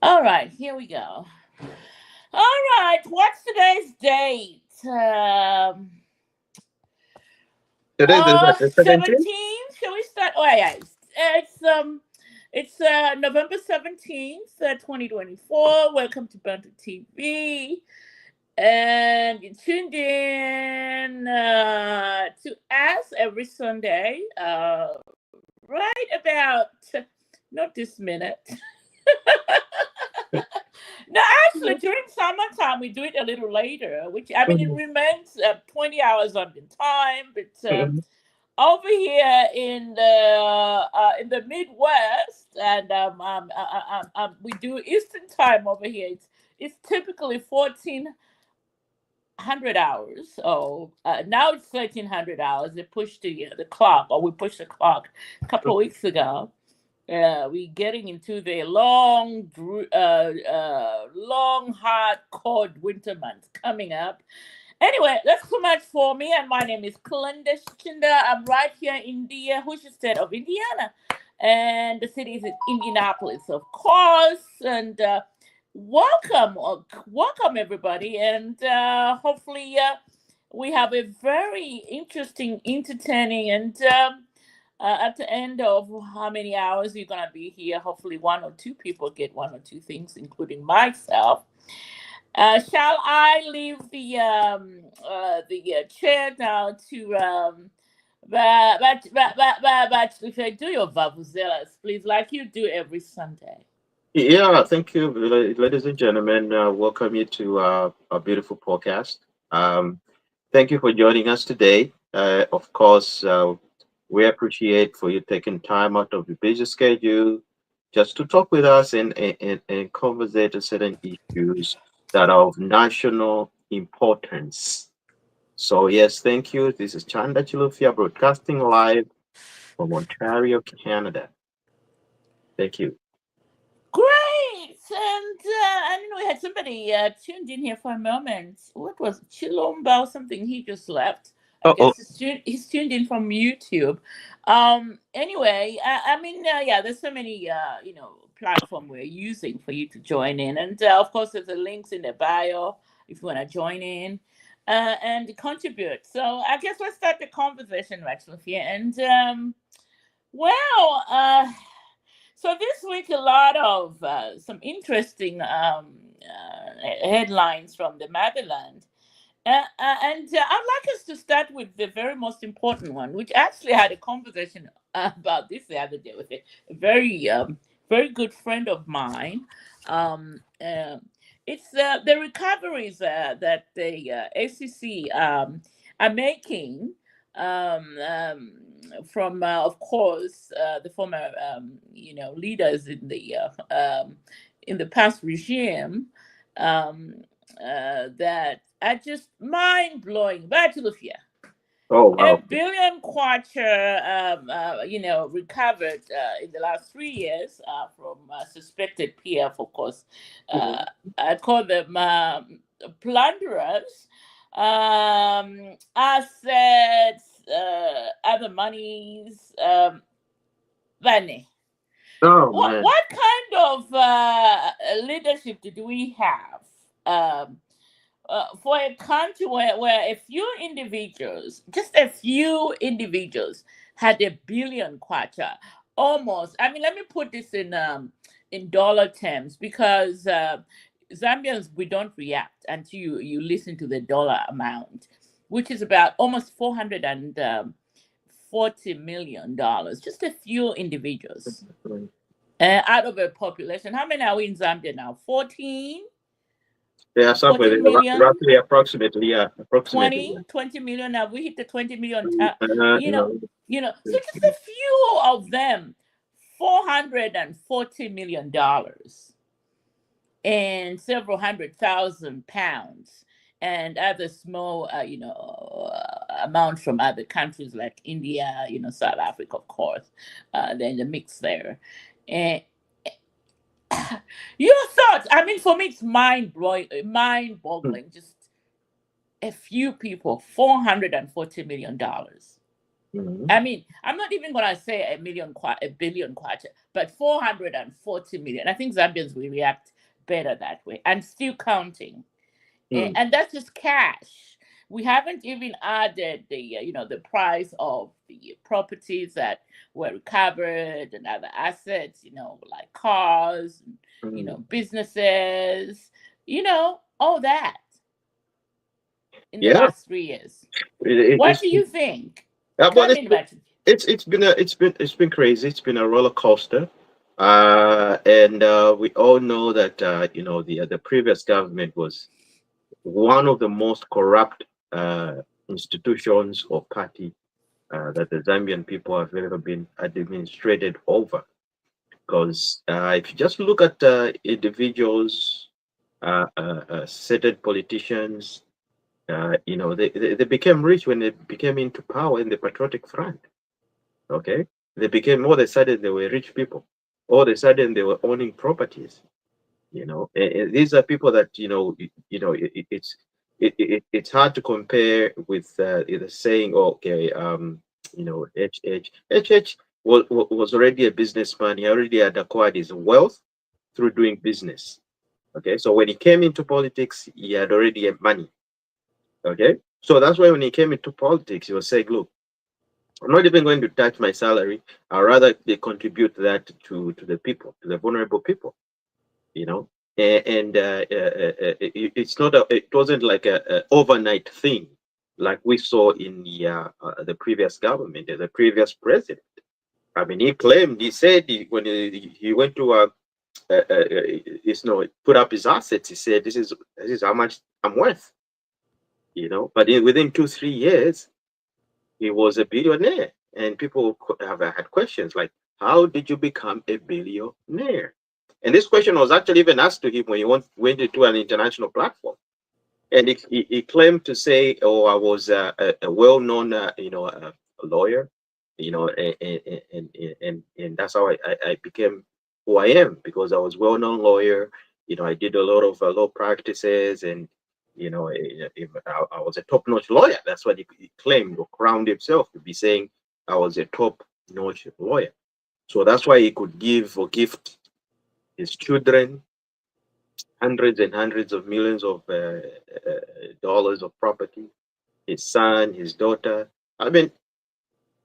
All right, here we go. All right, what's today's date? Today is the 17th. 17th. Shall we start? Oh yeah, it's November 17th, 2024. Welcome to Bantu TV, and you tuned in to us every Sunday, right about not this minute. No, actually, during summertime we do it a little later, which I mean it Mhm, remains 20 hours on the time, but mhm. over here in the Midwest, and we do Eastern time over here. It's typically 1400 hours. So now it's 1300 hours. They pushed the clock, or we pushed the clock a couple of weeks ago. We getting into the long, hot, cold winter months coming up. Anyway, that's too much for me. And my name is Kalinda Chinda. I'm right here in the Hoosier state of Indiana, and the city is in Indianapolis, of course. And welcome everybody, and hopefully we have a very interesting, entertaining, and at the end of how many hours you're gonna be here, hopefully one or two people get one or two things, including myself. Shall I leave the chair now to but if I do your vavuzelas, please, like you do every Sunday. Yeah, thank you, ladies and gentlemen. Welcome you to our beautiful podcast. Um, Thank you for joining us today. Of course, we appreciate for you taking time out of your busy schedule just to talk with us and conversate on certain issues that are of national importance. So, yes, thank you. This is Chanda Chilufia broadcasting live from Ontario, Canada. Thank you. Great, and I didn't know we had somebody tuned in here for a moment. What was it? Chilombo something? He just left. I Oh, guess he's tuned in from YouTube. Anyway, I mean, yeah, there's so many platform we're using for you to join in, and of course there's the links in the bio if you want to join in and contribute. So I guess let's start the conversation, Rex, with you. And well, so this week, a lot of some interesting headlines from the motherland. And I'd like us to start with the very most important one, which actually had a conversation about this the other day with a very good friend of mine. Um, uh, it's the recoveries that the ACC are making from, of course, the former, leaders in the past regime, um, that are just mind blowing. Back to the fear. oh, A wow. billion kwacha, recovered in the last 3 years from suspected PF, of course. Uh, Mhm. I call them plunderers. Assets, other monies, money. Oh, What man. what kind of leadership did we have? For a country where a few individuals, just a few individuals, had a billion kwacha, almost. I mean, let me put this in dollar terms, because Zambians, we don't react until you listen to the dollar amount, which is about almost $440 million. Just a few individuals out of a population. How many are we in Zambia now? Yeah, somewhere 14 million. roughly, approximately, yeah, approximately. 20 million. Have we hit the 20 million you know No. so just a few of them, $440 million and several 100,000 pounds, and other small amounts from other countries like India, South Africa, of course. Then the mix there. And your thoughts? I mean, for me it's mind boggling. Just a few people, $440 million. Mhm. I mean, I'm not even gonna say a billion kwacha, but 440 million. I think Zambians will react better that way, and still counting. Mm. And that's just cash. We haven't even added the the price of the properties that were recovered and other assets, like cars, Mm. businesses, all that in the Yeah, last 3 years. What it's do you think? but Come in, Batu. it's been crazy. It's been a roller coaster, and we all know that the previous government was one of the most corrupt institutions or party that the Zambian people have ever been administrated over. Because if you just look at individuals, certain politicians, they became rich when they became into power in the patriotic front. Okay, they became all of a sudden they were rich people. All of a sudden they were owning properties. And these are people that it's hard to compare with either saying, oh, okay, H was already a businessman. He already had acquired his wealth through doing business. Okay, so when he came into politics, he had already had money. Okay, so that's why when he came into politics, he was saying, look, I'm not even going to touch my salary. I'd rather they contribute that to the people, to the vulnerable people. You know, it's not it wasn't like a overnight thing like we saw in the previous government, the previous president. I mean, he said when he went to put up his assets, he said this is how much I'm worth. But within 2 3 years he was a billionaire, and people have had questions like, how did you become a billionaire? And this question was actually even asked to him when he went into an international platform. And he claimed to say, oh, I was a well-known lawyer, and that's how I became who I am, because I was well-known lawyer. I did a lot of law practices, and I was a top-notch lawyer. That's what he claimed or crowned himself to be, saying I was a top-notch lawyer. So that's why he could give or gift his children hundreds and hundreds of millions of dollars of property, his son, his daughter. I mean,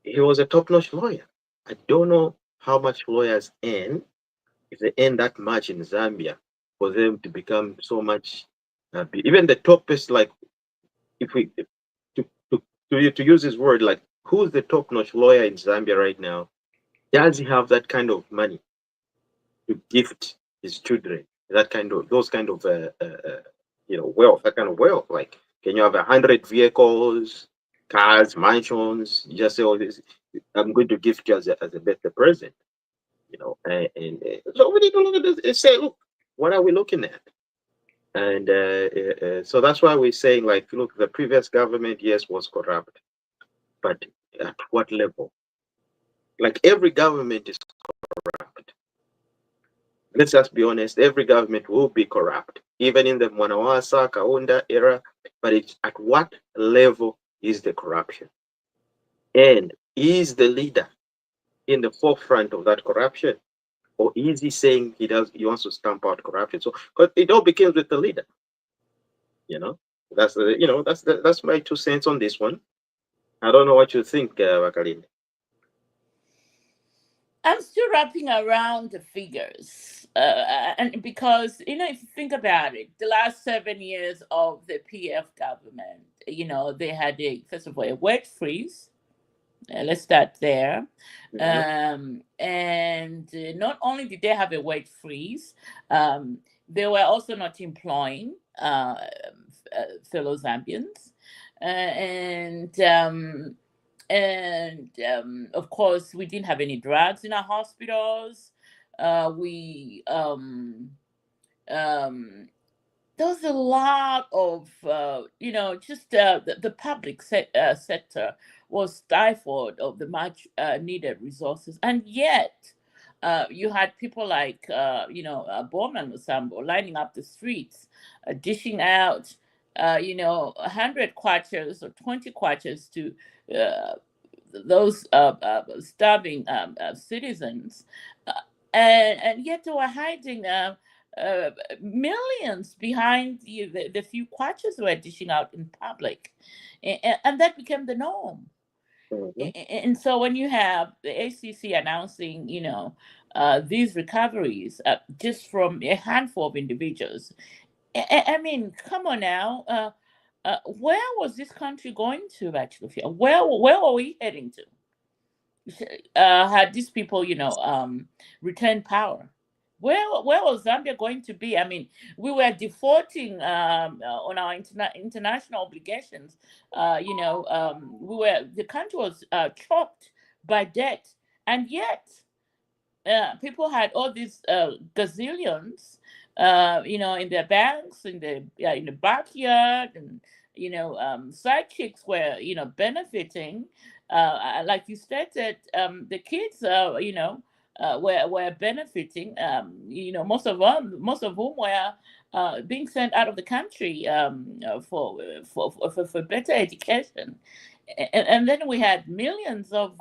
he was a top-notch lawyer. I don't know how much lawyers earn, if they earn that much in Zambia, for them to become so much. Even the toppest, like, if we to to use his word, like, who's the top-notch lawyer in Zambia right now? Does he have that kind of money to gift his children? That kind of those kind of wealth, that kind of wealth. Like, can you have 100 vehicles, cars, mansions? You just say, "Oh, this, I'm going to gift you as a birthday present." So we need to look at this and say, "Look, what are we looking at?" And so that's why we're saying, like, look, the previous government, yes, was corrupt, but at what level? Like, every government is corrupt. Let's just be honest, every government will be corrupt, even in the Mwanawasa, Kaunda era. But it's at what level is the corruption? And is the leader in the forefront of that corruption? Or is he saying he wants to stamp out corruption? So, but it all begins with the leader, you know. That's my 2 cents on this one. I don't know what you think, Wakalin. I'm still wrapping around the figures, and because if you think about it, the last 7 years of the PF government, they had a first of all a wage freeze. Let's start there. Yeah. And not only did they have a wage freeze, they were also not employing fellow Zambians, and of course we didn't have any drugs in our hospitals. We um, there was a lot of just the public sector was stifled of the much needed resources, and yet you had people like Bowman Musambo lining up the streets, dishing out 100 kwaches or 20 kwaches to uh, those starving citizens, uh, and yet they were hiding uh, millions behind the few kwachas were dishing out in public, and that became the norm. Mhm. And so when you have the ACC announcing, these recoveries just from a handful of individuals, I mean, come on now. Where was this country going to actually? Where were we heading to? Had these people, returned power? Where was Zambia going to be? I mean, we were defaulting on our international obligations. The country was choked by debt, and yet people had all these gazillions, in their banks, in the backyard, and side chicks were benefiting. Like you stated, the kids, were benefiting. Most of whom were being sent out of the country for better education, and then we had millions of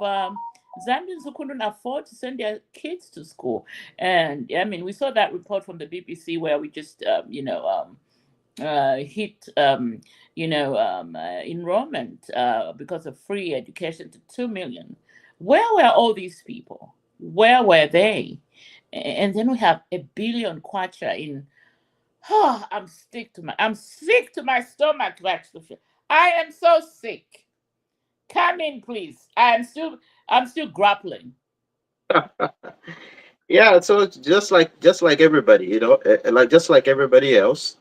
Zambians who couldn't afford to send their kids to school. And I mean, we saw that report from the BBC where we just, hit, enrollment because of free education to 2 million. Where were all these people? Where were they? And then we have a billion kwacha in. Oh, I'm sick to my stomach, actually. I am so sick. Come in, please. I'm still grappling. Yeah, so it's just like everybody, like just like everybody else,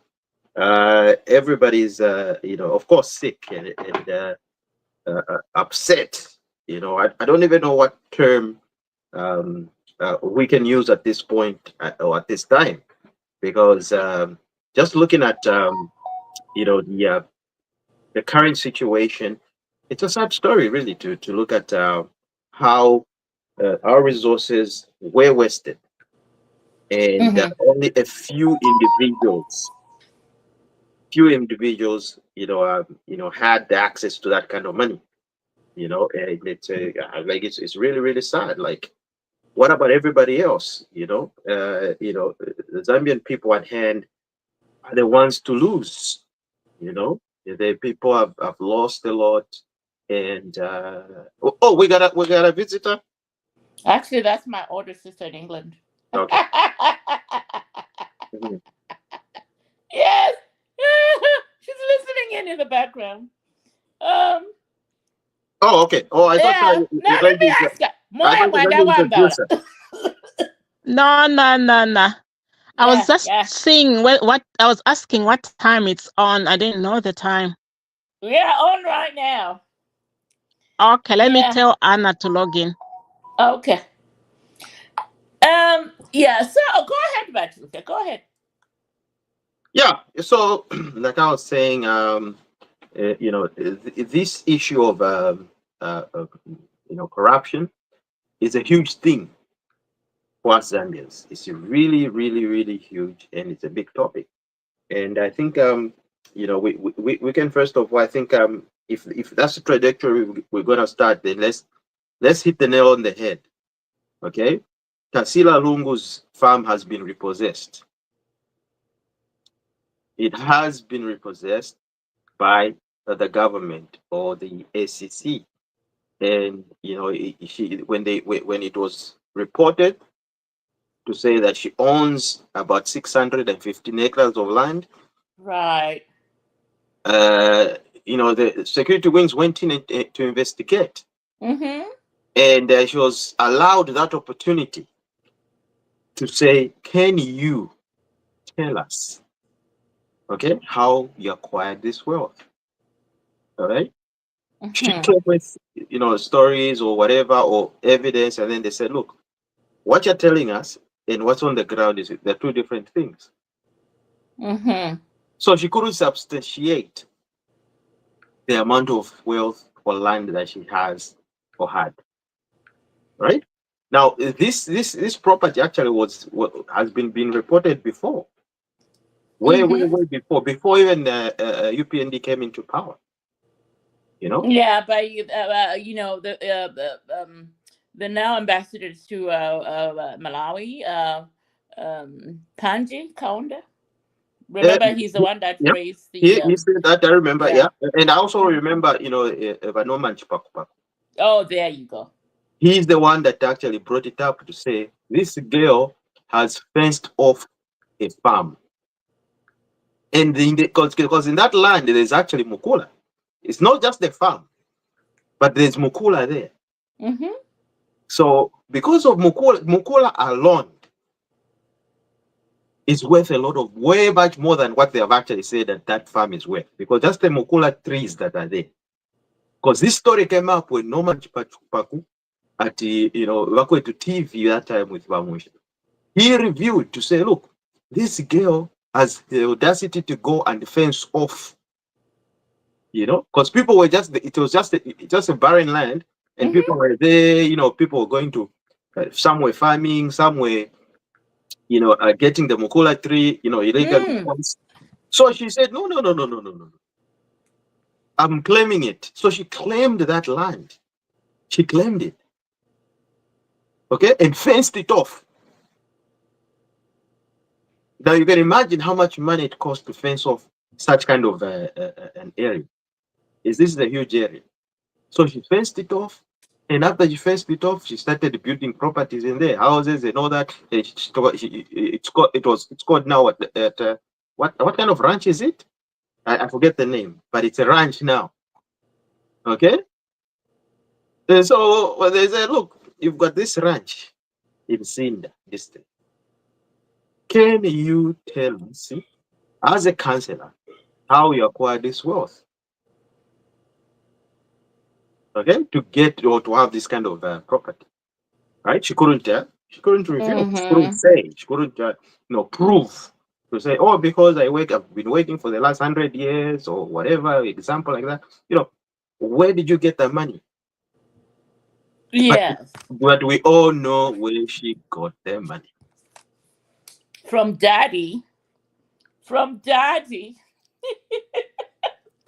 everybody's of course sick and upset. I don't even know what term we can use at this point or at this time, because just looking at the current situation, it's a sad story really to look at how our resources were wasted, and Hmm. only a few individuals had the access to that kind of money. And it's really really sad. Like, what about everybody else? The Zambian people at hand are the ones to lose. The people have lost a lot. And oh, we got a visitor. Actually, that's my older sister in England. Okay. Mhm. Yes, she's listening in the background. Um, Oh, okay. Oh, I thought yeah. you're Now going let to me ask her. I Moya thought you're going mwanda to introduce wamba. her. No, no, no, no. I was Yeah, just yeah. seeing what I was asking what time it's on. I didn't know the time. We are on right now. Okay, let me Yeah. tell Anna to log in. Okay. Yeah. So go ahead, Patricia. Go ahead. Yeah. So, like I was saying, this issue of corruption is a huge thing for us Zambians. It's really, really, really huge, and it's a big topic. And I think we can, first of all, I think if that's the trajectory we're gonna start, then let's hit the nail on the head. Okay, Tasila Lungu's farm has been repossessed. It has been repossessed by the government or the ACC. And when it was reported to say that she owns about 615 acres of land, Right. uh, the security wings went in to investigate, Mm-hmm. and she was allowed that opportunity to say, "Can you tell us, okay, how you acquired this wealth?" All right. She Mm-hmm. came with stories or whatever or evidence, and then they said, "Look, what you're telling us and what's on the ground is they're two different things." Mm-hmm. So she couldn't substantiate the amount of wealth or land that she has or had. Right now, this property actually has been reported before, way way Mm-hmm. way before even UPND came into power. You know, Yeah, by the now ambassadors to Malawi, Panji Kaunda. uh, Remember, he's the one that yeah. raised the He said that, I remember, yeah. yeah, and I also Mhm. remember, Vanoman Chipakupa. Oh, there you go. He's the one that actually brought it up to say this girl has fenced off a farm, and because in that land there's actually mukula. It's not just the farm, but there's mukula there. Mm-hmm. So because of mukula alone is worth a lot of way much more than what they have actually said that that farm is worth. Because just the mukula trees that are there. Because this story came up when Norman Chipaku at Wakwe to TV that time with Bamushi. He reviewed to say, look, this girl has the audacity to go and fence off, because people were it was just a barren land, and people Mm-hmm. were there, people were going to, some were farming, some were, getting the mukula tree, illegal. Mm. So she said, no, no, no, no, no, no, no. I'm claiming it. So she claimed that land. She claimed it. Okay, and fenced it off. Now you can imagine how much money it costs to fence off such kind of an area. This is a huge area. So she fenced it off, and after she fenced it off, she started building properties in there, houses and all that. And it's called now what kind of ranch is it? I forget the name, but it's a ranch now. Okay, and so when they said, look, you've got this ranch in Sinda district. Can you tell me, as a councillor, how you acquire this wealth? Okay, to get or to have this kind of property, right? She couldn't tell. She couldn't reveal. She couldn't Mm-hmm. say. She couldn't, prove to say, oh, because I've been waiting for the last 100 years or whatever example like that. Where did you get the money? But Yes. but we all know where she got the money. From daddy. From daddy.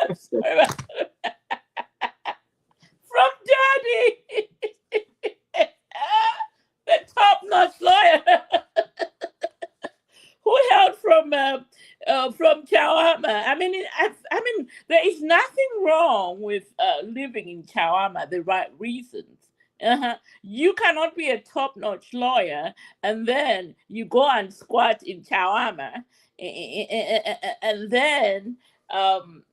I'm sorry. From daddy. The top-notch lawyer who hailed from Chawama. I mean, there is nothing wrong with living in Chawama the right reasons. You cannot be a top-notch lawyer and then you go and squat in Chawama, and then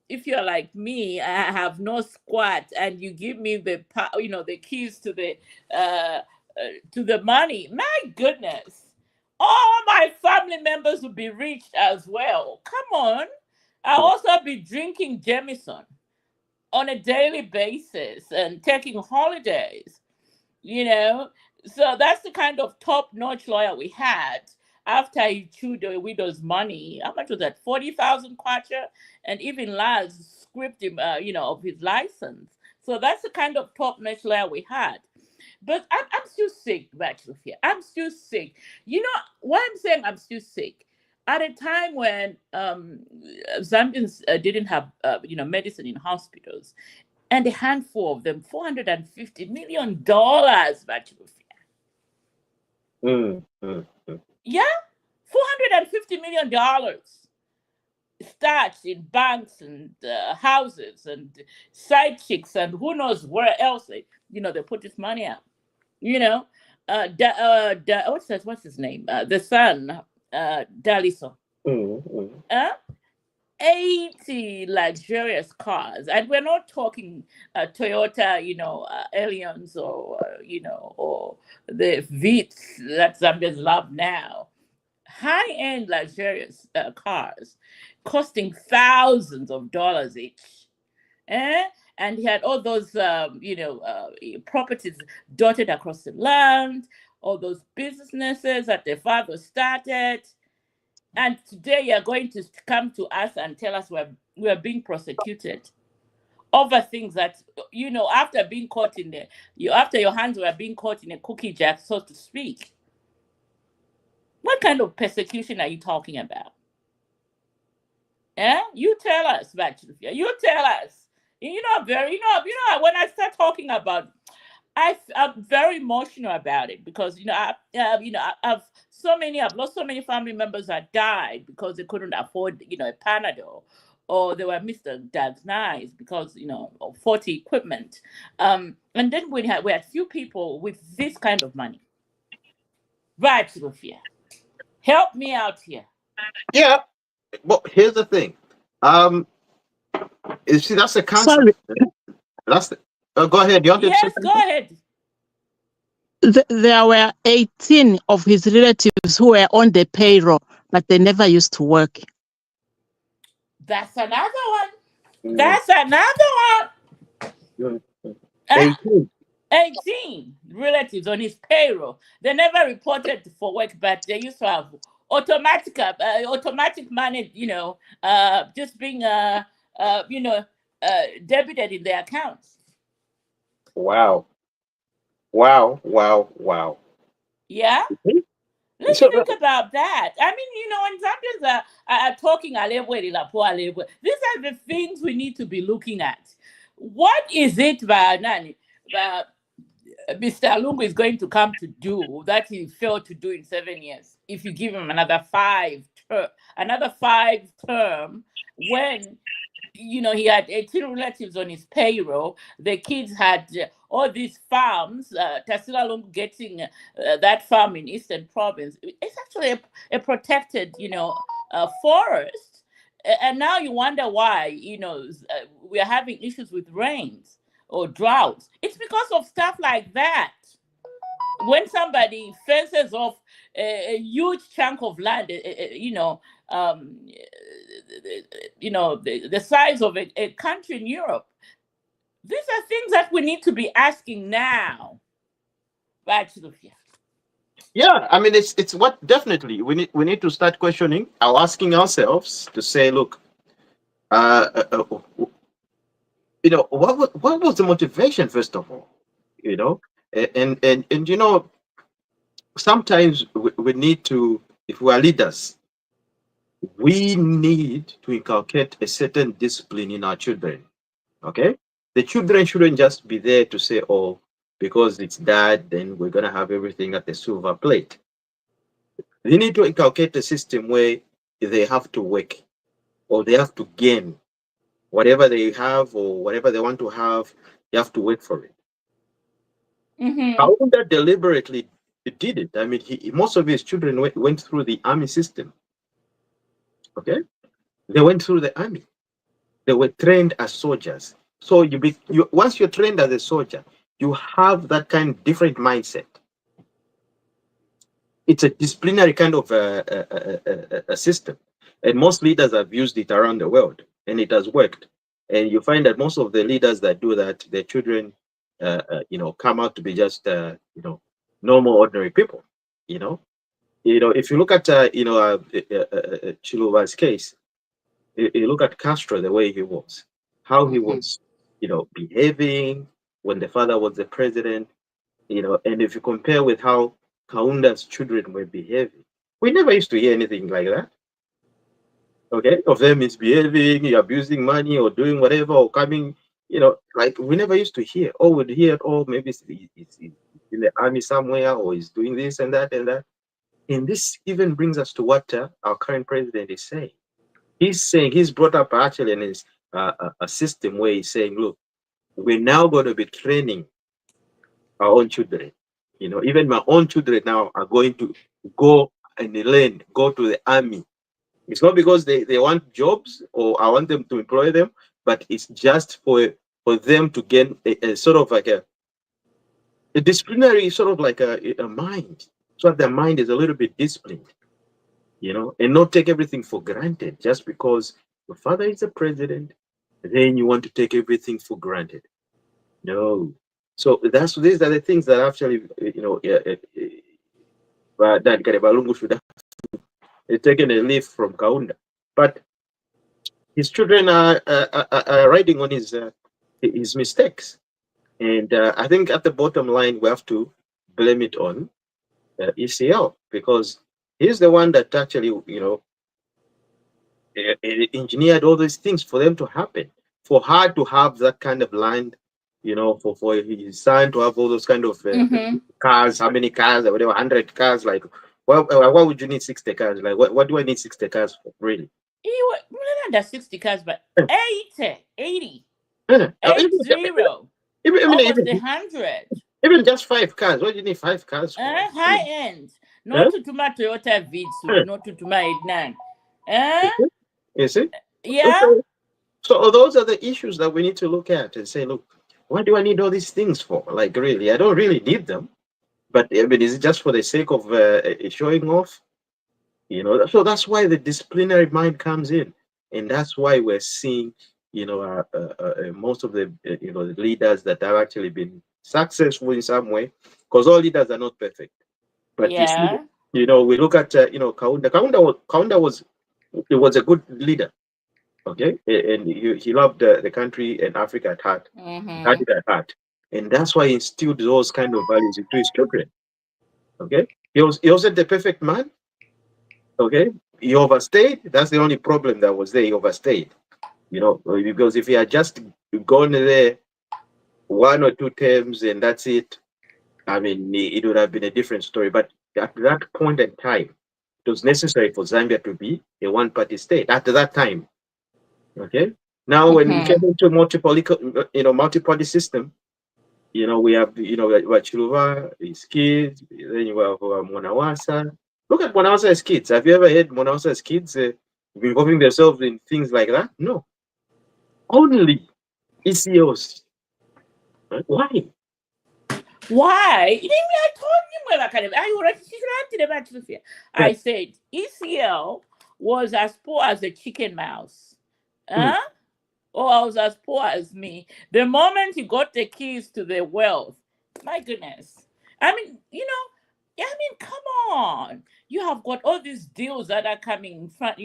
if you're like me, I have no squat, and you give me the keys to the money. My goodness, all my family members will be rich as well. Come on. I'll also be drinking Jameson on a daily basis and taking holidays, you know. So that's the kind of top-notch lawyer we had after he chewed the widow's money. How much was that? 40,000 kwacha, and even Laz stripped him, of his license. So that's the kind of top-notch lawyer we had. But I'm still sick, Bachelor Fear. I'm still sick. You know why I'm saying I'm still sick? At a time when Zambians didn't have, medicine in hospitals, and a handful of them, $450 million, Bachelor Fear. Mm, mm, mm. Yeah, $450 million stashed in banks and houses and side chicks and who knows where else they put this money out. You know, what's his name? The son, Daliso. Mm, mm. Uh, 80 luxurious cars, and we're not talking Toyota, Aliens, or the Vitz that Zambians love now. High-end luxurious cars costing thousands of dollars each. Eh? And he had all those, properties dotted across the land, all those businesses that the father started. And today you're going to come to us and tell us we're being prosecuted over things that, after being caught after your hands were being caught in a cookie jar, so to speak. What kind of persecution are you talking about? You tell us, Bachelor. You tell us. When I start talking about, I'm very emotional about it because I've lost so many family members that died because they couldn't afford a Panadol, or they were misdiagnosed because of faulty equipment. And then we had few people with this kind of money. Right, Sophia, help me out here. Yeah, but here's the thing. Um, you see, that's the cancer. Sorry, That's the, go ahead. You wanted to say Yes, go something? ahead. there were 18 of his relatives who were on the payroll, but they never used to work. That's another one. Mm, That's another one. yeah. Ah, 18. 18 relatives on his payroll. They never reported for work, but they used to have automatic money, just being debited in their accounts. Wow. Wow. Wow. Wow. Yeah. Mhm. Let's So, think about that. I mean, when Zambians are talking these are the things we need to be looking at. What is it, Nani, Mr. Lungu is going to come to do that he failed to do in 7 years? If you give him another 5 term, when he had 18 relatives on his payroll. The kids had all these farms. Tasila Lungu getting that farm in Eastern Province. It's actually a protected, forest. And now you wonder why, we are having issues with rains or droughts. It's because of stuff like that. When somebody fences off a huge chunk of land, the size of a country in Europe, these are things that we need to be asking now. Right, Sophia? yeah, I mean, it's what definitely we need to start questioning or asking ourselves to say, look, uh, uh, uh, what was the motivation first of all, you know, and sometimes we need to, if we are leaders, we need to inculcate a certain discipline in our children. Okay, the children shouldn't just be there to say, oh, because it's dad, then we're gonna have everything at the silver plate. They need to inculcate a system where they have to work or they have to gain whatever they have or whatever they want to have. They have to work for it. Mm-hmm. Kaunda deliberately did it. I mean, most of his children went through the army system. Okay, they went through the army. They were trained as soldiers. So once you're trained as a soldier, you have that kind of different mindset. It's a disciplinary kind of a system, and most leaders have used it around the world, and it has worked. And you find that most of the leaders that do that, their children, come out to be just normal, ordinary people. You know, if you look at Chiluba's case, you look at Castro, the way he was, how he Mm-hmm. was, behaving when the father was the president, and if you compare with how Kaunda's children were behaving, we never used to hear anything like that. Okay, of them misbehaving, abusing money, or doing whatever, or coming, like we never used to hear. Or we'd hear, oh, maybe it's in the army somewhere, or he's doing this and that and that. And this even brings us to what our current president is saying. He's saying he's brought up actually in his a system where he's saying, look, we're now going to be training our own children. Even my own children now are going to go and go to the army. It's not because they want jobs or I want them to employ them, but it's just for them to gain a sort of like a disciplinary sort of like a mind. So that their mind is a little bit disciplined, and not take everything for granted just because your father is a president, then you want to take everything for granted. No. So these are the things that actually, that Garibalungu should have taken a leaf from Kaunda. But his children are riding on his mistakes. And I think at the bottom line, we have to blame it on ECL because he's the one that actually, engineered all these things for them to happen. for her to have that kind of land, for his son to have all those kind of Mm-hmm. cars, how many cars, or whatever, 100 cars, like, why would you need 60 cars? Like, what do I need 60 cars for, really? You were not under 60 cars, but Yeah. 80, 80, Yeah. eight zero, I mean, almost 100. even just 5 cars. What do you need 5 cars for? High end. Yeah. Not to my Toyota Vitsu, not to my Ednan. Uh, You see? yeah, So, those are the issues that we need to look at and say, look, what do I need all these things for? Like, really, I don't really need them. But I mean, is it just for the sake of showing off? So that's why the disciplinary mind comes in, and that's why we're seeing, most of the the leaders that have actually been successful in some way, because all leaders are not perfect. But you see, yeah. we look at Kaunda. Kaunda was he was a good leader, okay, and he loved the country and Africa at heart. He had Mm-hmm. it at heart, and that's why he instilled those kind of values into his children. Okay, he wasn't the perfect man. Okay, he overstayed. That's the only problem that was there. He overstayed. Because if he had just gone there 1 or 2 terms and that's it, I mean, it would have been a different story. But at that point in time, it was necessary for Zambia to be a one-party state. At that time, okay. Now, when we came Mm-hmm. into multi-party system, we have, Chiluba, his kids, then you have Monawasa. Look at Monawasa's kids. Have you ever heard Monawasa's kids involving themselves in things like that? No. Only ECOs. Right? Why? Why? You know, I told him where I kind of. I already she said I did about Yeah. I said ECL was as poor as a chicken mouse. Mm. Huh? Or I was as poor as me. The moment he got the keys to the wealth, my goodness. I mean, come on. You have got all these deals that are coming in front,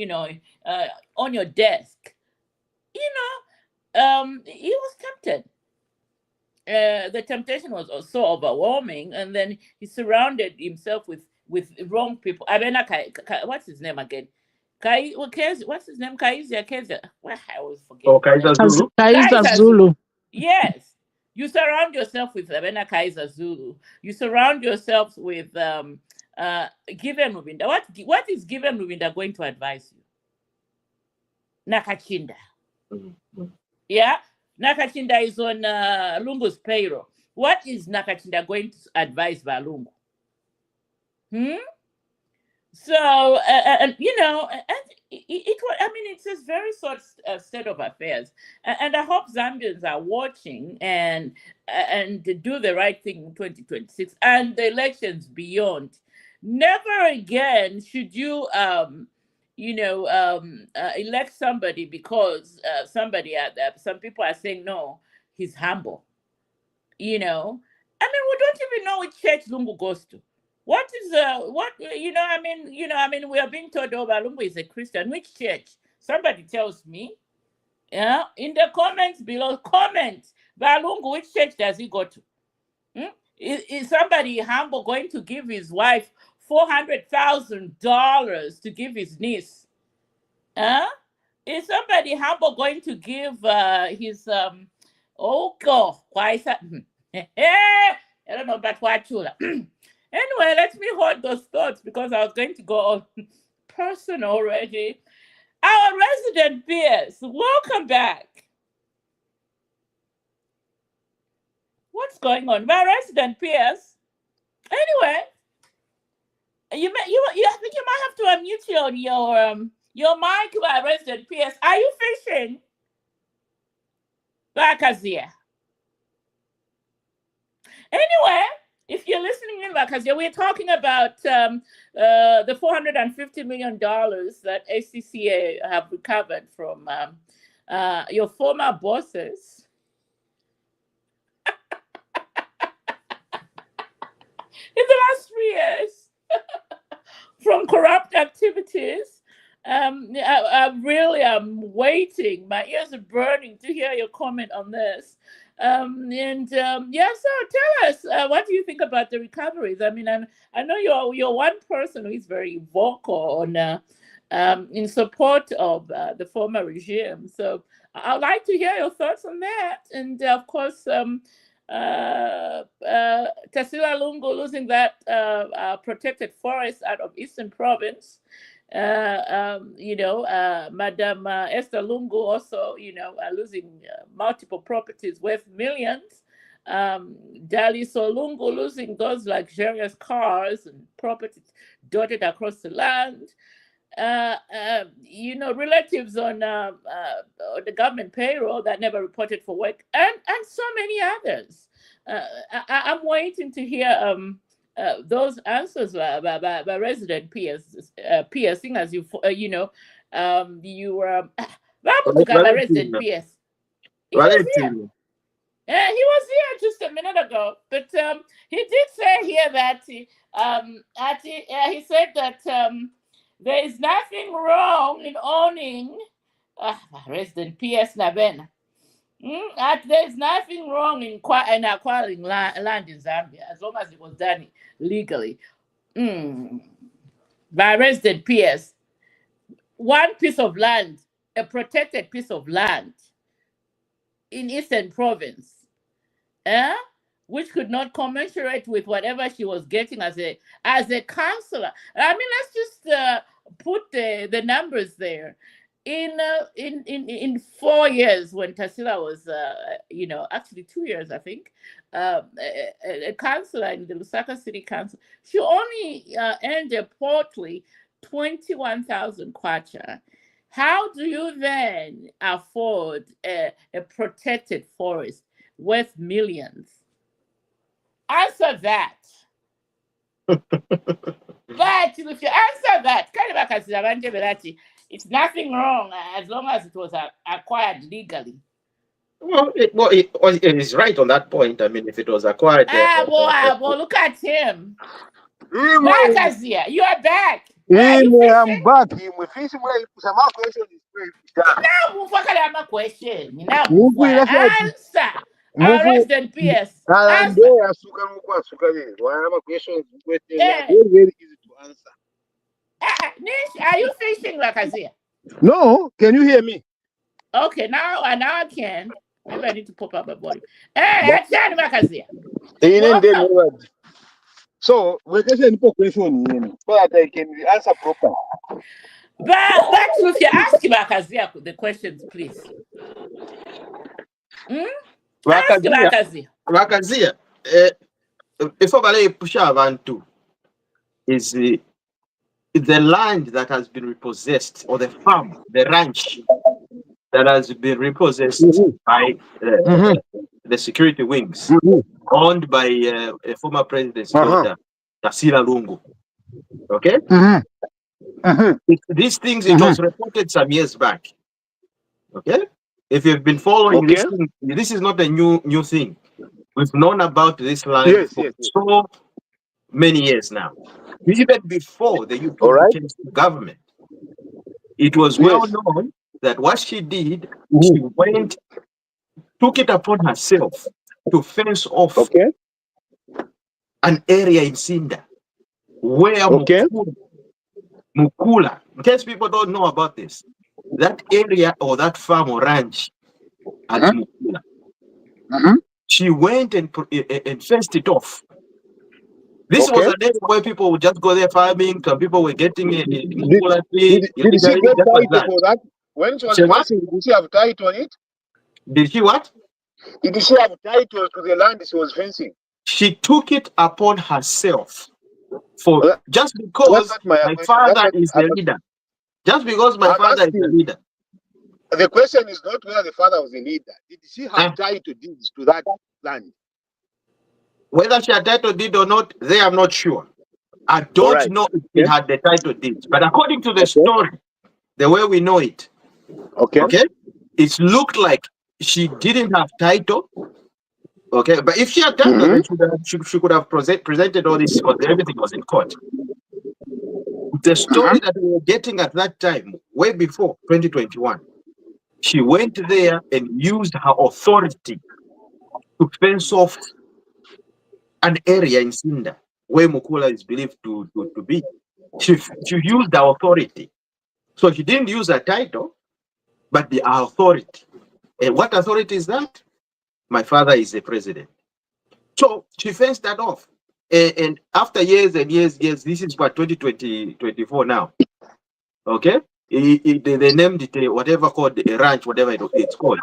on your desk. You he was tempted. The temptation was so overwhelming, and then he surrounded himself with wrong people. Abena what's his name again? What's his name? Kaizia Kezia. Well, I always forget Or his Kaiser name. Zulu. Kaiser Kaiser Zulu. Zulu. Yes. You surround yourself with Abena Kaiser Zulu. You surround yourself with Given Rubinda. What is Given Rubinda going to advise you? Nakachinda. Mm. Mm. Yeah, Nakachinda is on Lungu's payroll. What is Nakachinda going to advise Balungu? Hmm? So, and I mean, it's a very sort of state of affairs, and I hope Zambians are watching and do the right thing in 2026 and the elections beyond. Never again should you elect somebody because some people are saying no, he's humble. I mean, we don't even know which church Lungu goes to. What is what I mean, we are being told, oh, Balungu is a Christian. Which church? Somebody tells me. Yeah, in the comments below, comment Balungu, which church does he go to? Is somebody humble going to give his wife $400,000 to give his niece? Huh? Is somebody humble going to give his oh god, why is that? I don't know about what chula. Anyway, let me hold those thoughts because I was going to go on personal already. Our resident peers, welcome back. What's going on? My resident peers. Anyway, I think you might have to unmute your mic, my resident peers. Are you fishing? Bakazia. Anyway, if you're listening in, Bakazia, we're talking about the $450 million that ACCA have recovered from your former bosses in the last 3 years from corrupt activities. I really am waiting. My ears are burning to hear your comment on this. So tell us, what do you think about the recoveries? I mean, I know you're one person who is very vocal on in support of the former regime. So I'd like to hear your thoughts on that. And of course, Tassila Lungu losing that protected forest out of Eastern Province. Madam Esther Lungu also, losing multiple properties worth millions. Dali Solungu losing those luxurious cars and properties dotted across the land. Relatives on the government payroll that never reported for work, and so many others. I'm waiting to hear those answers by resident PS, seeing as you were by resident PS. He was here. Yeah, he was here just a minute ago, but he did say here that he said that there is nothing wrong in owning resident PS Nabena. There's nothing wrong in acquiring land in Zambia as long as it was done legally. By resident PS, one piece of land, a protected piece of land in Eastern Province, which could not commensurate with whatever she was getting as a councillor. I mean, let's just put the numbers there. In 4 years, when Tassila was, actually 2 years, I think, a councillor in the Lusaka City Council, she only earned a portly 21,000 kwacha. How do you then afford a protected forest worth millions? Answer that. But if you answer that, it's nothing wrong as long as it was acquired legally. Well, it is right on that point. I mean, if it was acquired. Well, look at him. Bakazia, you are back. I'm back. Now, question. Answer. Rest in peace. Answer. Very easy to answer. Nish, are you fishing, Bakazia? No, can you hear me? Okay, now I can. Maybe I need to pop up my body. Hey, Bakazia. So, we're getting a question so that I can answer properly. But if you ask Bakazia the questions, please. Ask Bakazia, before I push abantu is the land that has been repossessed, or the farm, the ranch that has been repossessed by the security wings, owned by a former president's daughter, Tassila Lungu. Okay? These things, it was reported some years back. Okay? If you've been following this thing, this is not a new thing. We've known about this land for so many years now. Even before the UK changed government, it was well known that what she did, she took it upon herself to fence off an area in Sinda where Mukula, in case people don't know about this, that area or that farm or ranch at Mukula, she went and fenced it off. This was a day where people would just go there farming. Some people were getting a Mukula tree. Did she get title for that? When she was fencing, did she have title on it? Did she what? Did she have title to the land she was fencing? She took it upon herself for just because my father is the leader. Just because my father is the leader. The question is not whether the father was the leader. Did she have title deeds to that land? Whether she had title deed or not, they are not sure. I don't know if she had the title deeds, but according to the story, the way we know it, it looked like she didn't have title. Okay, but if she had title, then she could have presented all this because everything was in court. The story that we were getting at that time, way before 2021, she went there and used her authority to fence off an area in Sinda where Mukula is believed to be. She used the authority So she didn't use a title, but the authority. And what authority is that? My father is the president. So she fenced that off. And after years and years, this is what 2024 now. Okay? They named it whatever called a ranch, whatever it's called.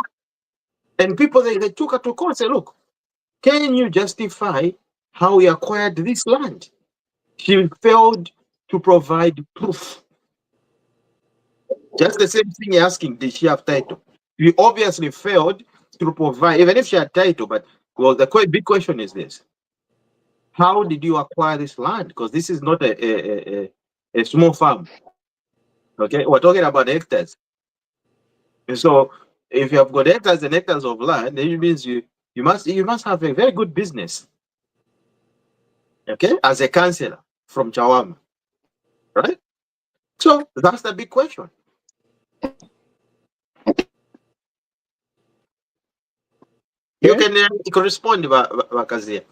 And people, they took her to court and said, look, can you justify how we acquired this land? She failed to provide proof. Just the same thing you're asking, did she have title? We obviously failed to provide, even if she had title, but well, the quite big question is this. How did you acquire this land? Because this is not a small farm. Okay, we're talking about hectares. And so if you have got hectares and hectares of land, then it means you must have a very good business. Okay, as a councillor from Chawama. Right? So that's the big question. You can respond, Bakazia.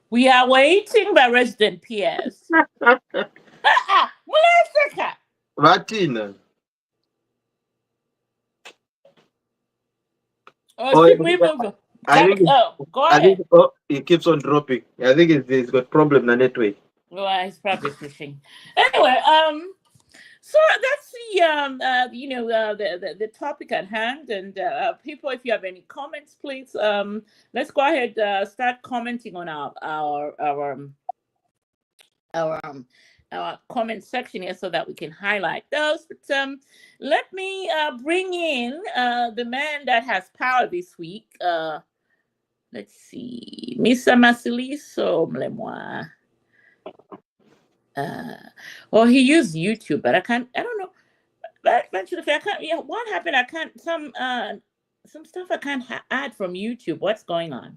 We are waiting by resident PS. Martina. Oh, I think go ahead. It keeps on dropping. I think it's got problem the network. Well, he's probably pushing. Anyway, so that's the topic at hand, and people, if you have any comments, please let's go ahead start commenting on our comment section here so that we can highlight those. But let me bring in the man that has power this week. Let's see, Mr. Masiliso Mlemwa. Well, he used YouTube, but I don't know. But eventually, I can't. Yeah, what happened? I can't. Some stuff I can't add from YouTube. What's going on?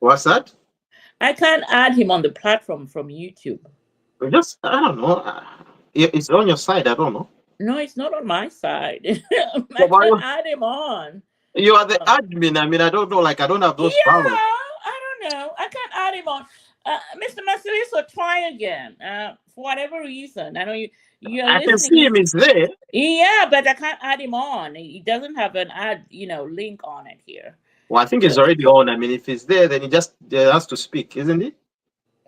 What's that? I can't add him on the platform from YouTube. Just I don't know. It's on your side. I don't know. No, it's not on my side. I can't add him on. You are the admin. I mean, I don't know. Like I don't have those powers. I don't know. I can't add him on. Mr. Masiliso, try again. For whatever reason, I know you're I can see him. He's there. Yeah, but I can't add him on. He doesn't have an link on it here. Well, I think he's already on. I mean, if he's there, then he just has to speak, isn't he?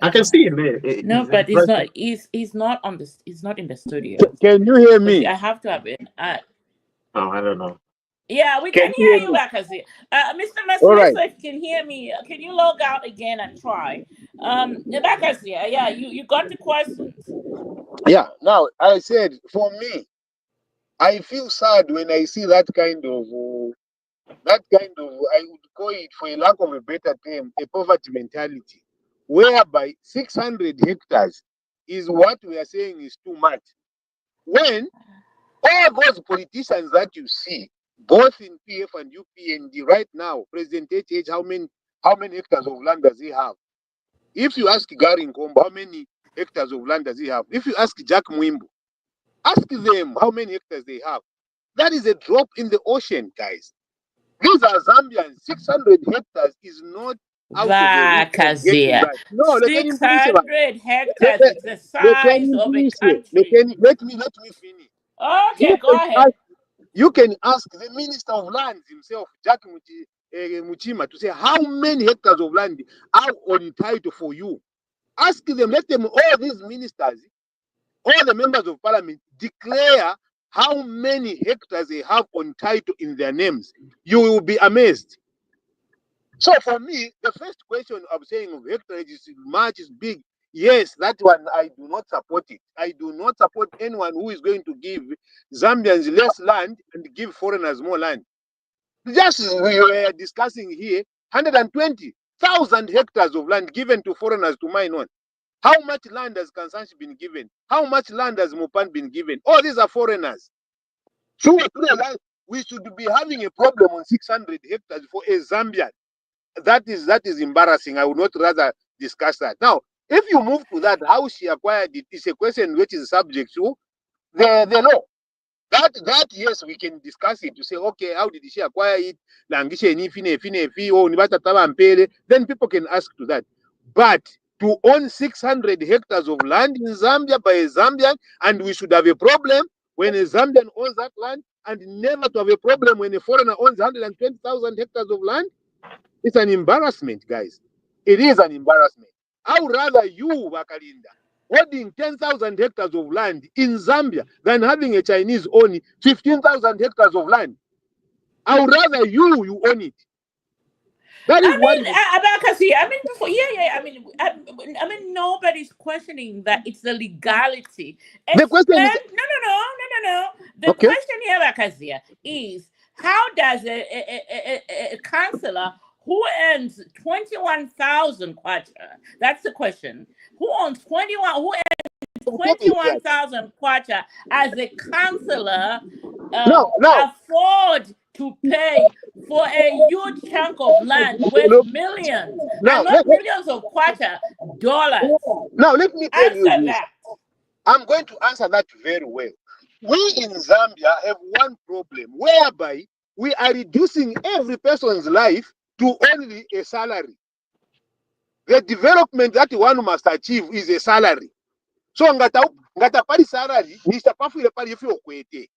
I can see him there. No, but he's not. He's not on this. He's not in the studio. Can you hear me? I have to have it. Oh, I don't know. Yeah, we can hear you, Bakazia. Mr. Masiliso, if you can hear me, can you log out again and try? Bakazia, yeah, you got the questions. Yeah, now I said, for me, I feel sad when I see that kind of, I would call it, for a lack of a better term, a poverty mentality, whereby 600 hectares is what we are saying is too much. When all those politicians that you see, both in PF and UPND right now, President HH, how many hectares of land does he have? If you ask Gary Nkombo, how many hectares of land does he have? If you ask Jack Mwimbo, ask them how many hectares they have. That is a drop in the ocean, guys. These are Zambians. 600 hectares is not out of the no, 600 hectares is the size of a country. Let me finish. Okay, go ahead. You can ask the Minister of Lands himself, Jack Muchima, to say how many hectares of land are on title for you. Ask them, let them, all these ministers, all the members of parliament declare how many hectares they have on title in their names. You will be amazed. So for me, the first question I'm saying of hectares is much, is big. Yes, that one, I do not support it. I do not support anyone who is going to give Zambians less land and give foreigners more land. Just we were discussing here, 120,000 hectares of land given to foreigners to mine on. How much land has Kansanshi been given? How much land has Mopan been given? All these are foreigners. So we should be having a problem on 600 hectares for a Zambian. That is embarrassing. I would not rather discuss that. Now, if you move to that, how she acquired it is a question which is subject to the law. That yes, we can discuss it to say, okay, how did she acquire it? Then people can ask to that. But to own 600 hectares of land in Zambia by a Zambian, and we should have a problem when a Zambian owns that land, and never to have a problem when a foreigner owns 120,000 hectares of land? It's an embarrassment, guys. It is an embarrassment. I would rather you, Wakalinda, holding 10,000 hectares of land in Zambia than having a Chinese own 15,000 hectares of land. I would rather you own it. That is what. Abakasi, I mean, before, I mean, nobody's questioning that it's the legality. The question is, no. The okay. question here, Abakasi, is how does a councillor who earns 21,000 kwacha? That's the question. Who owns 21,000 kwacha as a councillor No. afford to pay for a huge chunk of land worth millions, and not millions of kwacha dollars? Now, let me tell you Answer this. that. I'm going to answer that very well. We in Zambia have one problem whereby we are reducing every person's life to only a salary. The development that one must achieve is a salary. So ngata pari salary is a pafile pari kwete.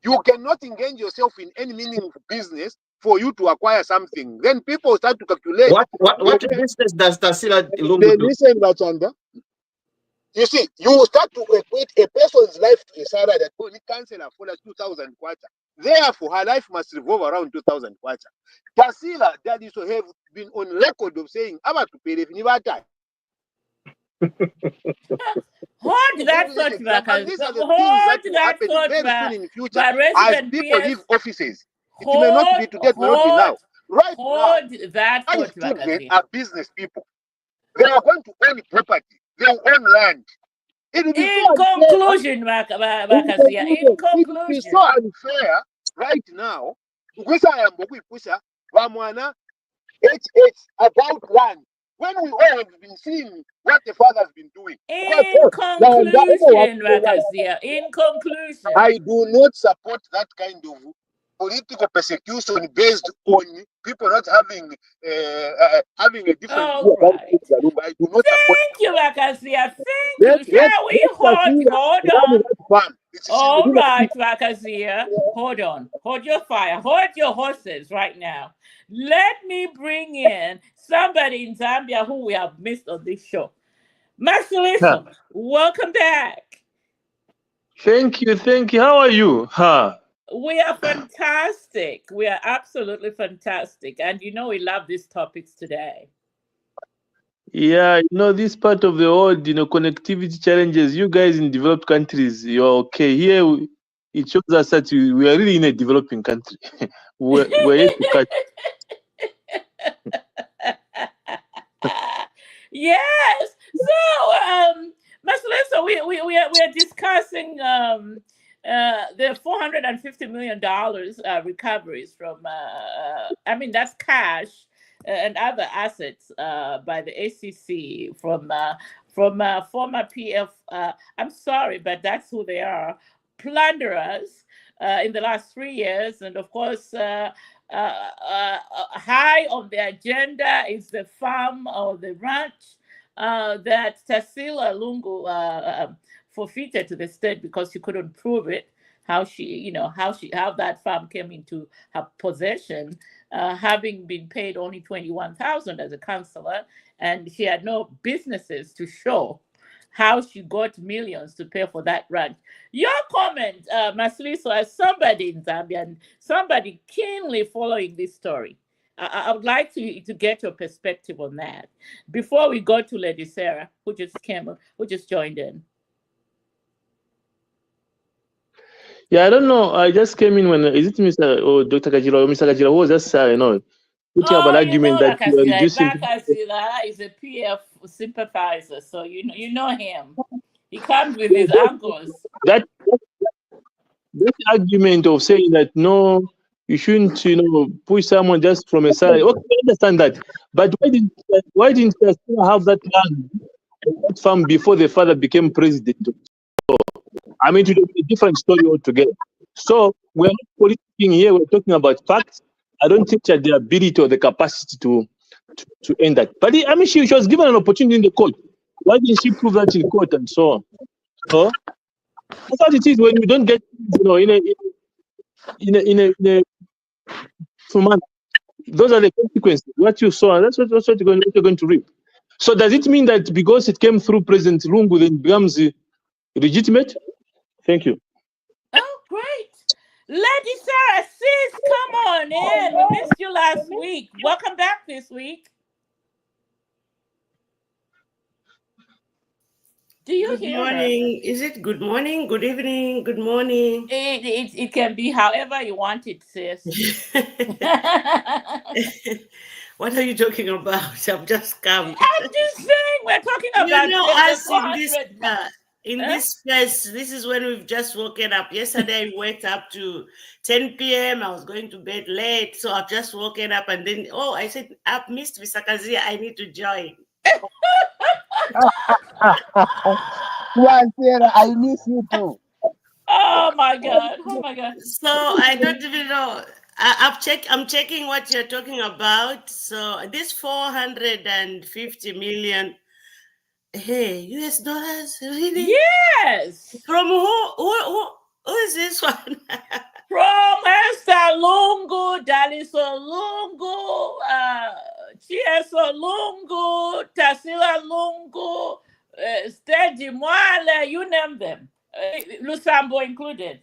You cannot engage yourself in any meaningful business for you to acquire something. Then people start to calculate. What business does Tasila Lungu do? Listen, Bachanda. You see, you start to equate a person's life to a salary that only cancel for 2,000 kwacha. Therefore, her life must revolve around 2,000 kwacha. Tasila, that is to have been on record of saying, "I'm to pay if you Hold that thought back. These are the things that will happen very soon in the future as people leave offices. It may not be today, it may not be now. Right now, that thought children are business people. They are going to own property. They will own land. It will be in conclusion, it is so unfair right now. About land. When we all have been seeing what the father has been doing. In conclusion, I do not support that kind of political persecution based on people not having a different view about it. I do not Thank you, Wakasia. Thank you. Shall we hold on? All right, Wakasia. Hold on. Hold your fire. Hold your horses right now. Let me bring in somebody in Zambia who we have missed on this show. Masiliso, welcome back. Thank you. How are you? We are fantastic. We are absolutely fantastic. And you know we love these topics today. Yeah, this part of the world, connectivity challenges, you guys in developed countries, you're okay. Here, it shows us that we are really in a developing country. we're yet to catch. Yes. So, Masiliso, we are discussing the $450 million recoveries from, that's cash and other assets by the ACC from former PF. I'm sorry, but that's who they are, plunderers in the last 3 years. And of course, high on the agenda is the farm or the ranch that Tasila Lungu forfeited to the state because she couldn't prove it. How that farm came into her possession, having been paid only 21,000 as a councillor, and she had no businesses to show how she got millions to pay for that ranch. Your comment, Masiliso, as somebody in Zambia and somebody keenly following this story, I would like to get your perspective on that before we go to Lady Sarah, who just joined in. Yeah, I don't know. I just came in when is it Mr. or Dr. Kajira or Mr. Kajira was just putting up an argument that you are reducing. Kajira is a PF sympathizer, so you know him. He comes with his uncles. That argument of saying that no, you shouldn't push someone just from a salary. Okay, I understand that, but why didn't you still have that land, that farm before the father became president? It would be a different story altogether. So we're not politicking here, we're talking about facts. I don't think she had the ability or the capacity to end that. But she was given an opportunity in the court. Why didn't she prove that in court and so on? So that's what it is when you don't get, in a for money. Those are the consequences. What you saw, that's what you're going to reap. So does it mean that because it came through President Lungu, then it becomes legitimate? Thank you. Oh, great. Lady Sarah, sis, come on in. We missed you last week. Welcome back this week. Do you Good hear her? morning. Is it good morning, good evening, good morning? It can be however you want it, sis. What are you talking about? I've just come. I'm just saying, we're talking about Us the 400 in this place, this is when we've just woken up. Yesterday, I woke up to 10 p.m. I was going to bed late, so I've just woken up and then, I said, I've missed Visakazia. I need to join. Sarah, I miss you too. Oh my God. Oh my God. So I don't even know. I'm checking what you're talking about. So this 450 million, hey, US dollars, really? Yes. From who is this one? From Esther Lungu, Daliso Lungu, Chieso Lungu, Tasila Lungu, Steady Mwale, you name them. Lusambo included.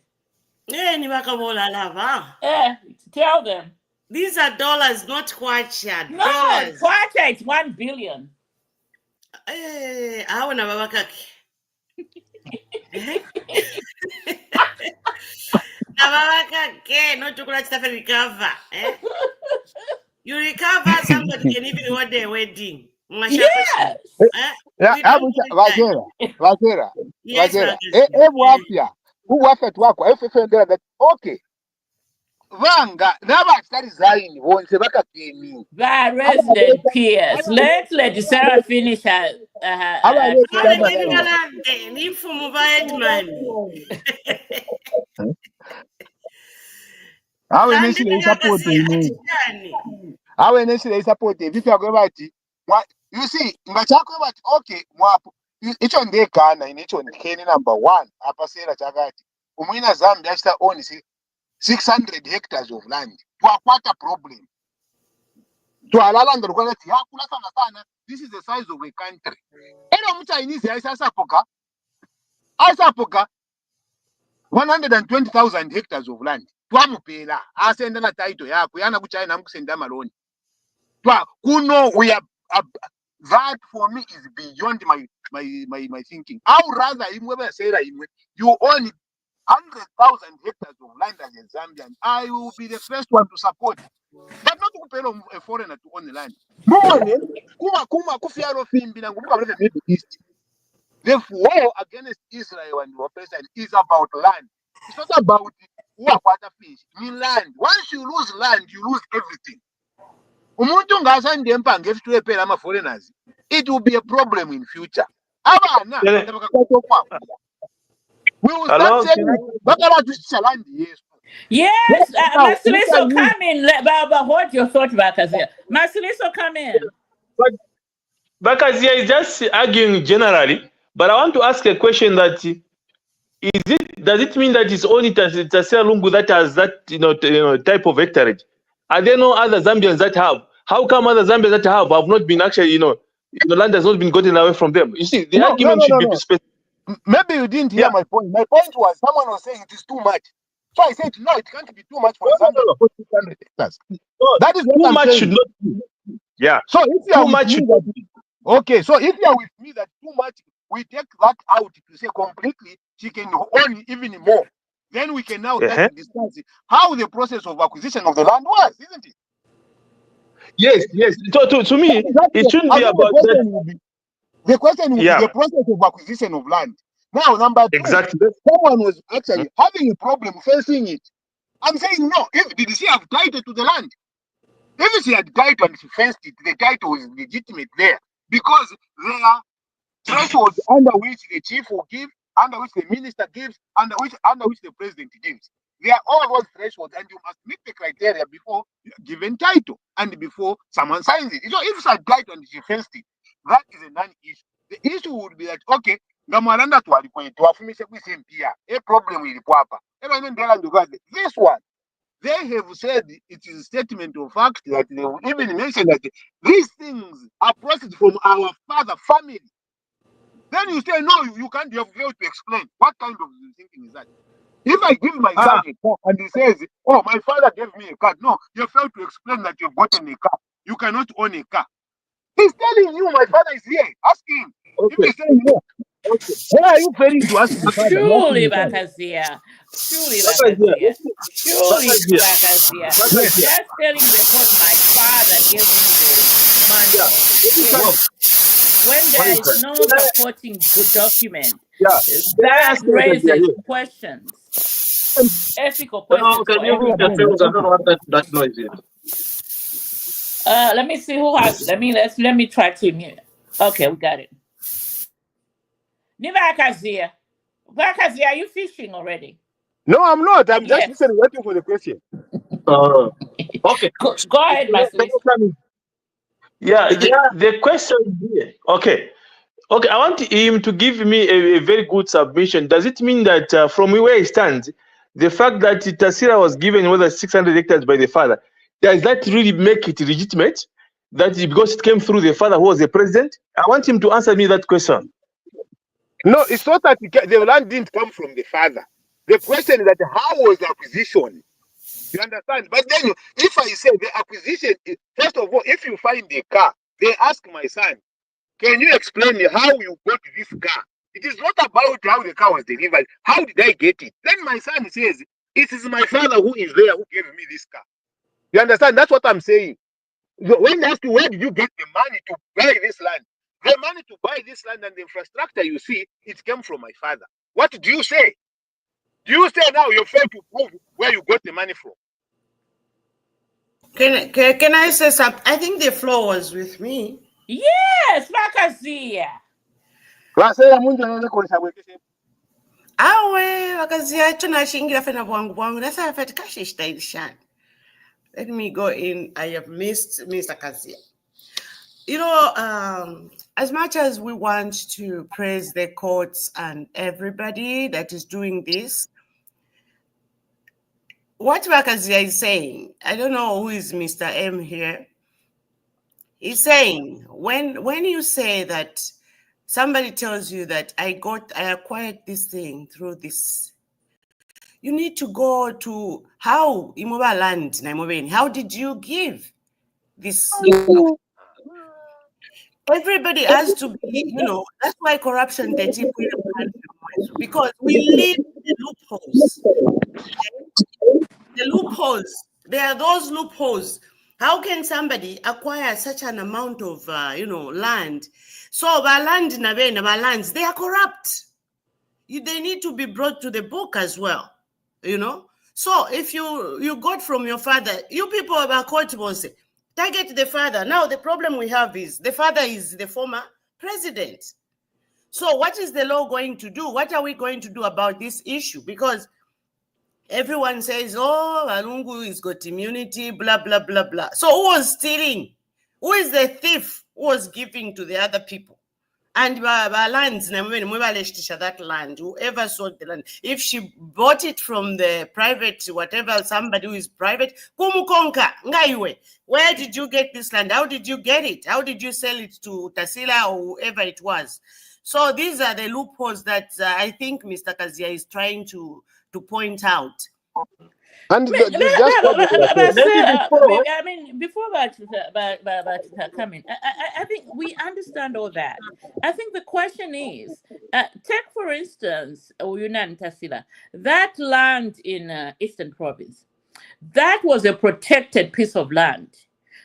Tell them. These are dollars, not kwacha. No, dollars. kwacha, it's 1 billion. I want to not to recover. You recover, somebody can even hold their wedding. Yes. Vakera. Uwafet wako efefendera that okay. Vanga nabasitari zaini bonse bakakemi. Resident peers. Let Lady Sarah finish her you see, okay, mwapo. Icho ndekana inecho ndikeni number 1 apa sera chakati. Umwina Zambia achita own 600 hectares of land. Twakwata problem. Twalalanga rukwati yakula sana. This is the size of a country. Eno mchinese asapoka 120,000 hectares of land. Twamupela asenda na title yako yana kuchina mkusenda maloni. Kuno we are that for me is beyond my thinking. I would rather you own 100,000 hectares of land as a Zambian. I will be the first one to support, but not to pay a foreigner to own the land. The war against Israel and your president is about land. It's not about fish. In land. Once you lose land, you lose everything. It will be a problem in future. We will start saying, yes, Masiliso, come in. What your thought, Bakazia? Masiliso, come in. Bakazia is just arguing generally, but I want to ask a question that does it mean that it's only Tasia Lungu that has that type of hectarage? Are there no other Zambians that have? How come other Zambians that have not been actually, the land has not been gotten away from them? You see, the argument should be specific. Maybe you didn't hear my point. My point was someone was saying it is too much. So I said, no, it can't be too much for Zambia. No, that is what too I'm much saying. should not be. Yeah. So if you are too much should not be. Okay, so if you are with me that too much, we take that out to say completely, she can own even more. Then we can now start to discuss how the process of acquisition of the land was, isn't it? Yes. To me, it shouldn't be about that. The question will be the process of acquisition of land. Now, number 2, exactly. Someone was actually having a problem fencing it. I'm saying no. Did she have title to the land? If she had title and she fenced it, the title was legitimate there because there are thresholds under which the chief will give, under which the minister gives, under which the president gives. They are all those thresholds, and you must meet the criteria before given title and before someone signs it. So if she had title and she fenced it, that is a non-issue. The issue would be that, okay, ngamalanda twalikwete wafumise kwisempia. A problem ilipo hapa. This one, they have said it is a statement of fact that they will even mention that these things are processed from our father family. Then you say, no, you can't, you have failed to explain. What kind of thinking is that? If I give my son a car and he says, oh, my father gave me a car. No, you failed to explain that you've gotten a car. You cannot own a car. He's telling you my father is here. Ask him. If Okay. he's saying no, Okay. why are you failing to ask the father? Surely, Bakazia. Surely, Bakazia. Surely, Bakazia. Bakazia. Just telling the court, my father gave me the money. Well, When there is no supporting good document, yeah. that raises questions, ethical questions Can for you move everybody. yourself? I don't know what that noise is. Let me see who has. Let me try to mute. Okay, we got it. Bakazia, are you fishing already? No, I'm not. I'm just Yes. listening, waiting for the question. Okay. Go ahead, Maslis. Yeah, the question here. Okay. I want him to give me a very good submission. Does it mean that from where he stands, the fact that Tasira was given more than 600 hectares by the father, does that really make it legitimate? That because it came through the father who was the president? I want him to answer me that question. No, it's not that the land didn't come from the father. The question is that how was the acquisition? You understand? But then, if I say the acquisition, first of all, if you find a car, they ask my son, can you explain how you got this car? It is not about how the car was delivered. How did I get it? Then my son says, it is my father who is there who gave me this car. You understand? That's what I'm saying. When they ask you, where did you get the money to buy this land? The money to buy this land and the infrastructure you see, it came from my father. What do you say? Do you say now you're failed to prove where you got the money from? Can I say something? I think the floor was with me. Yes, Bakazia. Awe wakazia tunashingira fena bwangu nasa feti kashishtailishana. Let me go in. I have missed Mr. Kazia. You know, as much as we want to praise the courts and everybody that is doing this, what Wakazia is saying, I don't know who is Mr. M here. He's saying, when you say that somebody tells you that I acquired this thing through this, you need to go to how Imoba land, how did you give this? Everybody has to be, that's why corruption because we live in the loopholes. The loopholes, there are those loopholes. How can somebody acquire such an amount of, land? So our lands, they are corrupt. They need to be brought to the book as well, So if you got from your father, you people are court target the father. Now the problem we have is the father is the former president. So what is the law going to do? What are we going to do about this issue? Because everyone says, oh, Walungu has got immunity, blah, blah, blah, blah. So who was stealing? Who is the thief who was giving to the other people? And lands, that land, whoever sold the land, if she bought it from the private, whatever, somebody who is private, kumukonka, ngaiwe, where did you get this land? How did you get it? How did you sell it to Tasila or whoever it was? So these are the loopholes that I think Mr. Kazia is trying to point out. And Before coming, I think we understand all that. I think the question is, take for instance, Uyunan Tasila, that land in Eastern Province, that was a protected piece of land.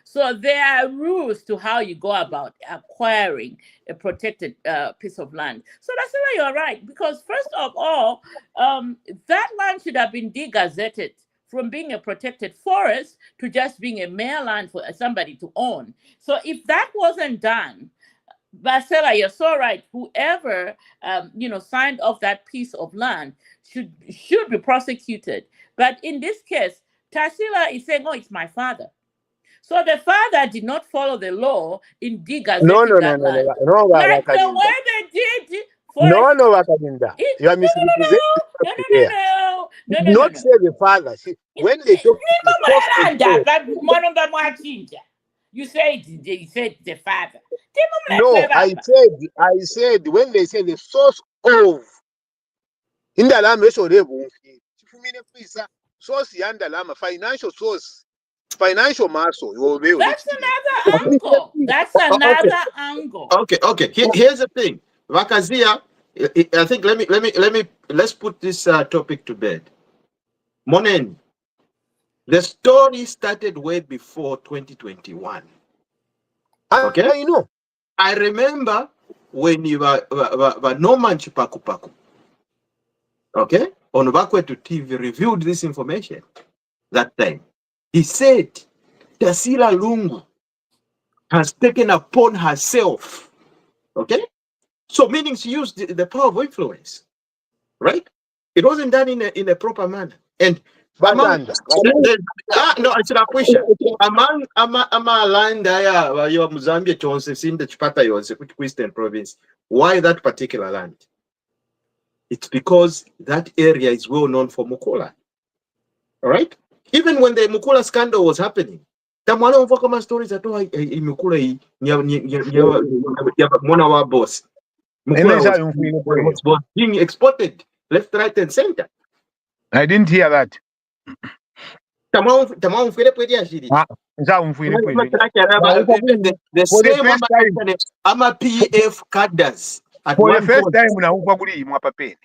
So there are rules to how you go about acquiring a protected piece of land. So that's why you're right, because first of all, that land should have been degazetted from being a protected forest to just being a mere land for somebody to own. So if that wasn't done, Basela, you're so right. Whoever signed off that piece of land should be prosecuted. But in this case, Tasila is saying, "Oh, it's my father." So the father did not follow the law in No, degazetting that land. Like the way they did for No, Wakalinda. You are misrepresenting there. no. Not say the father. See, when they talk to the source Nimamulanda, but one of them are ginger. You said the father. No, I said when they say the source of indalama eshorebumfi. Chifumine pisa source yandalama financial source. Financial muscle. That's another angle. That's another angle. Okay. Here's the thing, Vakazia. I think let's put this topic to bed. Monen, the story started way before 2021. Okay, I know. I remember when you were Norman Chipakupaku. Okay, on BantuTV reviewed this information that time. He said Tasila Lungu has taken upon herself. Okay, so meaning she used the power of influence, right? It wasn't done in a proper manner. And among no, it's not question. Among land your Zambia Jones in the Chipata Yonse, Western province. Why that particular land? It's because that area is well known for Mukola. All right? Even when the Mukola scandal was happening, Tamwana overcome stories at all in Mukula Mona boss. Mukula was being exported left, right, and center. I didn't hear that. The same ama PF cadres at for one the first point. time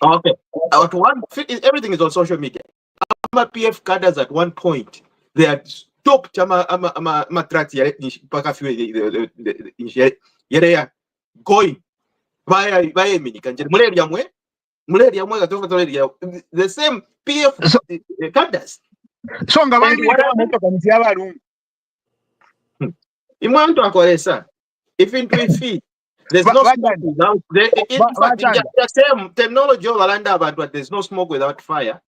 okay. At one, everything is on social media. Ama PF cadres at one point they had stopped ama tracks going via the same PF cadres. So even to feed, there's no smoke without. In fact, the same terminology of Alanda about what there's no smoke without fire.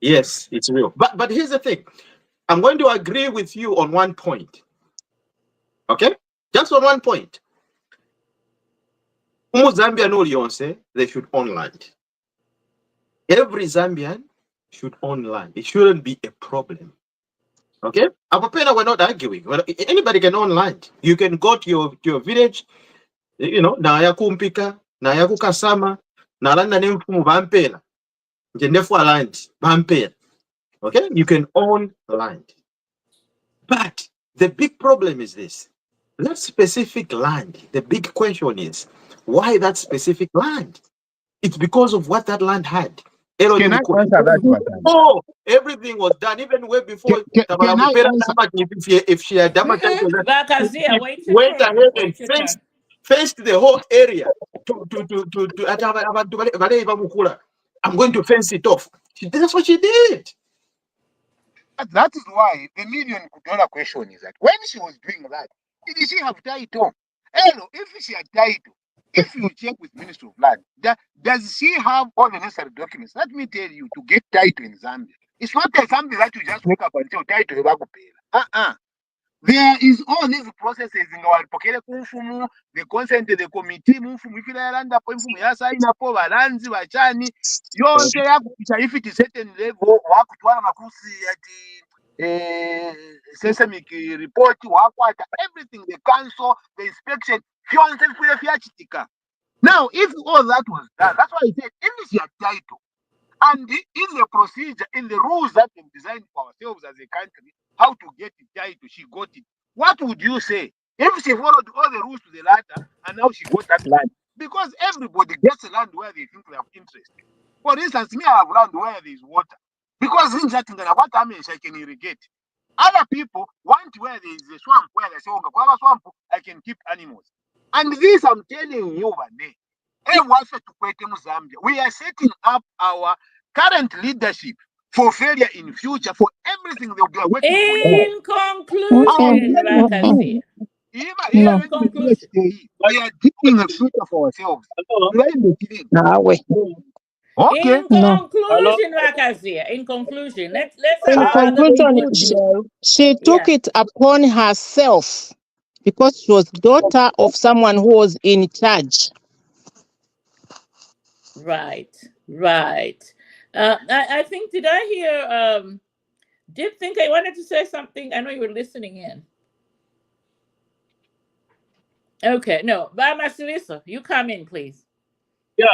Yes, it's real. But here's the thing. I'm going to agree with you on one point. Okay, just on one point. Zambian Ulionse, they should own land. Every Zambian should own land. It shouldn't be a problem. Okay? Apapena, we're not arguing. Well, anybody can own land. You can go to your village, you know, na ya kumpika, na ya kukasama, na landa ne mfumu bampela. Njendefu land, bampela. Okay? You can own land. But the big problem is this. That specific land, the big question is, why that specific land? It's because of what that land had. Can I answer that? Oh, everything was done even way before. If she had went ahead and fenced the whole area I'm going to fence it off. That's what she did. That is why the $1,000,000 question is that when she was doing that, did she have title? Hello, if she had title, if you check with Ministry of Land, does she have all the necessary documents? Let me tell you, to get title in Zambia, it's not something that you just wake up and say title. There is all these processes in our the consent of the committee, if it is certain level, seismic report, everything, the council, the inspection. Now, if all that was done, that's why I said, if it's your title, and in the procedure, in the rules that we designed for ourselves as a country, how to get the title, she got it. What would you say if she followed all the rules to the letter and now she got that land? Because everybody gets a land where they think they have interest. For instance, me, I have land where there is water. Because in that what I mean, I can irrigate. Other people want where there is a swamp, where they say, oh, swamp, I can keep animals. And this I'm telling you one day. We are setting up our current leadership for failure in future, for everything they are working for. In conclusion, we are digging a future for ourselves. Okay. In No. Hello? conclusion, Rakazia, in conclusion, let's have In a I rather don't conclusion, good know. she took yeah. it upon herself because she was daughter of someone who was in charge. Right, right. I think did I hear did think I wanted to say something? I know you were listening in. Okay, no, Bama Silisa, you come in, please. Yeah.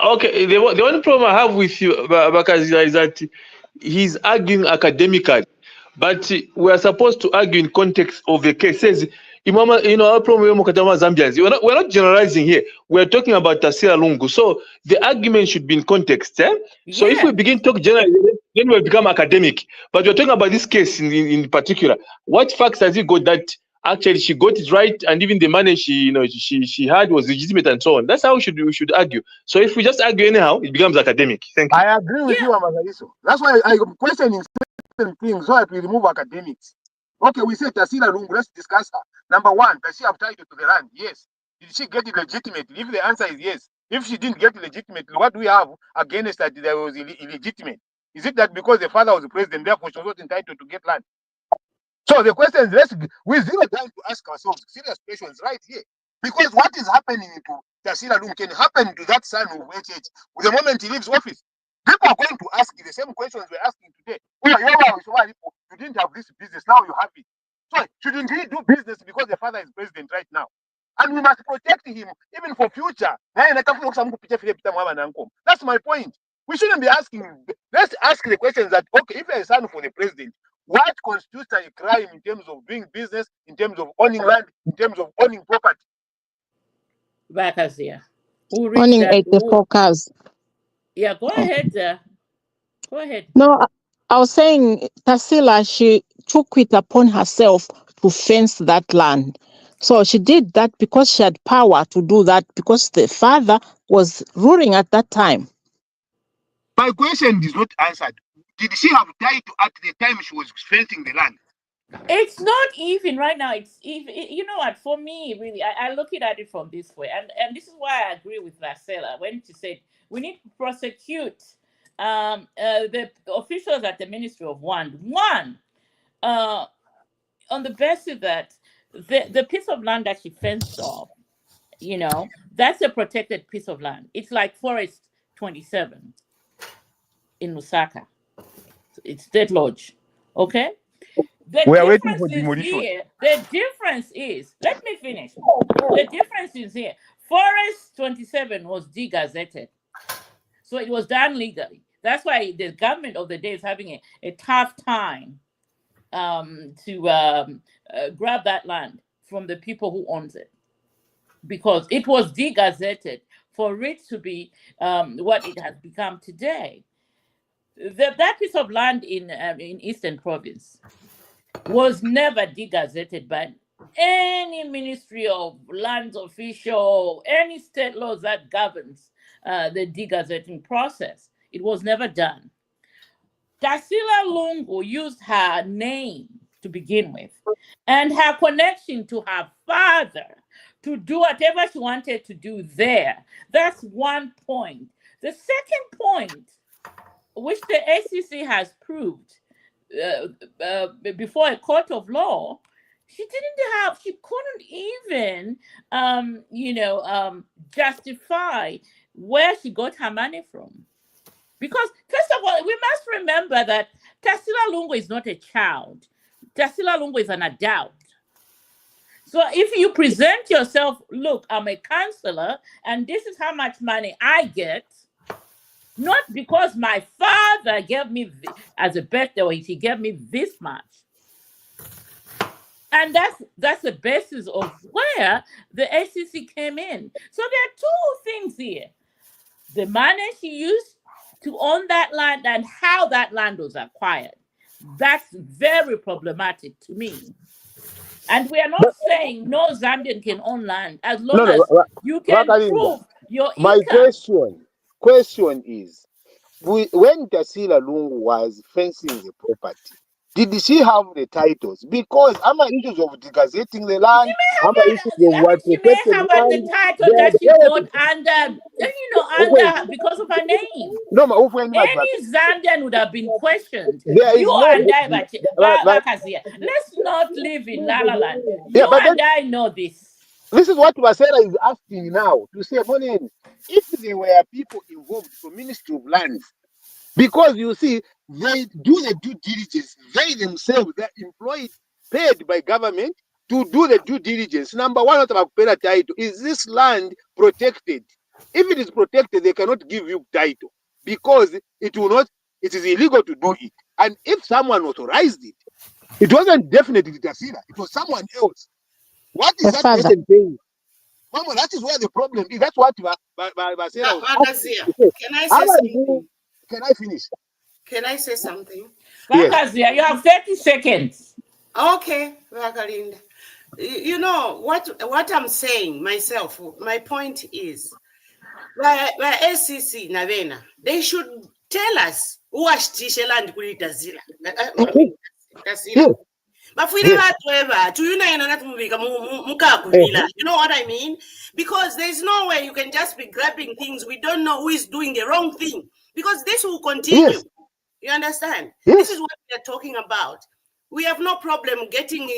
Okay. The only problem I have with you, Bakazila, is that he's arguing academically, but we are supposed to argue in context of the case. Says, Imama, our problem with Zambians. We're not generalizing here. We're talking about Tasira Lungu. So the argument should be in context. Eh? So if we Yeah. begin to talk generally, then we'll become academic. But we're talking about this case in particular. What facts has he got that actually she got it right, and even the money she had was legitimate and so on? That's how we should argue. So if we just argue anyhow, it becomes academic. Thank you. I agree with Yeah. you, Amazaliso. That's why I'm questioning certain things so I can remove academics. Okay, we say Tasila Lungu, let's discuss her. Number one, does she have title to the land? Yes. Did she get it legitimately? If the answer is yes, if she didn't get it legitimately, what do we have against that there was illegitimate? Is it that because the father was the president, therefore she was not entitled to get land? So the question is, we zero time to ask ourselves serious questions right here. Because what is happening to Tasila Lungu can happen to that son of HH the moment he leaves office. People are going to ask you the same questions we're asking today. Oh, you didn't have this business, now you have it. So shouldn't he do business because the father is president right now? And we must protect him even for future. That's my point. We shouldn't be asking. Let's ask the questions that, okay, if you're a son for the president, what constitutes a crime in terms of doing business, in terms of owning land, in terms of owning property? Rakazia. Who reached Owning that? 84 cars. Yeah, go ahead. Go ahead. No, I was saying Tasila, she took it upon herself to fence that land. So she did that because she had power to do that because the father was ruling at that time. My question is not answered. Did she have title at the time she was fencing the land? It's not even right now. It's even, you know what? For me, really, I look at it from this way, and this is why I agree with Marcella when she said we need to prosecute the officials at the Ministry of One, uh, on the basis that the piece of land that she fenced off, that's a protected piece of land. It's like Forest 27 in Lusaka. It's State Lodge. Okay. The We are waiting difference for is demolition. here. The difference is, let me finish. The difference is here. Forest 27 was degazetted. So it was done legally. That's why the government of the day is having a tough time to grab that land from the people who owns it. Because it was degazetted for it to be what it has become today. That piece of land in Eastern Province was never degazetted by any Ministry of Lands official, any state laws that governs the degazetting process. It was never done. Tasila Lungu used her name to begin with and her connection to her father to do whatever she wanted to do there. That's one point. The second point, which the ACC has proved before a court of law, she couldn't even, justify where she got her money from. Because, first of all, we must remember that Tasila Lungu is not a child. Tasila Lungu is an adult. So if you present yourself, look, I'm a counselor, and this is how much money I get, not because my father gave me as a birthday or he gave me this much. And that's the basis of where the ACC came in. So there are two things here. The money she used to own that land and how that land was acquired. That's very problematic to me. And we are not saying no Zambian can own land as long as you can prove your My income. question is, when Tasila Lungu was fencing the property, Did she have the titles? Because I'm issues of gazetting the She land, may I'm have issues of I what mean, she may protected have the land. title They that she had got everything. under, Okay. under because of her name. No, ma, who any Any Zambian would have been questioned. there is You no and I, but Bakazia, let's not live in La La Land. yeah, You but then and I know this. this is what Wasera is asking now to say, Monen, if there were people involved from Ministry of Lands, because you see, they do the due diligence, they themselves, they're employed, paid by government to do the due diligence. Number one, what about title? Is this land protected? If it is protected, they cannot give you title because it will not, it is illegal to do it. And if someone authorized it, it wasn't definitely Tasira, it was someone else. What is The that father. person paying? Mama, that is where the problem is. That's what Basera was asking. Bakazia, He said, can I how say are you? something? Can I finish? Can I say something? Yes. Bakazia, you have 30 seconds. Okay, Bakalinda. You know what I'm saying myself. My point is, by SCC Navena, they should tell us who ashtishe land kuli Tazila. Yes. But we Yes. never do you know what I mean? Because there's no way you can just be grabbing things. We don't know who is doing the wrong thing. Because this will continue. Yes. You understand? Yes. This is what we are talking about. We have no problem getting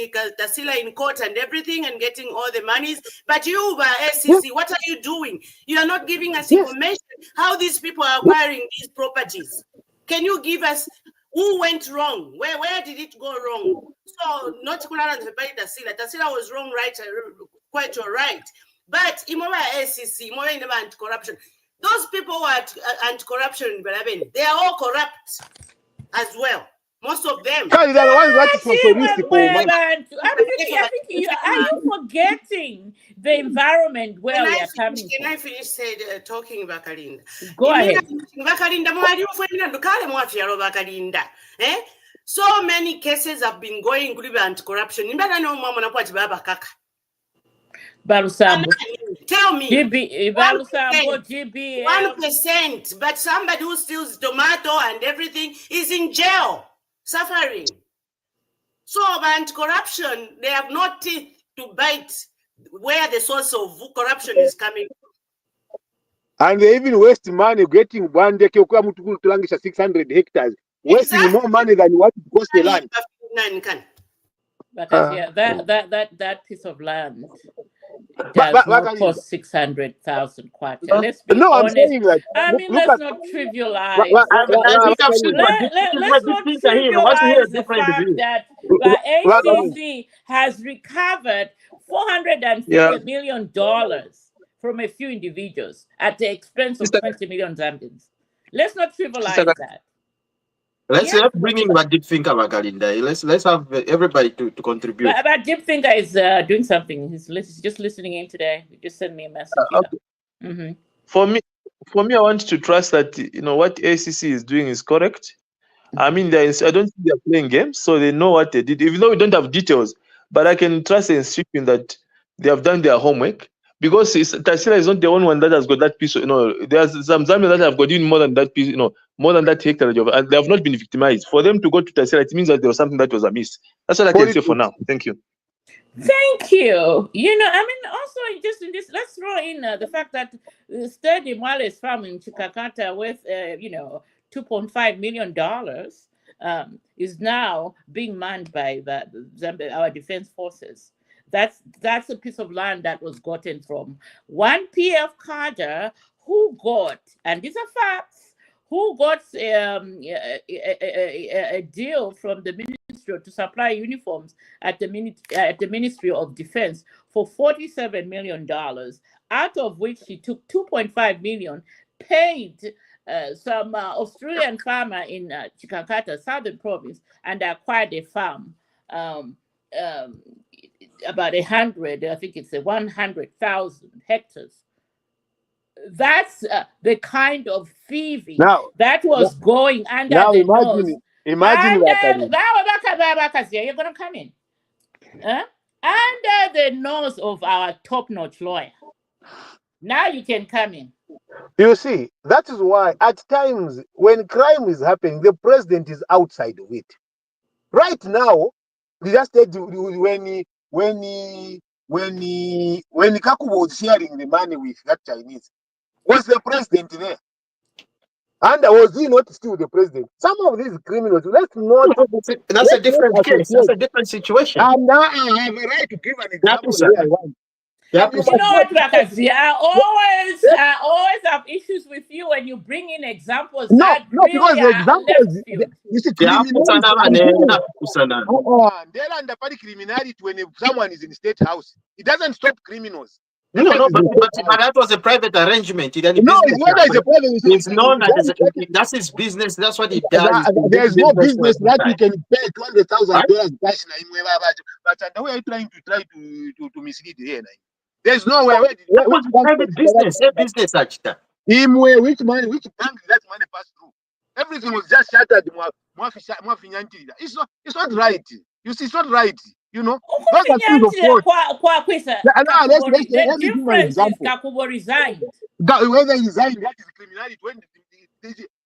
Tasila in court and everything and getting all the monies. But you, by SCC, what are you doing? You are not giving us information how these people are acquiring these properties. Can you give us who went wrong? Where did it go wrong? So not Tasila. Tasila was wrong, right? Quite all right. But Imoba SCC, Imoba in anti-corruption. Those people who are anti-corruption, they are all corrupt as well. Most of them. Sorry, they're the ones that is socialistic. I think you are you forgetting the environment where we are coming Can from? I finish talking Bakalinda? Go ahead. Bakalinda, so many cases have been going with anti-corruption. Balusambo. Tell me. Balusambo, GBL. 1%, but somebody who steals tomato and everything is in jail, suffering. So anti-corruption, they have no teeth to bite where the source of corruption is coming from. And they even waste money getting one day 600 hectares, wasting more money than what it costs the land. Because that piece of land does not cost 600,000 kwacha. Let's be honest. I mean, let's not trivialize. Let's not trivialize the fact that ACC has recovered $450 million from a few individuals at the expense of 20 million Zambians. Let's not trivialize that. Let's bring in what Deep Thinker Bakalinda. Let's have everybody to contribute. But Deep Thinker is doing something. He's just listening in today. He just sent me a message. Okay. For me, I want to trust that what ACC is doing is correct. I mean, I don't think they're playing games, so they know what they did. Even though we don't have details, but I can trust the institution that they have done their homework. Because Tasila is not the only one that has got that piece. There's some Zambians that have got even more than that piece. More than that hectare of, and they have not been victimized. For them to go to Tasila, it means that there was something that was amiss. That's what I can say for now. Thank you. Thank you. I mean, also just in this, let's throw in the fact that the Sturdy Mwale's farm in Chikakata with, $2.5 million is now being manned by our defense forces. That's a piece of land that was gotten from one PF cadre who got, and these are facts, who got a deal from the ministry to supply uniforms at the Ministry of Defense for $47 million, out of which he took $2.5 million, paid some Australian farmer in Chikakata, Southern Province, and acquired a farm. About 100, I think it's 100,000 hectares. That's the kind of thieving that was going under the nose. Imagine that. You're going to come in. Under the nose of our top-notch lawyer. Now you can come in. You see, that is why at times when crime is happening, the president is outside of it. Right now, we just said when Kakubo was sharing the money with that Chinese, was the president there? And was he not still the president? Some of these criminals, let's not That's a different case. That's associate. a different situation. And now I have a right to give an example Capusa. where I want. And you You know must what, not Rakazi? I always have issues with you when you bring in examples that because really the are left examples, field. you see, Capusa criminality. na nena kusana. They're under criminality when someone is in state house. It doesn't stop criminals. No, but that was a private arrangement. It any No, business. whether it's a private, It's known as that's his business. That's what he does. there's no business that you Right. can pay $200,000 cash. But the way you're trying to mislead here. There's no way. Which bank Private business. A business actually. which bank did that money pass through? Everything was just shattered. It's not right. You see, it's not right. You know, those are things of course. The Let me give you an difference is example. Kakubo resigned. Whether he resigned, that is criminality.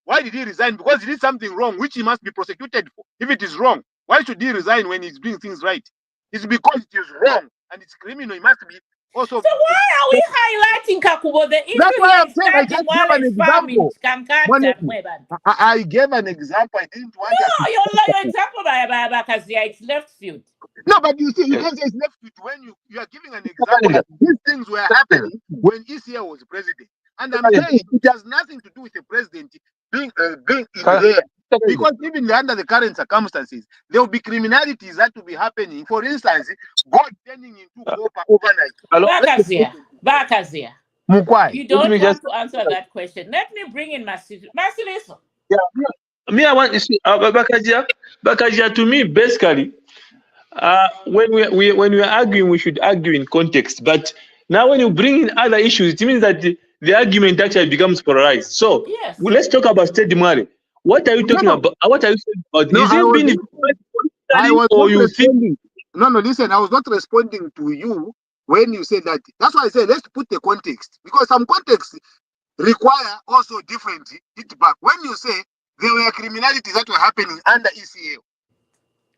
Why did he resign? Because he did something wrong, which he must be prosecuted for. If it is wrong, why should he resign when he's doing things right? It's because it is wrong and it's criminal. He must be also. So why are we highlighting Kakubo? The issue That's why I'm is saying I just gave an example. I gave an example. I didn't want No, your example by Kazia, it's left field. No, but you see, you can't say it's left field when you are giving an example. That these things were happening when ECA was president. And I'm saying it has nothing to do with the president being in there. Because even under the current circumstances, there will be criminalities that will be happening. For instance, God turning into copper overnight. Bakazia. Mukwai. You don't want to answer that question. Let me bring in Masiliso. Yeah, me, I want to see Bakajia to me, basically, when we are arguing, we should argue in context. But now when you bring in other issues, it means that the argument actually becomes polarized. So yes. Let's talk about State Dimwale. What are you talking about? What are you saying about? No, is it being listen, I was not responding to you when you said that. That's why I said let's put the context, because some context require also different hit back. When you say there were criminalities that were happening under ECA,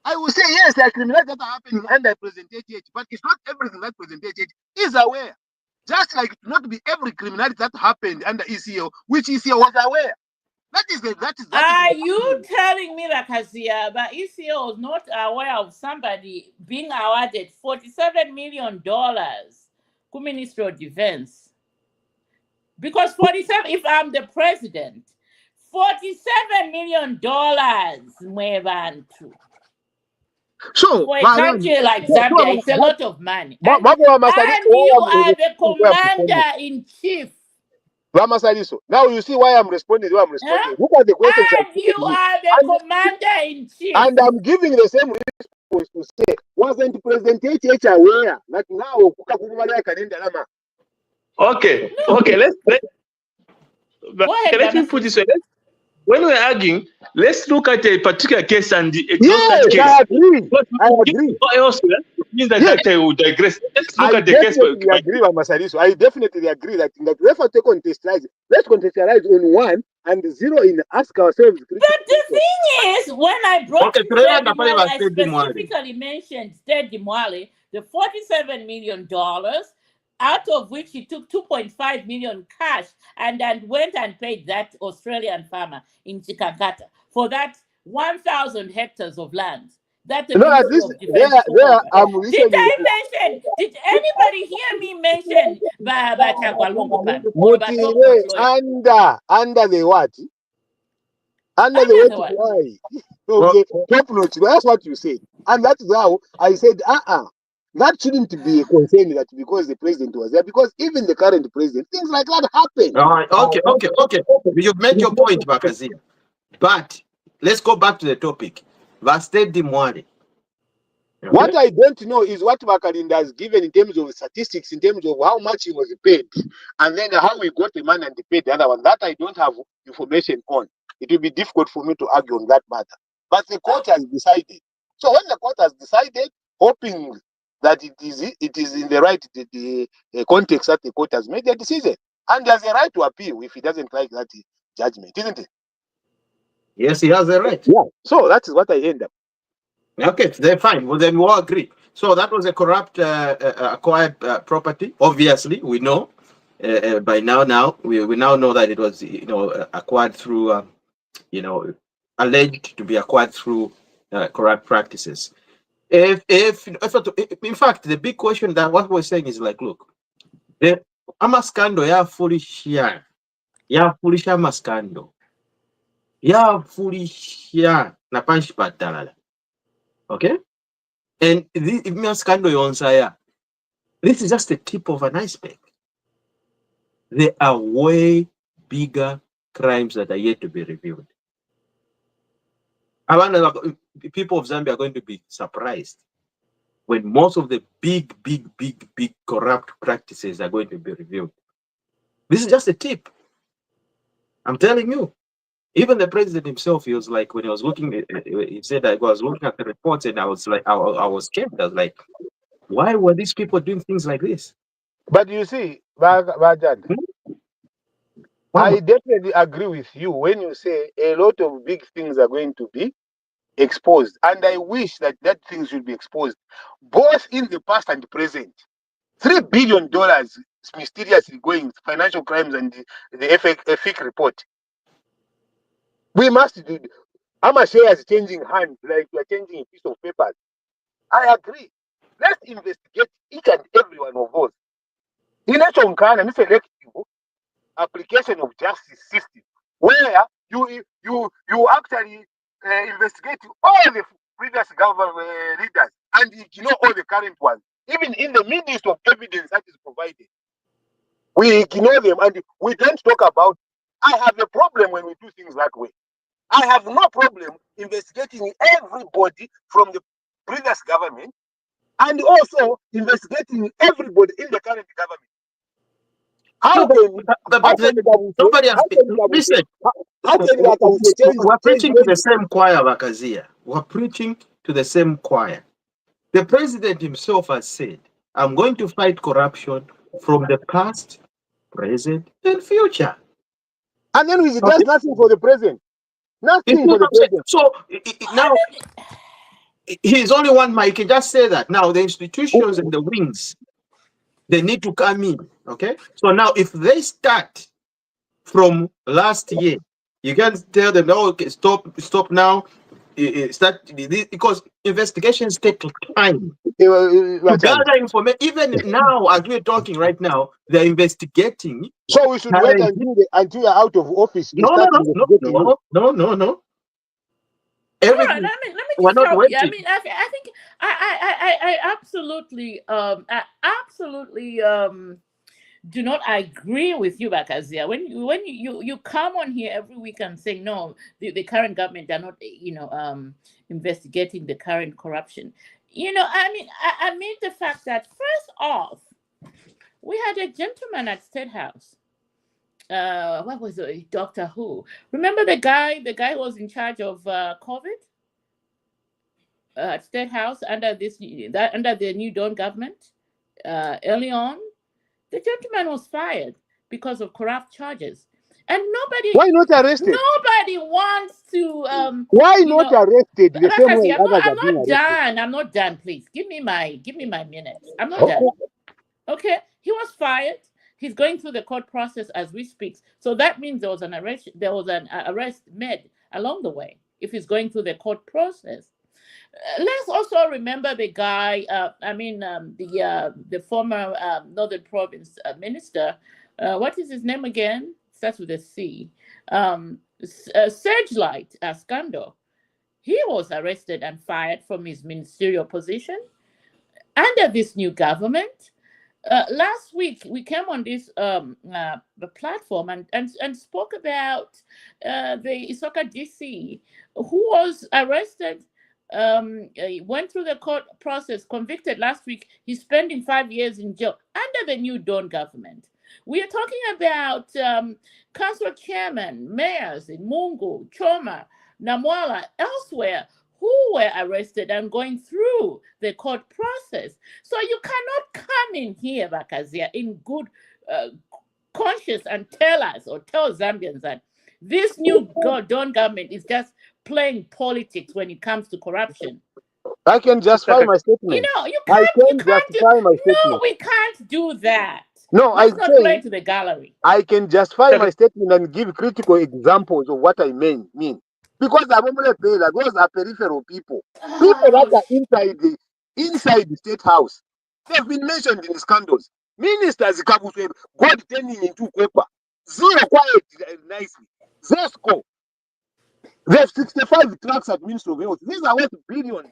I will say yes, there are criminalities that are happening under President HH, but it's not everything that President HH is aware. Just like it not be every criminality that happened under ECA, which ECA was aware. Are you telling me that Kazia, but ECA was not aware of somebody being awarded $47 million to Ministry of Defense? Because 47, if I'm the president, $47 million, Mwebantu. So, for a country like Zambia, it's a lot of money. And you are the commander-in-chief. Now you see why I'm responding. Look at the question. And you are the commander-in-chief. And I'm giving the same response to say, wasn't President HH aware that now Okay, let me put this way. When we're arguing, let's look at a particular case and exhaust that case. I agree. Elsewhere, it means that I will digress. Let's look at the case. I definitely agree that let's contextualize. Let's contextualize on 1 and 0 in ask ourselves. But the thing is, when I brought I specifically mentioned State Dimwale, the $47 million, out of which he took 2.5 million cash and then went and paid that Australian farmer in Chikankata for that 1,000 hectares of land. That the Ministry of Defense did anybody hear me mention under the what? Under the why? Top notch. That's what you said. And that's how I said, that shouldn't be a concern that because the president was there, because even the current president, things like that happen. All right, okay. You've made your point, Bakazia. But let's go back to the topic. State Dimwale. What I don't know is what Bakalinda has given in terms of statistics, in terms of how much he was paid, and then how we got the money and paid the other one. That I don't have information on. It will be difficult for me to argue on that matter. But the court has decided. So when the court has decided, hoping that it is in the right the context that the court has made their decision, and there's a right to appeal if he doesn't like that judgment, isn't it? Yes, he has a right. Yeah. So that is what I end up. Okay, they're fine. Well, then we all agree. So that was a corrupt acquired property. Obviously, we know by now. Now we now know that it was acquired through alleged to be acquired through corrupt practices. In fact, the big question that what we're saying is like, look, the amaskando ya foolish ya foolish amaskando ya foolish na punch patalala. Okay, and this amaskando yonsaya. This is just the tip of an iceberg. There are way bigger crimes that are yet to be revealed. People of Zambia are going to be surprised when most of the big corrupt practices are going to be revealed. This is just a tip. I'm telling you. Even the president himself, he was like, when he was looking, he said, I was looking at the reports and I was like, I was scared. I was like, why were these people doing things like this? But you see, Bajad, Wow. I definitely agree with you when you say a lot of big things are going to be exposed. And I wish that things should be exposed, both in the past and the present. $3 billion mysteriously going financial crimes and the FIC report. We must do. Ama shares changing hands like we are changing a piece of paper. I agree. Let's investigate each and every one of those. In a Chonkana, and selective application of justice system, where you actually investigate all the previous government leaders and ignore all the current ones. Even in the midst of evidence that is provided, we ignore them and we don't talk about. I have a problem when we do things that way. I have no problem investigating everybody from the previous government and also investigating everybody in the current government. How can Nobody has listen. We're preaching to the same choir, Bakazia. We're preaching to the same choir. The president himself has said, I'm going to fight corruption from the past, present, and future. And then he does nothing for the present. Nothing for the present. So now he's only one man. He can just say that. Now the institutions and the wings, they need to come in. Okay. So now if they start from last year, you can tell them, oh, okay, stop now. Start because investigations take time. To gather information, even now, as we're talking right now, they're investigating. So we should wait until you're out of office. No. All right, let me We're just not help you. I waiting. mean, I think I absolutely do not agree with you, Bakazia. When you come on here every week and say no, the current government are not investigating the current corruption. I mean the fact that first off, we had a gentleman at State House. What was it? Doctor Who? Remember the guy? The guy who was in charge of COVID at State House under the New Dawn government. Early on, the gentleman was fired because of corrupt charges, and why not arrested? Nobody wants to. Why not arrested? The same way I'm not done. Please give me my minutes. I'm not done. Okay, he was fired. He's going through the court process as we speak. So that means there was an arrest. There was an arrest made along the way. If he's going through the court process, let's also remember the guy. The former Northern Province minister. What is his name again? Starts with a C. Searchlight Ascando. He was arrested and fired from his ministerial position under this new government. Last week we came on this platform and spoke about the Isoka DC who was arrested, went through the court process, convicted last week. He's spending 5 years in jail under the New Dawn government. We are talking about council chairman, mayors in Mungu, Choma, Namwala, elsewhere, who were arrested and going through the court process. So you cannot come in here, Bakazia, in good conscience and tell us or tell Zambians that this new Dawn government is just playing politics when it comes to corruption. I can justify my statement. You I can't. You can can't do. justify my No, statement. we can't do that. No, Let's I'm not play saying to the gallery. I can justify my statement and give critical examples of what I mean. Because those are peripheral people. People that Oh, are inside the state house. They've been mentioned in the scandals. Ministers Kabuswe, God turning into Kwepa. Zero quiet nicely. Zesco. They have 65 trucks at Ministry of Health. These are worth billions.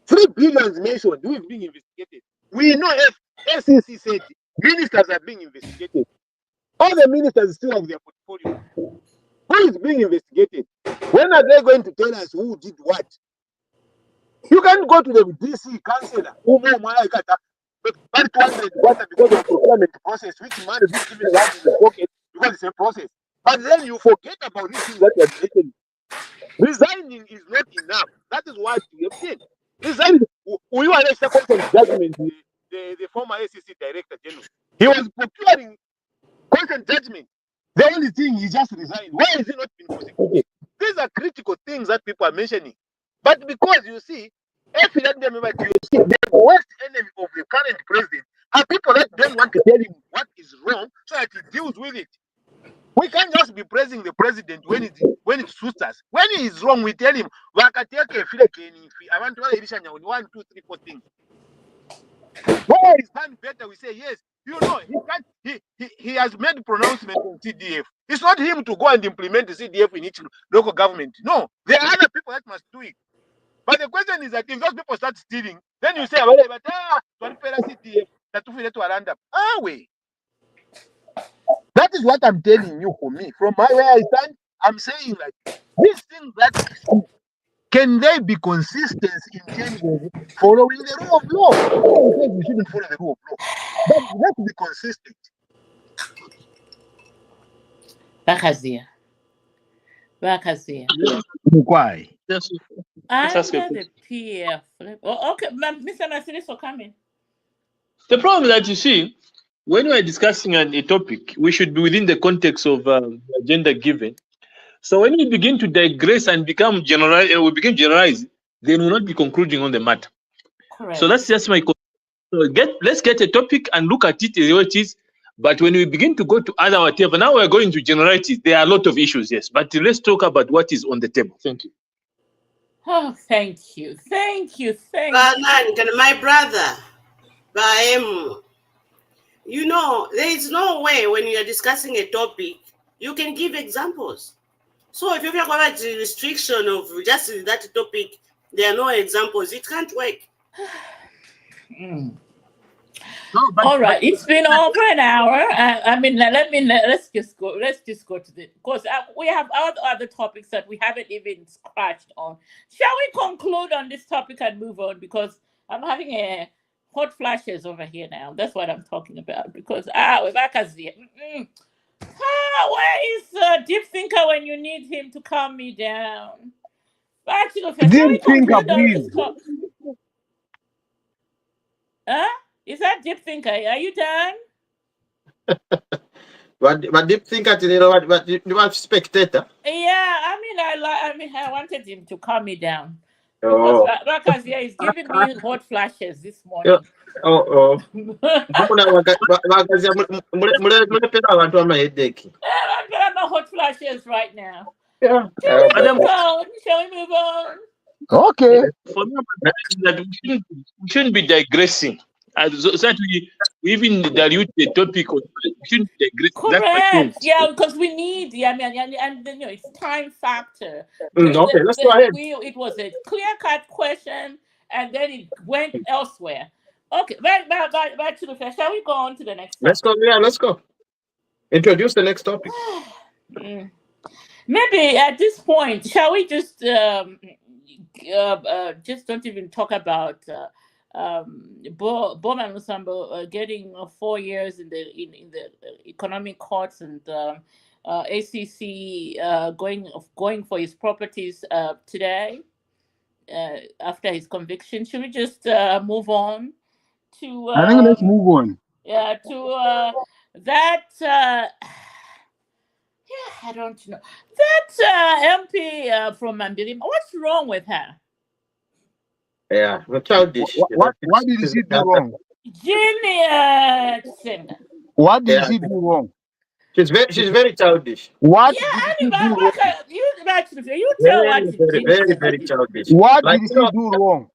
3 billion is mentioned. Who is being investigated? We know if SEC said ministers are being investigated. All the ministers still have their portfolio. Who is being investigated? When are they going to tell us who did what? You can't go to the DC councillor but 200 water because of procurement process, which money is given out in the pocket because it's a process. But then you forget about these things that you are mentioning. Resigning is not enough. That is what we have seen. Resigning. We are a consent judgment, the former SEC director general. He was procuring consent judgment. The only thing he just resigned. Why has he not been prosecuted? These are critical things that people are mentioning. But because you see, if you let them remember, you see, the worst enemy of the current president are people that don't want to tell him what is wrong so that he deals with it. We can't just be praising the president when it suits us. When he is wrong, we tell him, I want to 1, 2, 3, 4 things. Why is done better? We say yes. He has made pronouncement on CDF. It's not him to go and implement the CDF in each local government. No, there are other people that must do it. But the question is that if those people start stealing, then you say, CDF, that is what I'm telling you. For me, from where I stand, I'm saying that these things that we see, can they be consistent in terms of following the rule of law? We shouldn't follow the rule of law, but let's be consistent. Bakazia. Why? Under the PF. Oh, okay, Mr. Nasiris for coming. The problem that you see, when we are discussing a topic, we should be within the context of the agenda given. So when we begin to digress and become we begin generalize, then we'll not be concluding on the matter. Correct. So that's just my. So let's get a topic and look at it the way it is. But when we begin to go to other whatever, now we're going to generalities. There are a lot of issues, yes. But let's talk about what is on the table. Thank you. Oh, thank you. My brother, you know, there is no way when you are discussing a topic, you can give examples. So if you talk about the restriction of just that topic, there are no examples, it can't work. No, all right, it's been over an hour. Let's just go to the, because we have other topics that we haven't even scratched on. Shall we conclude on this topic and move on? Because I'm having a hot flashes over here now. That's what I'm talking about. Because we're back as the where is Deep Thinker when you need him to calm me down? Shall we conclude on this topic? Is that Deep Thinker? Are you done? But Deep Thinker, what you want spectator? Yeah, I wanted him to calm me down. Because Rakazia is giving me hot flashes this morning. I'm hot flashes right now. Yeah. Shall we move on? Okay. For me, that we shouldn't be digressing. So that we even dilute the topic. We shouldn't digress. Correct. Yeah, because we need. Yeah, and it's time factor. Okay, let's go ahead. It was a clear-cut question, and then it went elsewhere. Okay, back to the first. Shall we go on to the next topic? Let's go. Yeah, let's go. Introduce the next topic. Maybe at this point, shall we just don't even talk about Boma Musambo getting 4 years in the economic courts, and ACC going for his properties today after his conviction. Should we just move on to? I think let's move on. Yeah, to that. Yeah, I don't know. That MP from Mambirima, what's wrong with her? Yeah, we're childish. You know, What did she do wrong? Jenny Chisenga. What did yeah, she do wrong? she's very childish. What Yeah, did she anyway, do wrong? you tell what Very, very, Jenny very, Chisenga very did. childish. What Like, did you she know, do wrong?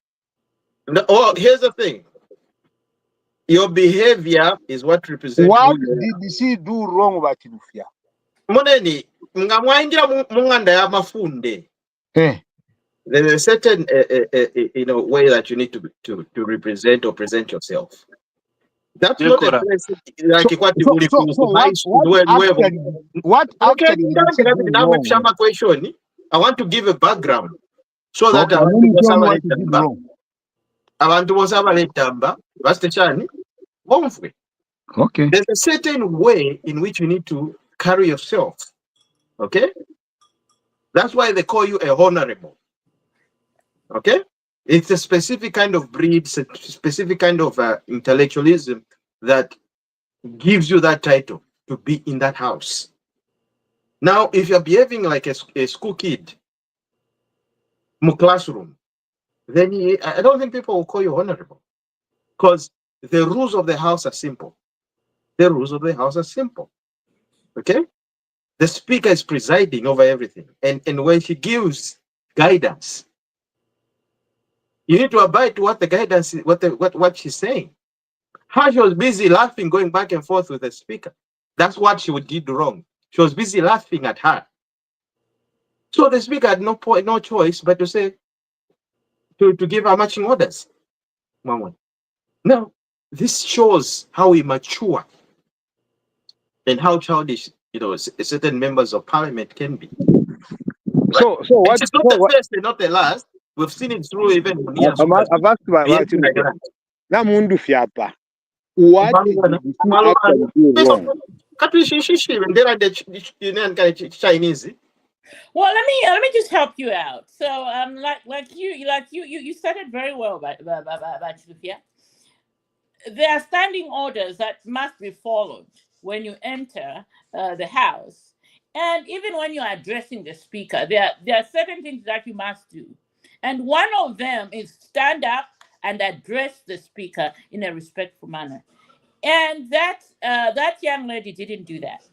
oh, here's the thing. Your behavior is what represents who What you are. did she do wrong, Bachilufia? Muneni, nga mwaingira mu nganda y'amafunde. Eh. There's a certain way that you need to represent or present yourself. That's not a Decorum. place like So what Okay, actually did she do wrong? question. I want to give a background so that Okay, and then you tell me what she did wrong. abantu bose abaletamba basitechani bomfwe. Okay. There's a certain way in which you need to carry yourself. Okay? That's why they call you a honorable. Okay? It's a specific kind of breed, specific kind of intellectualism that gives you that title to be in that house. Now, if you're behaving like a school kid, classroom, then I don't think people will call you honorable, because the rules of the house are simple. The rules of the house are simple. Okay? The speaker is presiding over everything. And when she gives guidance, you need to abide to what the guidance is, what she's saying. How she was busy laughing, going back and forth with the speaker. That's what she did wrong. She was busy laughing at her. So the speaker had no choice but to say, to give her matching orders. Now, this shows how immature and how childish, certain members of parliament can be. So what? It's not the first and not the last. We've seen it through even Munias. I've asked about na mundu fiapa. What did she actually do wrong? Chinese. Well, let me just help you out. So, you started very well, Chilufia. There are standing orders that must be followed when you enter the house, and even when you are addressing the speaker, there are certain things that you must do, and one of them is stand up and address the speaker in a respectful manner. And that young lady didn't do that.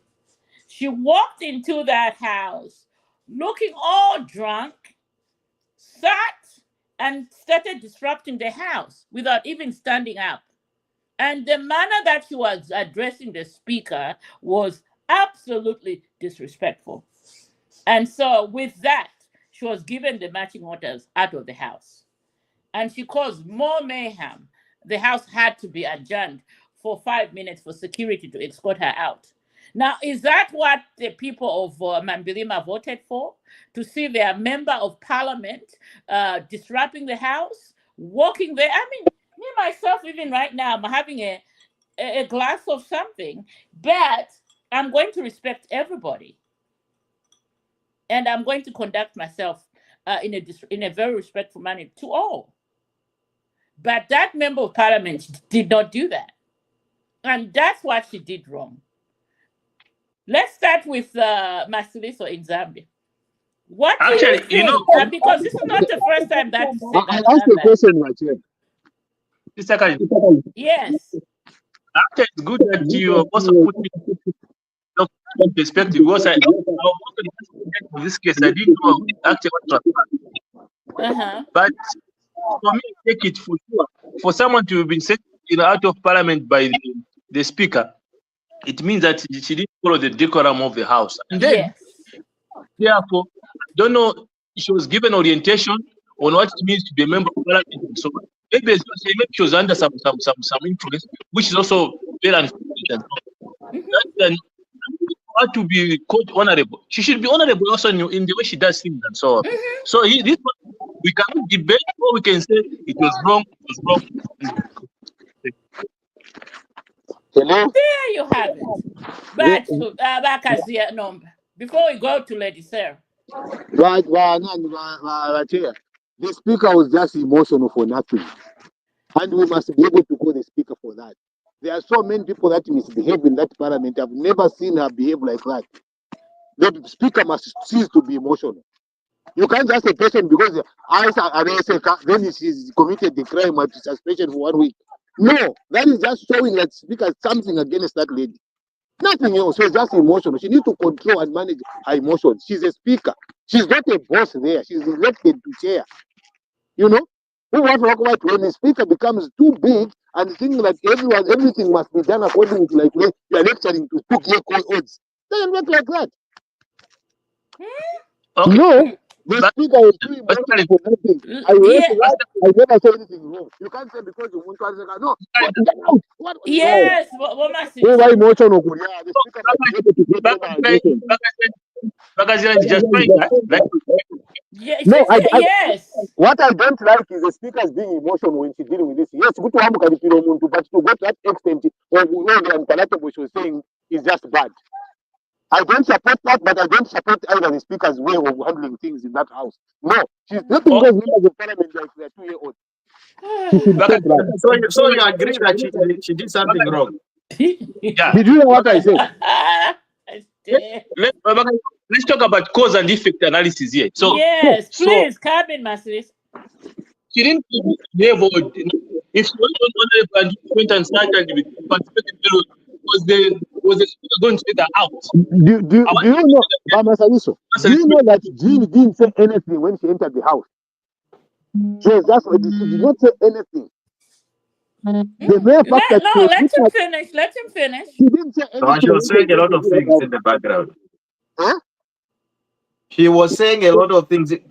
She walked into that house looking all drunk, sat and started disrupting the house without even standing up. And the manner that she was addressing the speaker was absolutely disrespectful. And so, with that, she was given the matching orders out of the house. And she caused more mayhem. The house had to be adjourned for 5 minutes for security to escort her out. Now, is that what the people of Mambilima voted for? To see their member of parliament disrupting the house, walking there? I mean, me myself, even right now, I'm having a glass of something, but I'm going to respect everybody. And I'm going to conduct myself in a very respectful manner to all. But that member of parliament did not do that. And that's what she did wrong. Let's start with Masiliso in Zambia. What do Actually, you think? Because this is not the first time that I asked the question, my chair. Mr. Kaji, yes. actually, it's good that you also put it in perspective. Because I in this case, I didn't know actually what was. But for me, take it for sure. For someone to have been sent out of parliament by the speaker, it means that she didn't follow the decorum of the house. And then, therefore, I don't know, she was given orientation on what it means to be a member of parliament and so on. Maybe she was under some influence, which is also very unfortunate. Then, to be called honorable, she should be honorable also in the way she does things and so on. So this one, we cannot debate, or we can say it was wrong. It was wrong. Hello? There you have it. But before we go to Lady Sarah. The speaker was just emotional for nothing. And we must be able to call the speaker for that. There are so many people that misbehave in that parliament. I've never seen her behave like that. The speaker must cease to be emotional. You can't just a person because eyes are arrested, then she's committed the crime at suspension for 1 week. No, that is just showing that speaker something against that lady. Nothing else. She's just emotional. She needs to control and manage her emotions. She's a speaker. She's not a boss there. She's elected to chair. You know? We want to talk about when the speaker becomes too big and thinking that everything must be done according to like you are lecturing to 2 odds. Doesn't work like that. Okay. No, the But- speaker is too emotional for nothing. I never say anything wrong. You can't say because you want to answer. No, get out. What? Yes, what must No. Why you? emotional? Yeah, the speaker is able to get over aggression. Bagazira is just trying that. Like, Yes, No, yes. what I don't like is the speakers being emotional when she's dealing with this. Yes, good to have but to go to that extent of what she was saying is just bad. I don't support that, but I don't support either the speaker's way of handling things in that house. No, she's treating those members of parliament like they're 2-year-olds. So you agree that she did something wrong? yeah. Did you hear what I said? Let's talk about cause and effect analysis here. So yes, please, cabin master. she didn't behave odd. If she went on and went and started with participated was the speaker going to get her out? Do you know, Mama Saliso, do you know that Jean didn't say anything when she entered the house? She was just, she did not say anything. The mere fact that No, let him finish. Let him finish. she didn't say anything. No, she was saying a lot of things in the background. Huh? She was saying a lot of things. She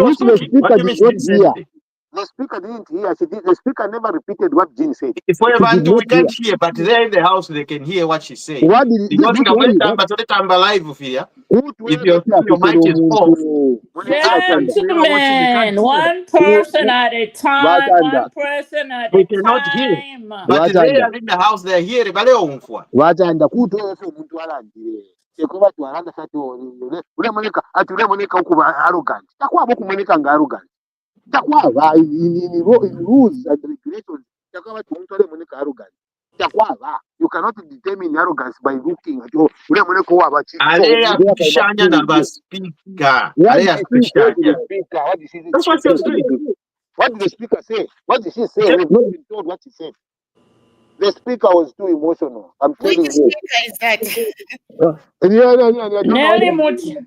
was talking. What do you mean she didn't say anything? The speaker didn't hear. The speaker never repeated what Jean said. If we can't hear, but they're in the house, they can hear what she's saying. What did Because live here. If your mic is off, gentlemen, one person at a time. One person at a time. But they are in the house, they're here. Vachanda kuti wewe muntu alandire chekova twaranda sati ulemoneka ati ulemoneka uku arrogant takwabo kumoneka nga arrogant takwava in rules and regulations takava muntu ulemoneka arrogant takwava. You cannot determine arrogance by looking at ulemoneka waba kupishanya na speaker. That's what she was doing. What did the speaker say? What did she say? We've not been told what she said. The speaker was too emotional. I'm telling Which you. speaker is that? Yeah. Nelly Muti.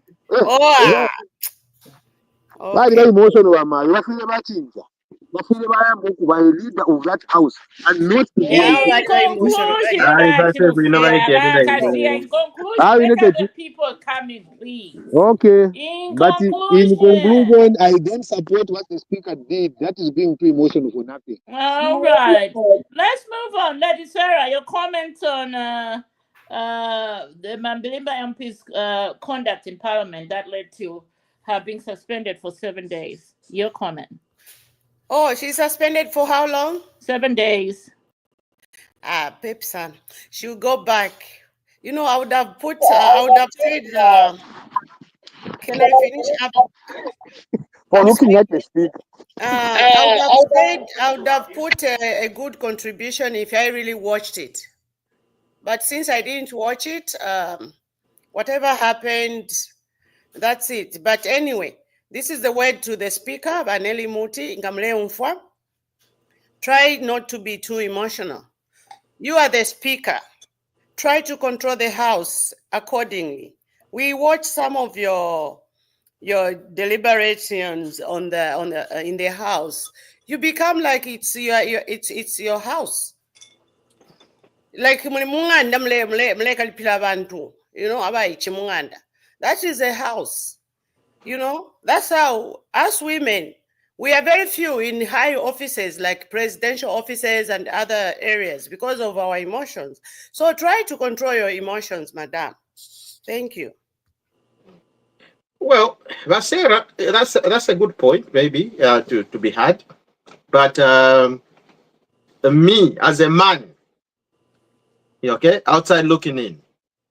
Why did I emotional? You feel about change. You feel about a leader of that house and not in conclusion, let the people coming, please. Okay. In But conclusion, in conclusion, I don't support what the speaker did. That is being too emotional for nothing. All right. Let's move on. Lady Sarah, your comments on the Mambilimba MP's conduct in Parliament that led to her being suspended for 7 days. Your comment. Oh, she's suspended for how long? 7 days. Pepsan, she'll go back. You know, I would have said, can I finish up? For looking at the speaker. I would have put a good contribution if I really watched it. But since I didn't watch it, whatever happened, that's it. But anyway, this is the word to the speaker, Baneli Muti, Ngamle Umfwa. Try not to be too emotional. You are the speaker. Try to control the house accordingly. We watched some of your deliberations in the house. You become like it's your house. Like you know, that is a house. You know, that's how us women, we are very few in high offices like presidential offices and other areas because of our emotions. So try to control your emotions, madam. Thank you. Well, that's a good point, maybe to be had. But me as a man, okay, outside looking in,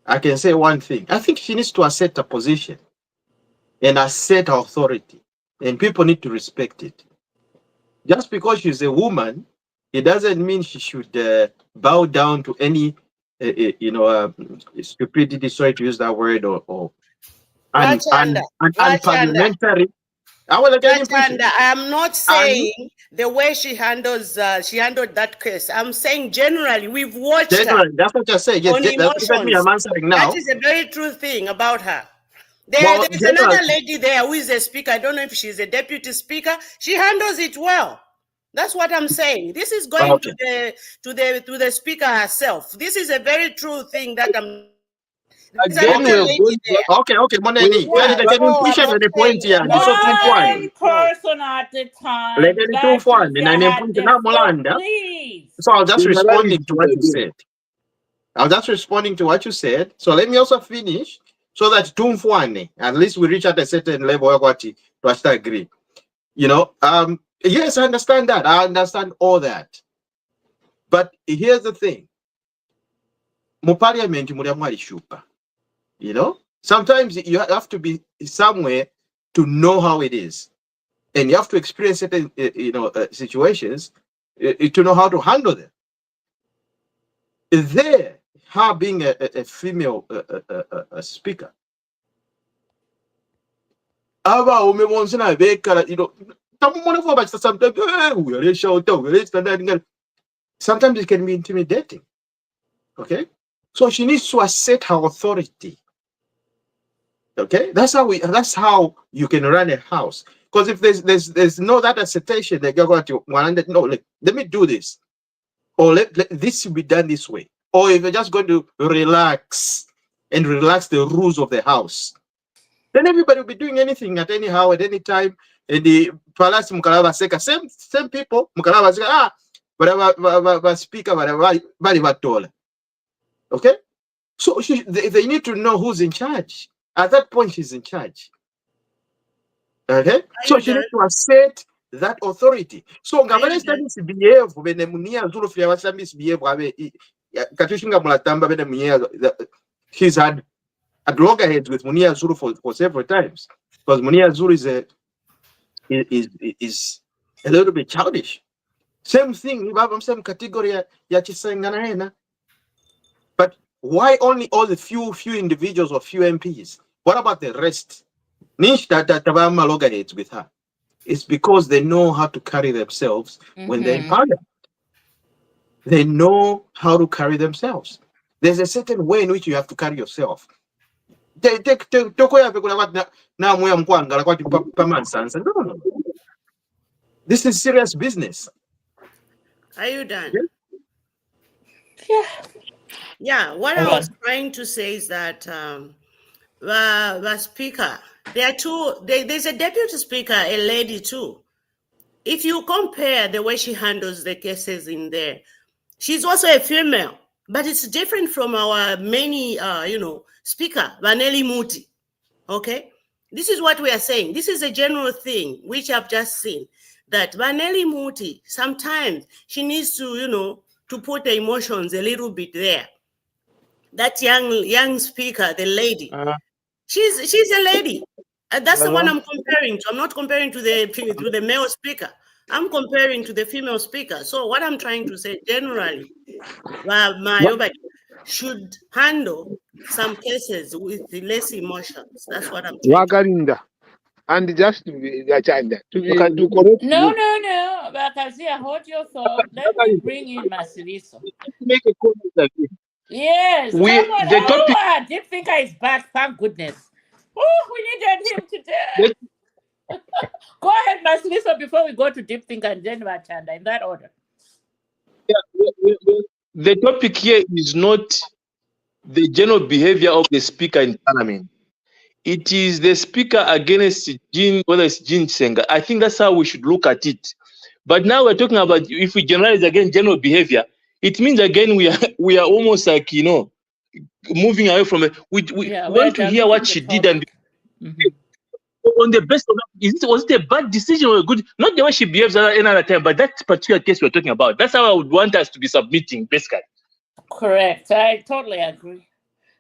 I can say one thing. I think she needs to assert her position and assert her authority, and people need to respect it. Just because she's a woman, it doesn't mean she should bow down to any, stupidity. Sorry to use that word, or unparliamentary I will again push it. Chanda, I'm not And saying the way she handled that case. I'm saying generally, we've watched her generally, that's what you're saying. Yes, on even me, I'm emotions. answering That now. is a very true thing about her. Well, There's generally, another lady there who is a speaker. I don't know if she's a deputy speaker. She handles it well. That's what I'm saying. This is going okay. to the speaker herself. This is a very true thing that I'm. There's Again, another we Okay, are lady going there. back. okay, We Moneni. are Let going Yeah, it back. again So push I'm it not the point saying here. I'm This not is two point. one saying no. person at a Let time. it two point. And I Batusia name had point the now floor, Molanda. please. So I'll just responding to what you Generalities again. said. I'm just responding to what you said. So let me also finish so that Tumfwane, at least we reach at a certain level of what to agree. You know, yes, I understand that. I understand all that. But here's the thing. Mu parliament muri shupa. You know? Sometimes you have to be somewhere to know how it is. And you have to experience certain situations to know how to handle them. There, her being a female speaker, aba umebonse na bekala, sometimes sometimes it can be intimidating. Okay, so she needs to assert her authority. Okay, that's how you can run a house. Because if there's no that assertion, they go to 100. No, let me do this, or let this should be done this way. Or if you're just going to relax the rules of the house, then everybody will be doing anything at anyhow at any time. And the palace mukalaba seka same people mukalaba seka but speaker bali batola. Okay, so they need to know who's in charge. At that point, she's in charge. Okay, Are so you she done? needs to assert that authority. So Are ngabale you done? studies behave when munia zulu fya studies behave katushinga mulatamba bene munia. He's had loggerheads with Munia Zulu for several times because Munia Zulu is a little bit childish. Same thing, same category ya Chisangana. But why only all the few individuals or few MPs? What about the rest? Nish tabama loggerheads with her. It's because they know how to carry themselves when they're in parliament. They know how to carry themselves. There's a certain way in which you have to carry yourself. No. This is serious business. Are you done? Yeah. Yeah. What I Hold was on. trying to say is that the speaker, there are two. There's a deputy speaker, a lady too. If you compare the way she handles the cases in there, she's also a female, but it's different from our many, speaker, Vanelli Muti. Okay, this is what we are saying. This is a general thing which I've just seen, that Vanelli Muti sometimes she needs to to put the emotions a little bit there. That young speaker, the lady, she's a lady. That's the one Hello? I'm comparing to. I'm not comparing to the male speaker. I'm comparing to the female speaker. So what I'm trying to say generally, Mayoba should handle some cases with less emotions. That's what I'm trying to. Wakalinda. And just to be Chanda, Okay. to correct No, you. no, no. Bakazia, hold your thought. Let me bring in Masiliso. Make a comment again. Yes, come on. The topic. Oh, Deep Thinker is back. Thank goodness. Oh, we needed him today. Go ahead, Masiliso, before we go to Deep Thinker and then Machanda, in that order. The topic here is not the general behavior of the speaker in parliament. It is the speaker against Jean, whether it's Jean Senga. I think that's how we should look at it. But now we're talking about if we generalize again general behavior, it means again we are almost like moving away from it. We want to hear what she did and on the best of that, was it a bad decision or a good? Not the way she behaves another time, but that particular case we're talking about. That's how I would want us to be submitting, basically. Correct. I totally agree.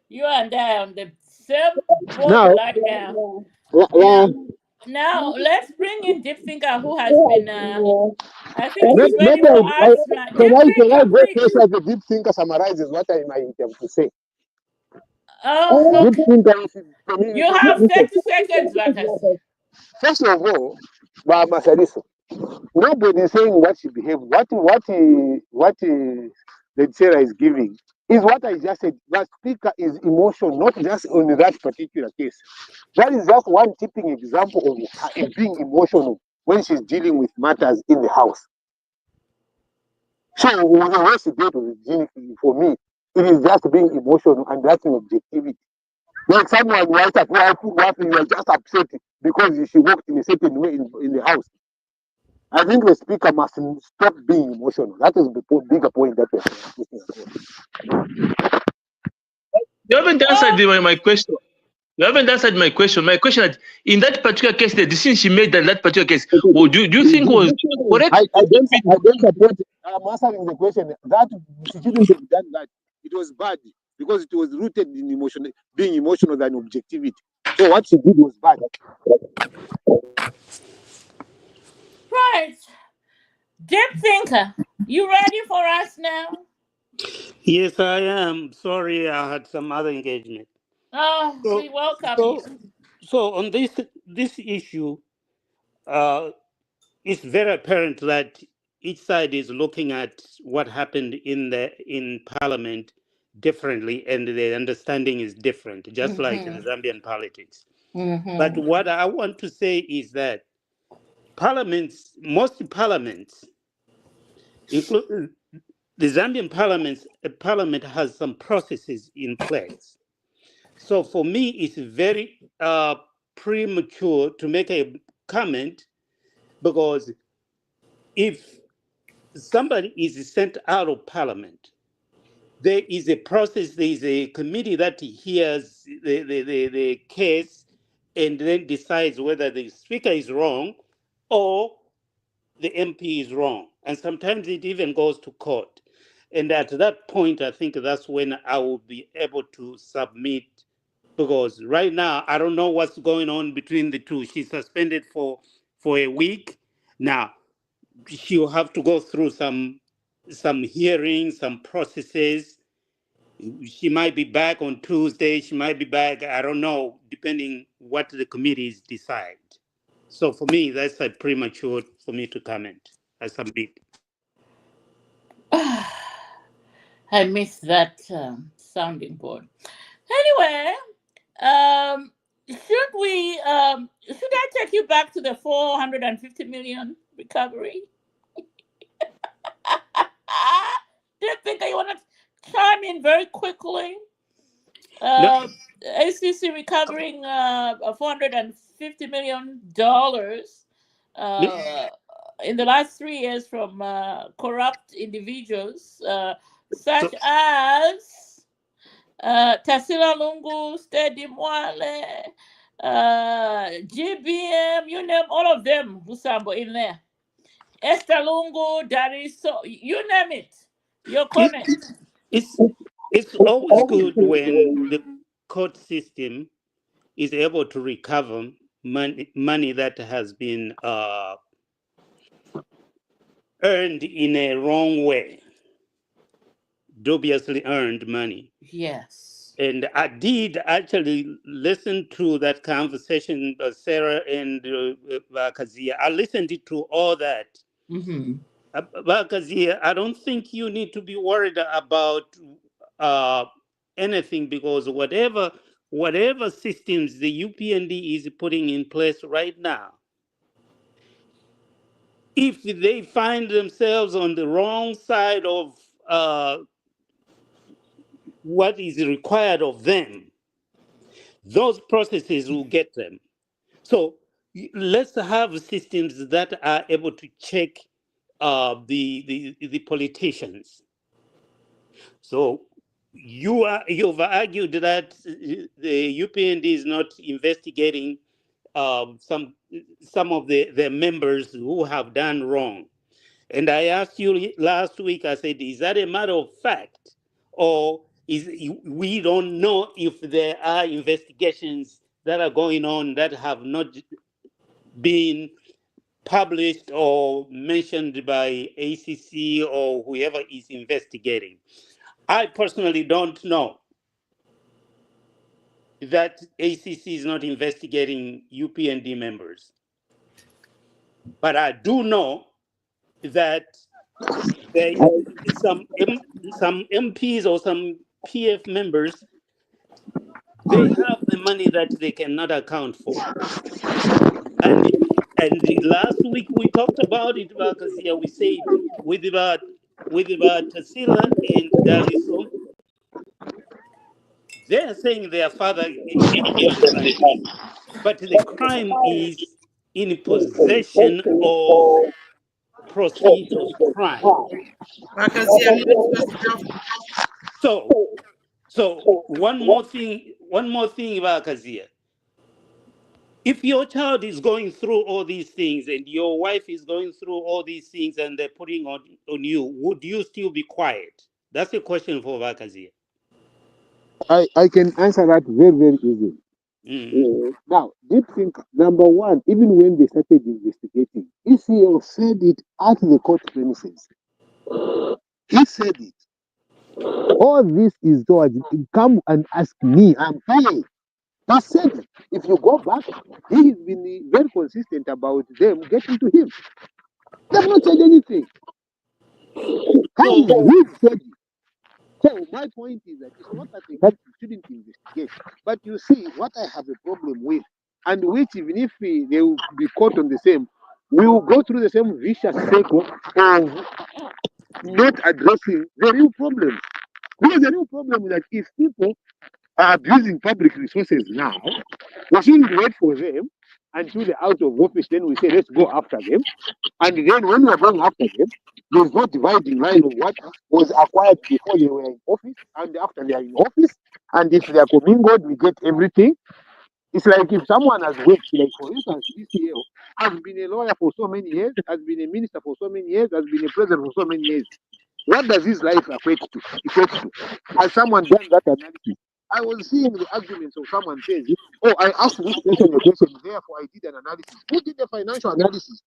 You and I on the same boat Now, right now. yeah, Now let's bring in Deep Thinker, who has been. I think he's ready maybe for us. Deep can I Thinker, go please. first as the deep thinker summarizes what I might intend to say. Oh, Deep okay. thinker is You have 30 seconds, Vakazi. First of all, Mama Sadiso, nobody is saying what she behaved. The Sarah is giving is what I just said. That speaker is emotion, not just on that particular case. That is just one tipping example of her being emotional when she's dealing with matters in the house. So what's the date of the for me? It is just being emotional and that's an objectivity. Like someone writes up, you are just upset because she walked in a certain way in the house. I think the speaker must stop being emotional. That is the bigger point that we're talking about. You haven't answered my question. You haven't answered my question. My question is, in that particular case, the decision she made in that particular case, well, do you think was correct? I don't support. I'm answering the question. That she shouldn't have done that. It was bad because it was rooted in emotional, being emotional than objectivity. So what she did was bad. Right. Deep thinker, you ready for us now? Yes, I am. Sorry, I had some other engagement. Oh, So, we welcome so, you. so on this issue, uh, it's very apparent that each side is looking at what happened in Parliament differently, and the understanding is different, just like in Zambian politics. But what I want to say is that most parliaments, including the Zambian parliament has some processes in place. So for me, it's very premature to make a comment because if somebody is sent out of parliament, there is a process, there is a committee that hears the case and then decides whether the speaker is wrong or the MP is wrong. And sometimes it even goes to court. And at that point, I think that's when I will be able to submit, because right now I don't know what's going on between the two. She's suspended for a week. Now she'll have to go through some hearings, some processes. She might be back on Tuesday. She might be back, I don't know, depending what the committees decide. So for me, that's premature for me to comment. I submit. I missed that sounding board. Anyway, should I take you back to the 450 million recovery? Do you think you want to chime in very quickly? No, ACC recovering $450 million no, in the last 3 years from corrupt individuals such so, as Tasila Lungu, Steady Mwale, GBM, you name all of them, Busambo in there. Esther Lungu, Dariso, you name it. Your it, comment. it's always good when the court system is able to recover money that has been earned in a wrong way, dubiously earned money. Yes. And I did actually listen to that conversation, Sarah and Kazia. I listened to all that. Mm-hmm. Kazia, I don't think you need to be worried about uh, anything, because whatever systems the UPND is putting in place right now, if they find themselves on the wrong side of what is required of them, those processes will get them. So let's have systems that are able to check the politicians. So you've argued that the UPND is not investigating some of their members who have done wrong. And I asked you last week, I said, is that a matter of fact? Or we don't know if there are investigations that are going on that have not been published or mentioned by ACC or whoever is investigating. I personally don't know. that ACC is not investigating UPND members. But I do know that they some MPs or some PF members, they have the money that they cannot account for. And last week we talked about it, because yeah, we said with about Tasila and Daliso, they're saying their father committed crimes, but the crime is in possession of proceeds of crime. So one more thing about Kazia. If your child is going through all these things and your wife is going through all these things and they're putting on you, would you still be quiet? That's a question for Vakazia. I can answer that very, very easily. Now, deep think number one, even when they started investigating, ECL said it at the court premises. He said it. All this is towards come and ask me. I'm paying. He said it. If you go back, he has been very consistent about them getting to him. They've not said anything. He said it. So my point is that it's not that they shouldn't investigate, but you see what I have a problem with, and which even if they will be caught on the same, we will go through the same vicious cycle of not addressing the real problem. Because the real problem is that if people are abusing public resources now, we shouldn't wait for them until they're out of office. Then we say let's go after them, and then when we are going after them, there's no dividing line of what was acquired before they were in office and after they are in office. And if they are commingled, we get everything. It's like if someone has worked, like for instance, ECL has been a lawyer for so many years, has been a minister for so many years, has been a president for so many years. What does his life equate to? Has someone done that analysis? I was seeing the arguments of someone says, "Oh, I asked this person a question, therefore I did an analysis." Who did the financial analysis?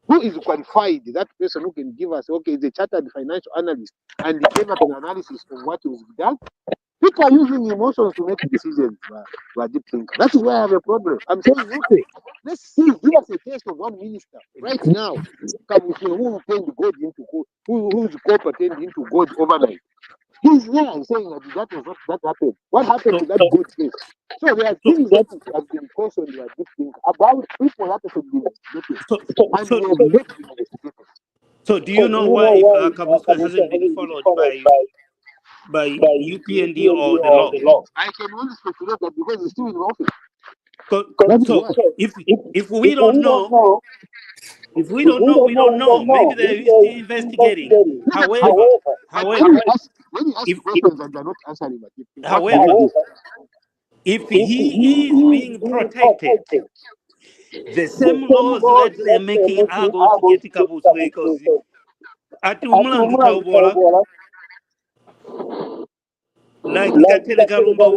Who is qualified? That person who can give us, okay, is a chartered financial analyst, and he gave us an analysis of what was done. People are using emotions to make decisions. Deep thinker. That is why I have a problem. I'm saying, okay, let's see, give us a taste of one minister right now. Can we see who turned God into God, who's copper turned into God overnight? He's here saying that was what that happened. What happened to that good case? So there are things that have been questioned by deep thinker about people that have been investigated, and they have not been investigated. So do you know why Kabuska hasn't been followed by UPND or the law? I can only speculate that because he's still in office. So if we don't know, we don't know. Maybe they're still investigating. However, when you ask questions and they're not answering, if he is being protected, the same laws that they're making are going to get Kabuswe, because at Umlandu Taubola, like Gatele Kalumba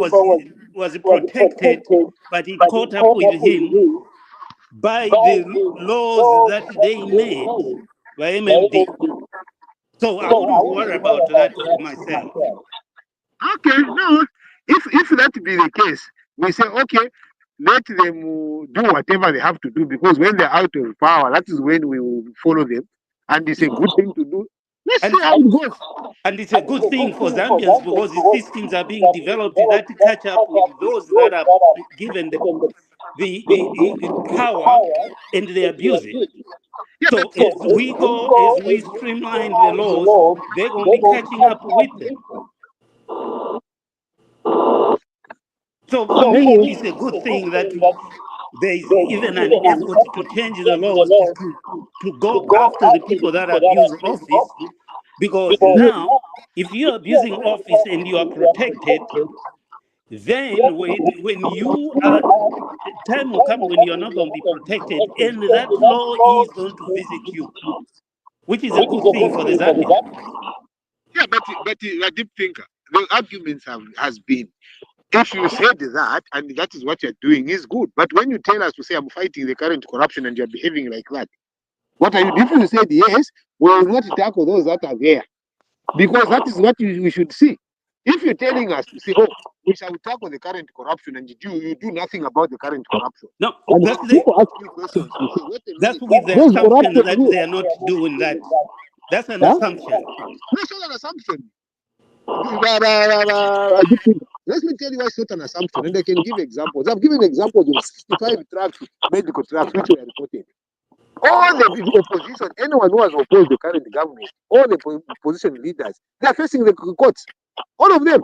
was protected, but it caught up with him by the laws that they made by MMD. So I wouldn't worry about that myself. Okay, no. If that be the case, we say okay, let them do whatever they have to do, because when they're out of power, that is when we will follow them, and it's a good thing to do. Let's see how it goes. And it's a good thing for Zambians, because the systems are being developed that catch up with those that are given the power and they abuse it. So as we streamline the laws, they're going to be catching up with them. So for me, it is a good thing that there is even an effort to change the laws to go after the people that abuse office, because now, if you're abusing office and you are protected, then when you are, time will come when you're not going to be protected, and that law is going to visit you, which is a good thing for the Zambians. Yeah, but you're a deep thinker. The arguments has been, if you said that and that is what you're doing is good, but when you tell us to say I'm fighting the current corruption and you're behaving like that, what are you? If you said yes, we will not tackle those that are there, because that is what we should see. If you're telling us to say, oh, we shall tackle the current corruption, and you do nothing about the current corruption. No, And that's when the people ask you questions, you say, wait a that's minute, with the there's assumption corruption that here. they are not doing that. That's an Huh? assumption. That's not an assumption. Let me tell you why it's not an assumption, and I can give examples. I've given examples of 65 trucks, medical trucks, which were reported. All the opposition, anyone who has opposed the current government, all the opposition leaders, they are facing the courts. All of them.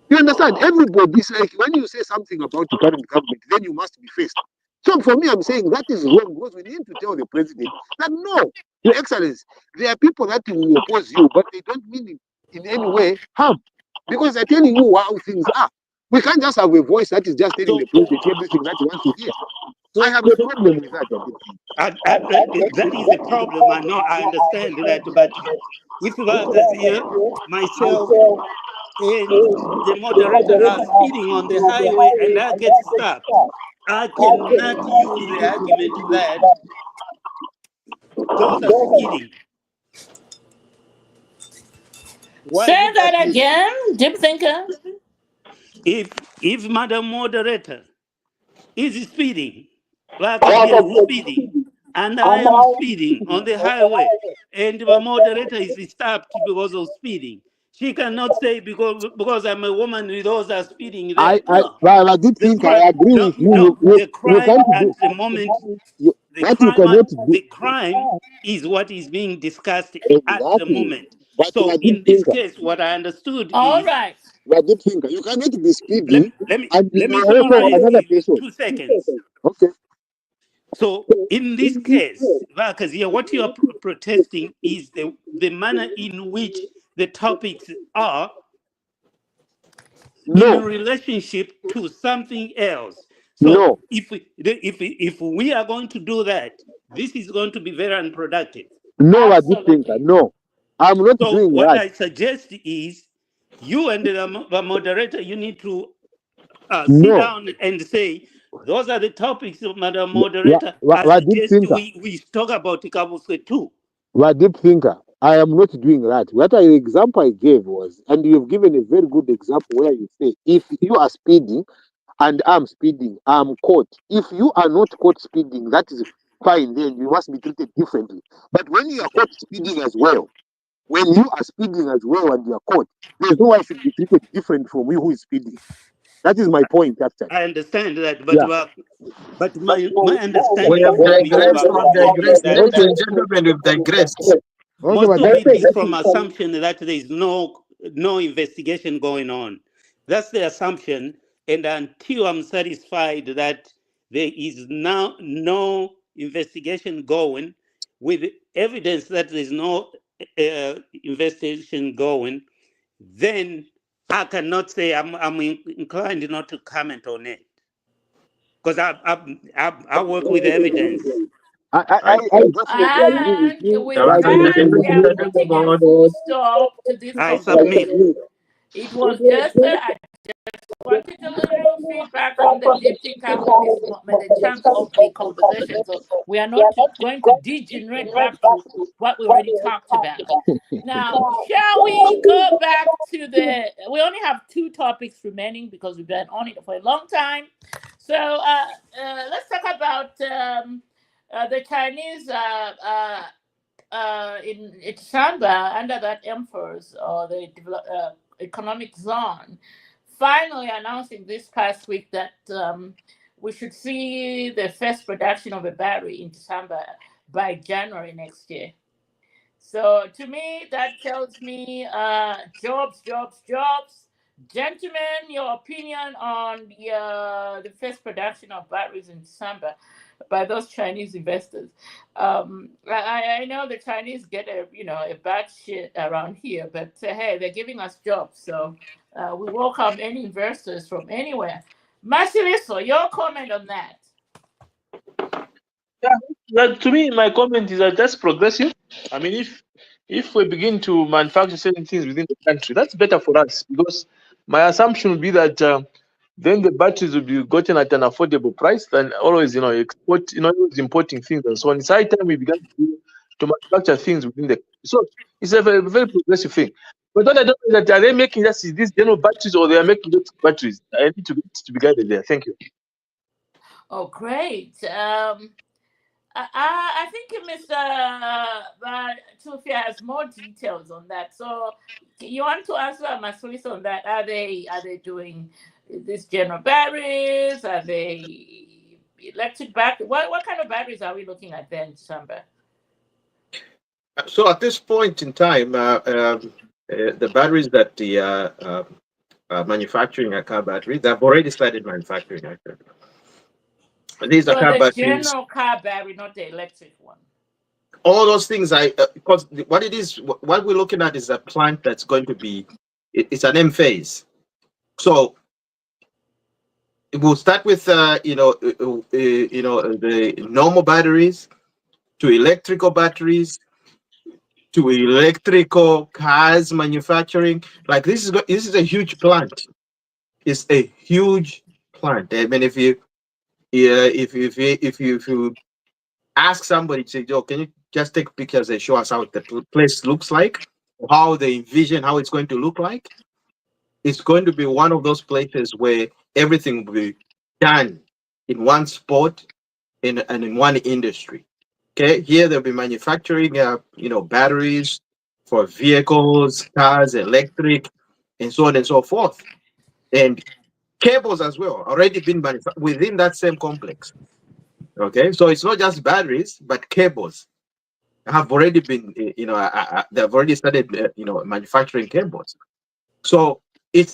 You understand? Everybody's like, when you say something about the current government, then you must be faced. So for me, I'm saying that is wrong because we need to tell the president that no, Your Excellency, there are people that will oppose you, but they don't mean it in any way harm. Because they're telling you how things are. We can't just have a voice that is just telling So, the president everything that he wants to hear. I so, have a so problem with that. that is a problem. I know, I understand that, but if workers here, myself, and the moderator are speeding on the highway and I get stopped, I cannot use the argument that those are speeding. Why Say would that that be? again, deep thinker. If Madam Moderator is speeding, workers here is speeding, and I am speeding on the highway, and the moderator is stopped because of speeding, she cannot say because I'm a woman, those are speeding there. No. Well, I did The think crime, I agree no, with you. no, the You crime can't do at the moment, what you cannot do. the crime is what is being discussed at the Exactly. moment. But So I did in this think, case, what I understood All is, right. I did think you cannot be speeding and let you me are also summarize another in person. 2 seconds. Okay. So in this case, because here what you are protesting is the manner in which the topics are in No, relationship to something else. So no, if we are going to do that, this is going to be very unproductive. no, I did think Absolutely. no. I'm not So doing what that. I suggest is you and the moderator, you need to sit No. down and say, those are the topics, Madam Moderator. I What deep suggest thinker? we talk about Ikabuse too. What deep thinker? I am not doing that. Example I gave was, and you've given a very good example where you say, if you are speeding and I'm speeding, I'm caught. If you are not caught speeding, that is fine, then you must be treated differently. But when you are caught speeding as well, when you are speeding as well and you are caught, there's no one should be treated different from you who is speeding. That is my point, actually. I understand that, Yeah. but my We understanding have from you, digressed from is digressed. that Ladies and gentlemen, we've digressed. Okay, most but of it is from assumption that there is no investigation going on. That's the assumption, and until I'm satisfied that there is now no investigation going, with evidence that there's no investigation going, then I cannot say I'm inclined not to comment on it because I work with evidence. I definitely agree with And you. with All But right, that, we are gentlemen, putting a full stop to this I submit. conversation. It was just I wanted a little feedback from the deep thinker with this with the chunk of the conversation. So we are not going to degenerate back to what we already talked about. Now, shall we go back to the? We only have two topics remaining because we've been on it for a long time. So let's talk about the Chinese in Shanba under that emperors or the economic zone, finally announcing this past week that we should see the first production of a battery in Shanba by January next year. So to me, that tells me jobs, jobs, jobs. Gentlemen, your opinion on the first production of batteries in Samba by those Chinese investors. I know the Chinese get a bad shit around here, but hey, they're giving us jobs, so we welcome any investors from anywhere. Masiliso, your comment on that? Yeah, that, to me, my comment is that that's progressive. I mean, if we begin to manufacture certain things within the country, that's better for us because my assumption would be that then the batteries will be gotten at an affordable price than always, export, always importing things and so on. It's high time we began to manufacture things within the. So it's a very, very progressive thing. But what I don't know is that are they making just these general batteries or they are making electric batteries? I need to be guided there. Thank you. Oh, great. I think Mr. Tufia has more details on that. So you want to answer Maslis on that? Are they doing these general batteries? Are they electric battery? What kind of batteries are we looking at then, Samba? So at this point in time, the batteries that the manufacturing a car battery, they've already started manufacturing. Actually, these are So car the batteries. general car battery, not the electric one. All those things, because what it is, what we're looking at is a plant that's going to be, it's an M phase. So we'll start with the normal batteries to electrical batteries to electrical cars manufacturing. Like this is a huge plant. It's a huge plant. I mean, if you ask somebody to say, "Joe, can you just take pictures and show us how the place looks like, how they envision how it's going to look like?" It's going to be one of those places where everything will be done in one spot and in one industry. Okay, here they'll be manufacturing, batteries for vehicles, cars, electric, and so on and so forth, and cables as well already been manufactured within that same complex. Okay, so it's not just batteries, but cables have already been, they've already started, manufacturing cables. So it's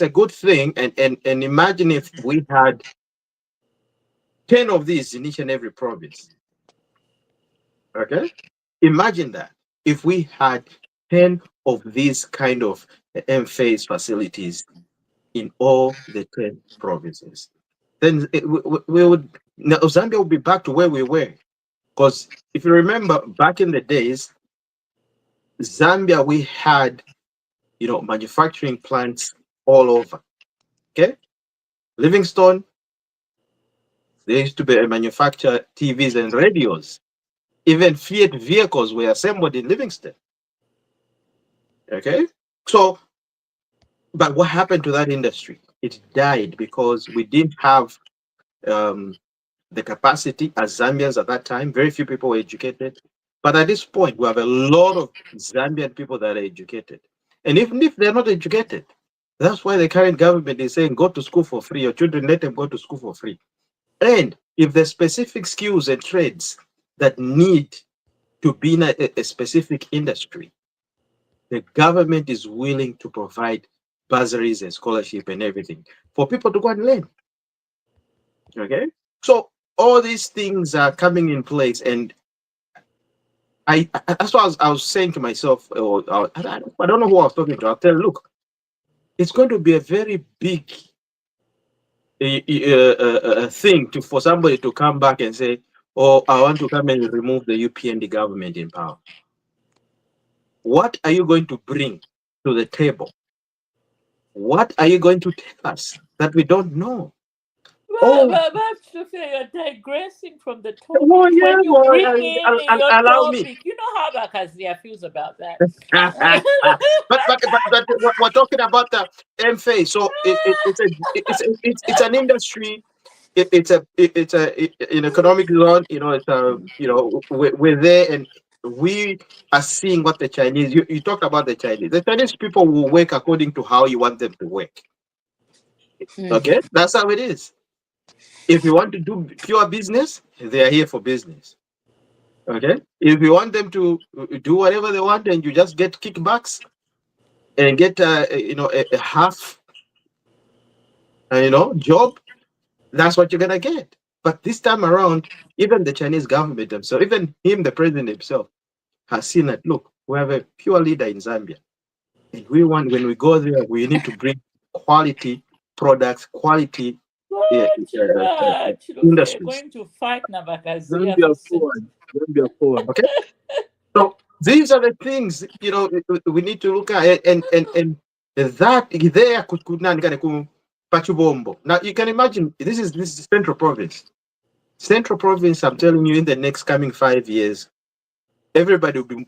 a good thing, and imagine if we had 10 of these in each and every province. Okay, imagine that if we had 10 of these kind of M-phase facilities in all the 10 provinces, then we would, now Zambia would be back to where we were. Because if you remember back in the days, Zambia, we had, manufacturing plants all over. Okay, Livingstone, they used to be manufacture TVs and radios. Even Fiat vehicles were assembled in Livingston. Okay, so but what happened to that industry? It died because we didn't have the capacity as Zambians at that time. Very few people were educated. But at this point, we have a lot of Zambian people that are educated. And even if they're not educated, that's why the current government is saying go to school for free. Your children, let them go to school for free. And if there's specific skills and trades that need to be in a specific industry, the government is willing to provide bursaries and scholarship and everything for people to go and learn. Okay, so all these things are coming in place, and that's what I was saying to myself, or I don't know who I was talking to. I'll tell you, look, it's going to be a very big thing for somebody to come back and say, "Oh, I want to come and remove the UPND government in power." What are you going to bring to the table? What are you going to tell us that we don't know? But Sophia, you're digressing from the topic. Oh yeah, When you well, bring in your allow me. topic, you know how Bakazia feels about that. but we're talking about the MFA. So it's an industry. It's an economic zone. We're there, and we are seeing what the Chinese. You talked about the Chinese. The Chinese people will work according to how you want them to work. Okay, that's how it is. If you want to do pure business, they are here for business. Okay. If you want them to do whatever they want, and you just get kickbacks and get a half job, that's what you're gonna get. But this time around, even the Chinese government themselves, even him, the president himself, has seen that. Look, we have a pure leader in Zambia, and when we go there, we need to bring quality products, quality You're industries. going to fight Navakazia Zambia for forward. Zambia forward. Okay. So these are the things we need to look at, and that there could Pachubombo. Now you can imagine this is Central Province. Central Province, I'm telling you, in the next coming 5 years, everybody will be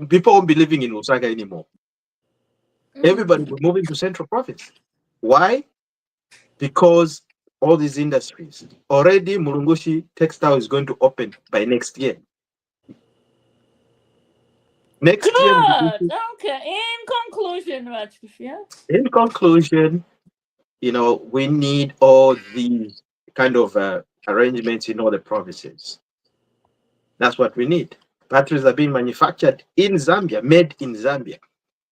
people won't be living in Lusaka anymore. Everybody will move into Central Province. Why? Because all these industries. Already Mulungushi textile is going to open by next year. Next year, Good. Okay. in conclusion, we need all these kind of arrangements in all the provinces. That's what we need. Batteries are being manufactured in Zambia, made in Zambia,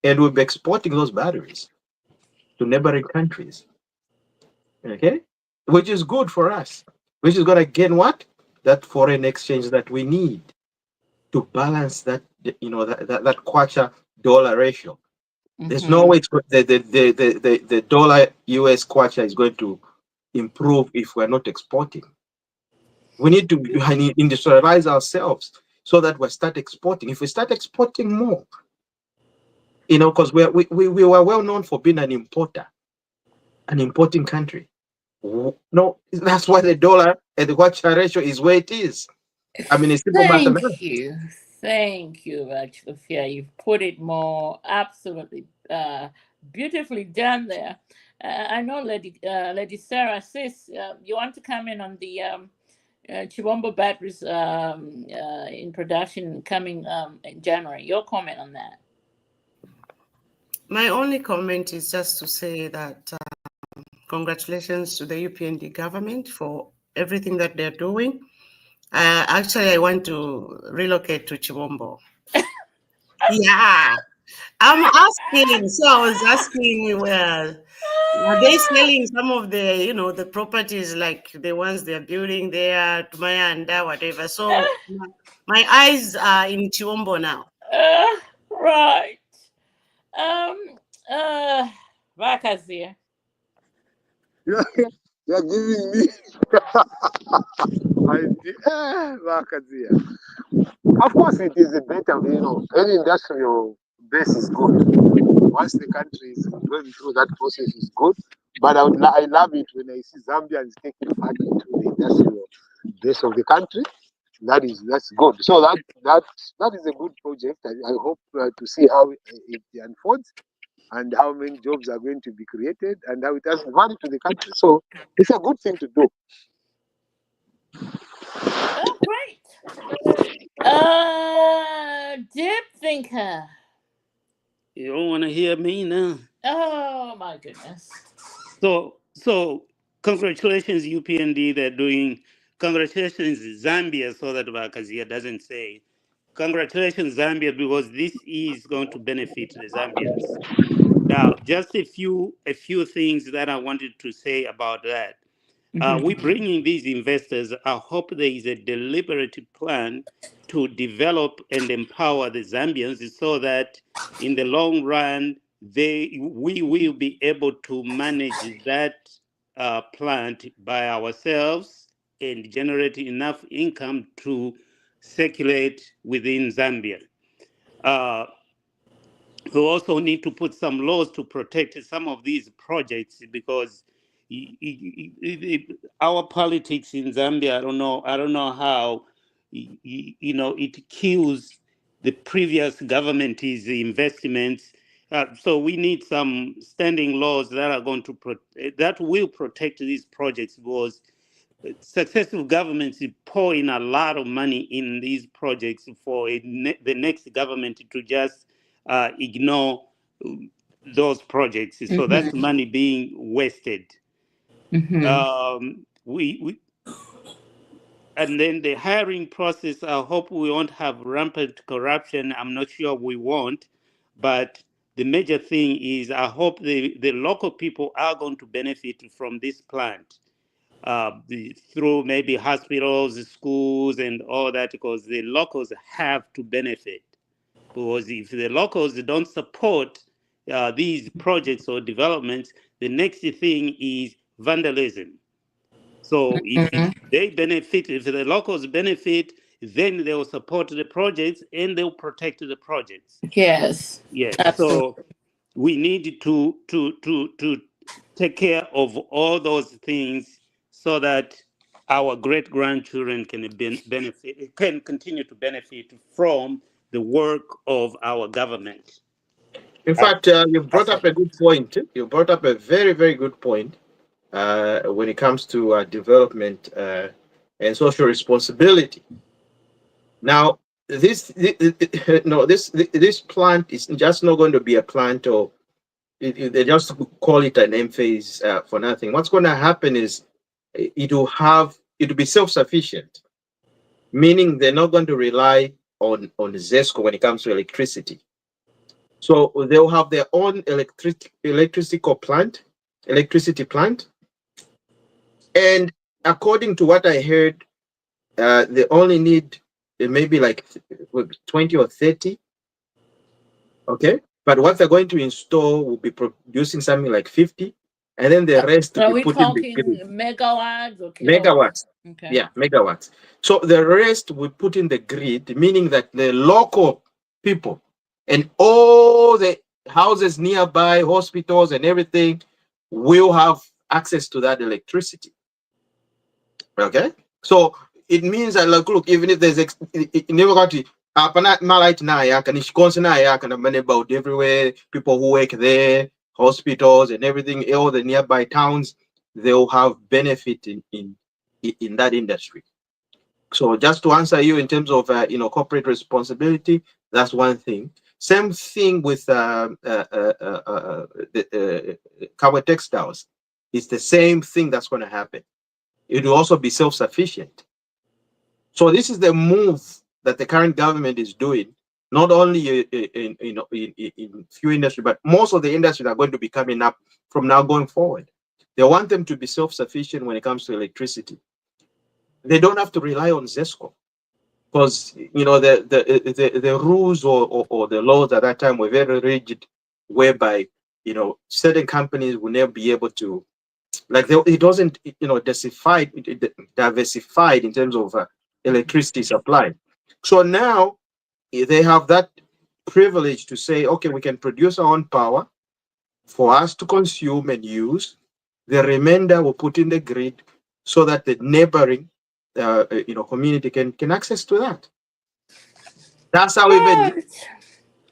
and we'll be exporting those batteries to neighboring countries. Okay, which is good for us. Which is going to gain what? That foreign exchange that we need to balance that, that kwacha dollar ratio. There's no way the dollar US kwacha is going to improve if we're not exporting. We need to industrialize ourselves so that we start exporting. If we start exporting more, because we were well known for being an importer, an importing country. No, that's why the dollar and the kwacha ratio is where it is. I mean, it's simple mathematics. Thank you, Sophia. You've put it more absolutely beautifully done there. I know, Lady Sarah, sis, you want to come in on the Chibombo batteries in production coming in January. Your comment on that? My only comment is just to say that congratulations to the UPND government for everything that they're doing. Actually, I want to relocate to Chibombo. Yeah, I'm asking. So I was asking, well, are they selling some of the, the properties like the ones they're building there, Tumayanda, whatever? So my eyes are in Chibombo now. Right. Vakazia. You're giving me idea. Of course, it is a better, any industrial base is good. Once the country is going through that process is good. But I love it when I see Zambians taking part into the industrial base of the country. That's good. So that is a good project. I hope to see how it unfolds and how many jobs are going to be created and how it has value to the country. So it's a good thing to do. Oh, great. Deep thinker. You don't want to hear me now. Oh my goodness. So congratulations UPND. They're doing congratulations Zambia, so that Bakazia doesn't say congratulations Zambia, because this is going to benefit the Zambians. Now, just a few things that I wanted to say about that. We bringing these investors. I hope there is a deliberate plan to develop and empower the Zambians so that in the long run, we will be able to manage that plant by ourselves and generate enough income to circulate within Zambia. We also need to put some laws to protect some of these projects, because our politics in Zambia, I don't know how, it kills the previous government's investments. So we need some standing laws that are going to that will protect these projects, because successful governments pour in a lot of money in these projects for the next government to just ignore those projects. So that's money being wasted. We and then the hiring process, I hope we won't have rampant corruption. I'm not sure we won't, but the major thing is I hope the local people are going to benefit from this plant. Through maybe hospitals, schools, and all that, because the locals have to benefit. Because if the locals don't support these projects or developments, the next thing is vandalism. So if they benefit, if the locals benefit, then they will support the projects and they'll protect the projects. Yes. Yes. Absolutely. So we need to take care of all those things so that our great grandchildren can continue to benefit from the work of our government. In fact, you brought up a good point. You brought up a very, very good point when it comes to development and social responsibility. Now, this plant is just not going to be a plant, or they just call it an phase for nothing. What's going to happen is it will be self-sufficient, meaning they're not going to rely on ZESCO when it comes to electricity. So they'll have their own electricity plant, and according to what I heard, they only need maybe like 20 or 30. Okay, but what they're going to install will be producing something like 50, and then the rest will Are be we put in the talking grid. megawatts or kilowatts? Megawatts. Okay. Yeah, megawatts. So the rest we put in the grid, meaning that the local people and all the houses nearby, hospitals and everything will have access to that electricity. Okay? So it means that, like, look, even if there's never got to malite na ya can about everywhere, people who work there, hospitals and everything, all the nearby towns, they'll have benefit in that industry. So just to answer you in terms of corporate responsibility, that's one thing. Same thing with the cover textiles. It's the same thing that's going to happen. It will also be self-sufficient. So this is the move that the current government is doing, not only in few industry, but most of the industries are going to be coming up from now going forward. They want them to be self-sufficient when it comes to electricity. They don't have to rely on ZESCO, because the rules or the laws at that time were very rigid, whereby certain companies will never be able to, like, it wasn't diversified in terms of electricity supply. So now they have that privilege to say, okay, we can produce our own power for us to consume and use. The remainder will put in the grid so that the neighboring community can access to that. That's how even Right.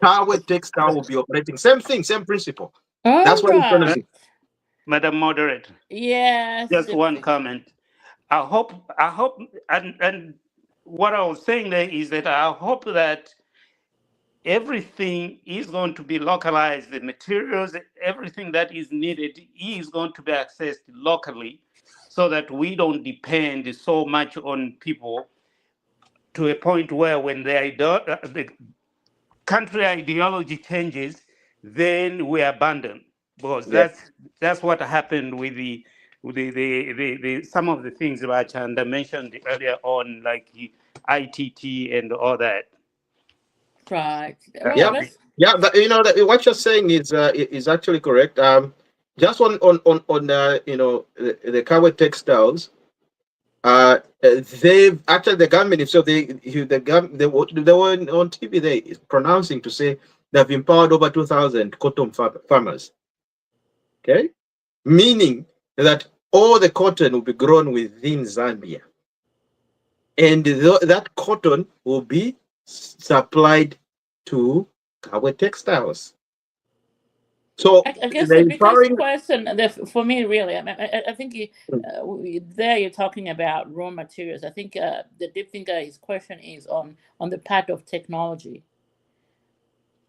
power textile will be operating. Same thing, same principle. That's All what it's going to right. be. Madam Moderator, Yes. just one comment. I hope, and what I was saying there is that I hope that everything is going to be localized. The materials, everything that is needed is going to be accessed locally, so that we don't depend so much on people to a point where when the country ideology changes, then we abandon. Because Yeah. that's what happened with the some of the things that Chanda mentioned earlier on, like the ITT and all that. Right. Well, Yeah, let's. yeah. What you're saying is actually correct. Just on the cover textiles. They've actually, the government itself, they were on TV, they pronouncing to say they've empowered over 2,000 cotton farmers. Okay, meaning that all the cotton will be grown within Zambia, and that cotton will be supplied to our textiles. So I guess the the biggest empowering. question for me, really, I think there you're talking about raw materials. I think the deep thinker, his question is on the part of technology.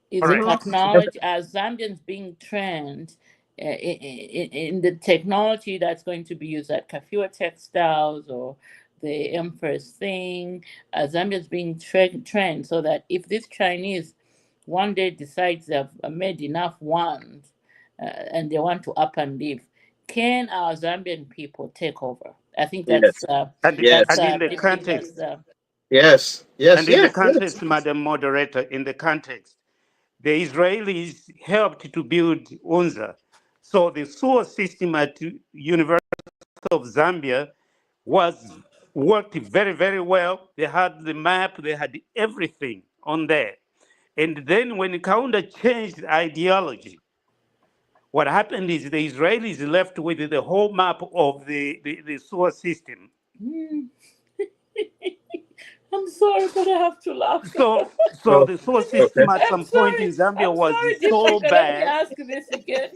Is the Correct. technology, as Zambians being trained in the technology that's going to be used at Kafua Textiles or the Empress thing, Zambians being trained so that if this Chinese one day decides they've made enough ones and they want to up and leave, can our Zambian people take over? I think Yes, that's And in the deep thinkers. context, yes, yes, and in the yes, yes, context, Madam Moderator, in the context, the Israelis helped to build UNZA. So the sewer system at University of Zambia was worked very, very well. They had the map, they had everything on there. And then when Kaunda changed ideology, what happened is the Israelis left with the whole map of the sewer system. Hmm. I'm sorry, but I have to laugh. So Oh, the solar okay. system at some point in Zambia I'm was sorry, Deep so Thinker. Let me bad. ask this again.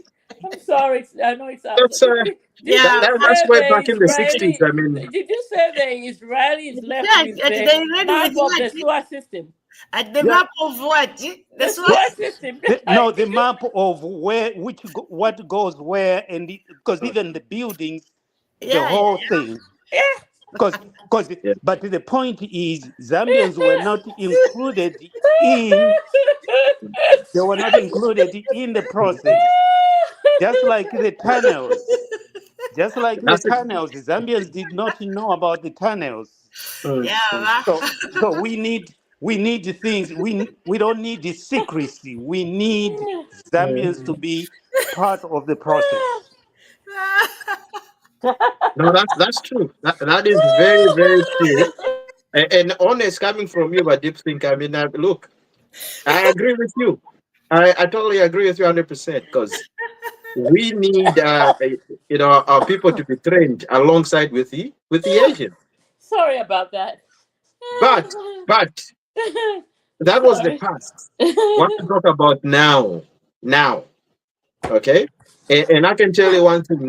I'm sorry. I know it's out. That's Did Yeah. you that's say way the back in the 60s. Israeli? I mean, Did you say the Israelis left Yeah, with they the read map with of what? the sewer system? At the Yeah. map of what? The The source? sewer system. No, the Did you? map of what goes where, and because even the buildings, the Yeah, whole yeah. thing. Yeah. Because yeah. but the point is Zambians were not included in they were not included in the process. Just like the tunnels. Just like the That's it. tunnels. Zambians did not know about the tunnels. Mm, Yeah, mm. So we need the things. We don't need the secrecy. We need Mm. Zambians to be part of the process. No, that's true. That is very, very true. And honest coming from you, but deep think. I mean, look, I agree with you. I totally agree with you 100% because we need our people to be trained alongside with the Asian. Sorry about that. But that was the Sorry. past. What to talk about now? Now, okay? And I can tell you one thing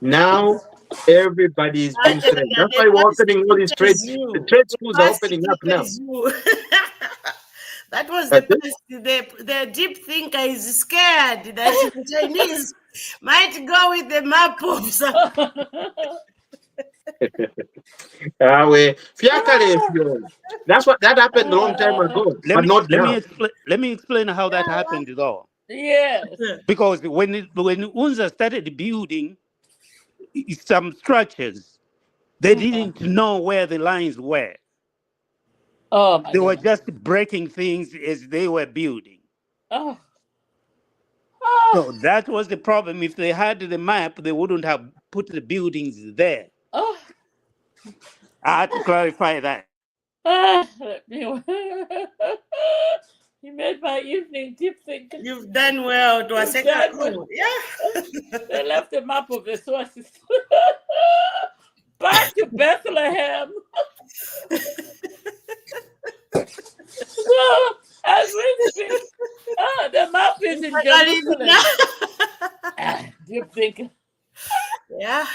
now everybody is being trained. That's why we're opening all these is you. trade The schools are past opening up thinker now. is you. That was the Okay? past. The deep thinker is scared that the Chinese might go with the map of some. That happened a long time ago, but not now. Let me explain how that happened though. Yes. Because when UNZA started building some structures, they didn't know where the lines were. Oh my They were goodness. just breaking things as they were building. Oh. Oh. So that was the problem. If they had the map, they wouldn't have put the buildings there. Oh. I had to clarify that. You made my evening deep thinking. You've done well to a You've second. done well. Yeah. They left the map of the sources. Back to Bethlehem. So, as we speak, the map is in Jerusalem. Deep thinking. Yeah.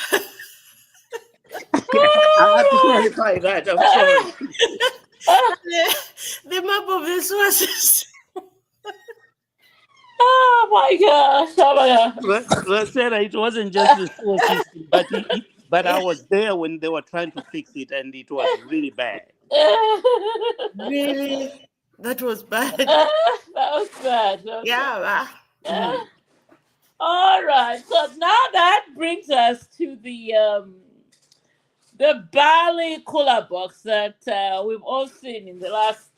I have to clarify that. I'm sorry. The map of the sources. Oh my gosh! Oh my gosh! Well, Sarah, it wasn't just the sewer system, but I was there when they were trying to fix it, and it was really bad. Really? That was bad. That was bad. Yeah. All right. So now that brings us to the Bali cooler box that we've all seen in the last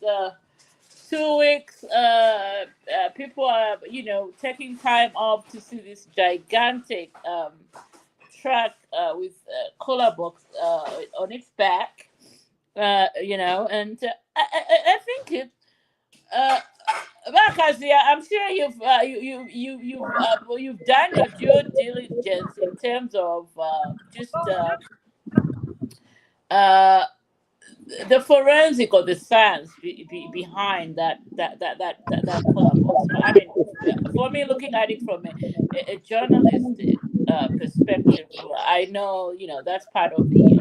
2 weeks. People are, taking time off to see this gigantic truck with cooler box on its back. And I think it. Bakazia, I'm sure you've done your due diligence in terms of just the forensic or the science behind that color box. I mean, for me, looking at it from a journalistic perspective, I know that's part of the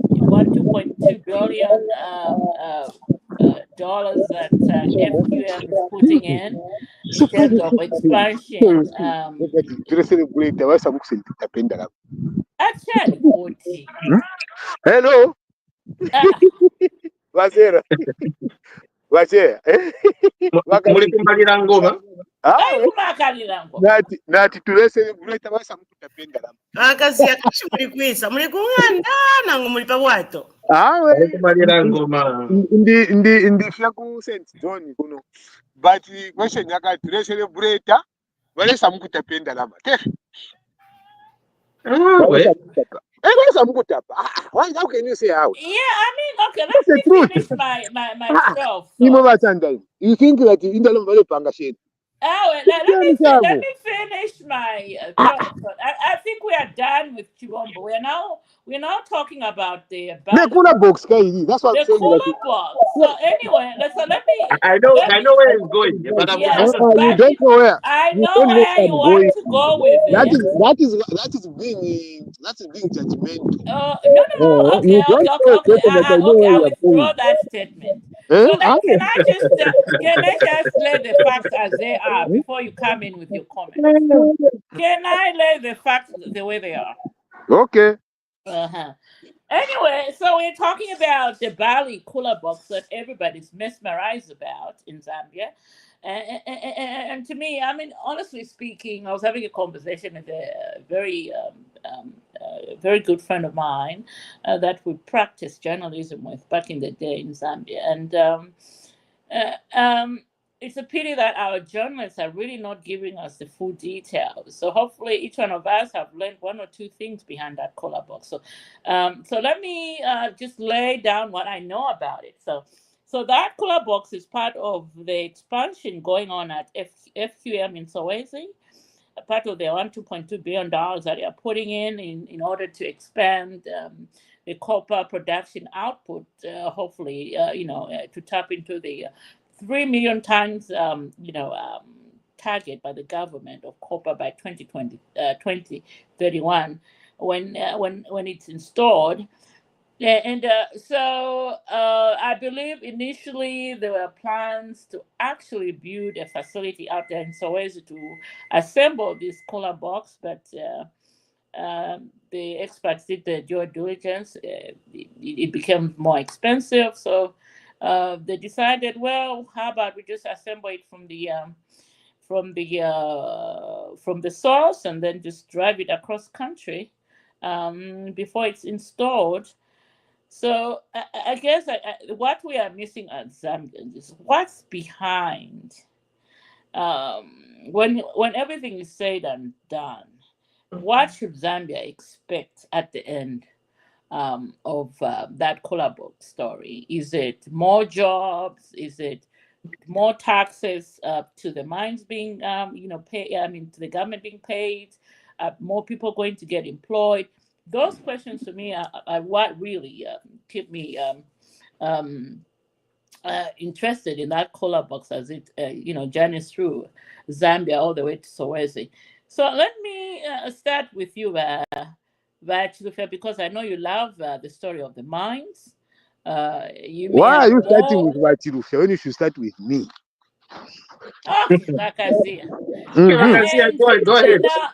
2.2 billion dollars that FQM is putting in terms of expansion. Turecelebrate abasamukusentita pendala. Actually, 40. Hello, Wazera. Wazera. Mulikumalira ngoma. Nati turecelebrate abasamukuta pendala. Akazi akashi muri kwisa muri kunganda nangu muri pabwato. Mulikumalira ngoma. Ndifya ku St John kuno. But question yaka turecelebrate abasamukuta pendala. How can you say how? Yeah, I mean, okay, let me finish my stuff. You think that in the Lombardo Pangashin? Oh, let me finish my thought. I think we are done with Chibombo. We're now talking about the The Bali, cooler box, Kaidi. That's what I'm the saying. cooler box. So anyway, I let know me where it's going, but I'm yes, just You but don't know where. I You know don't know where where you I'm want going. to go with That it. is being judgmental. No, no, no. Okay, You don't okay, okay, know a okay. person that I know Okay, where I you are withdraw going. that statement. Eh? So How? can I just lay the facts as they are before you come in with your comments? Can I lay the facts the way they are? Okay. Uh-huh. Anyway, so we're talking about the Bali cooler box that everybody's mesmerized about in Zambia. And to me, I mean, honestly speaking, I was having a conversation with a very good friend of mine that we practiced journalism with back in the day in Zambia. And uh, um, it's a pity that our journalists are really not giving us the full details. So hopefully, each one of us have learned one or two things behind that color box. So let me just lay down what I know about it. So that color box is part of the expansion going on at FQM in Soweto, a part of the $2.2 billion that they are putting in order to expand the copper production output, hopefully, to tap into the 3 million tons, target by the government of copper by 2031 when it's installed. Yeah, and I believe initially there were plans to actually build a facility out there in Soweto to assemble this cooler box, but the experts did the due diligence. It became more expensive, so they decided, well, how about we just assemble it from the source and then just drive it across country before it's installed. So I guess what we are missing at Zambians is what's behind when everything is said and done. What should Zambia expect at the end of that Colabok story? Is it more jobs? Is it more taxes to the mines being, pay? I mean, to the government being paid? More people going to get employed? Those questions to me are what really keep me um, interested in that color box as it, journeys through Zambia all the way to Soweto. So let me start with you, Chilufe, because I know you love the story of the mines. You may Why have are you starting more. with Wachirufe when you should start with me? Oh, Bakazia. Mm-hmm. Go ahead. Now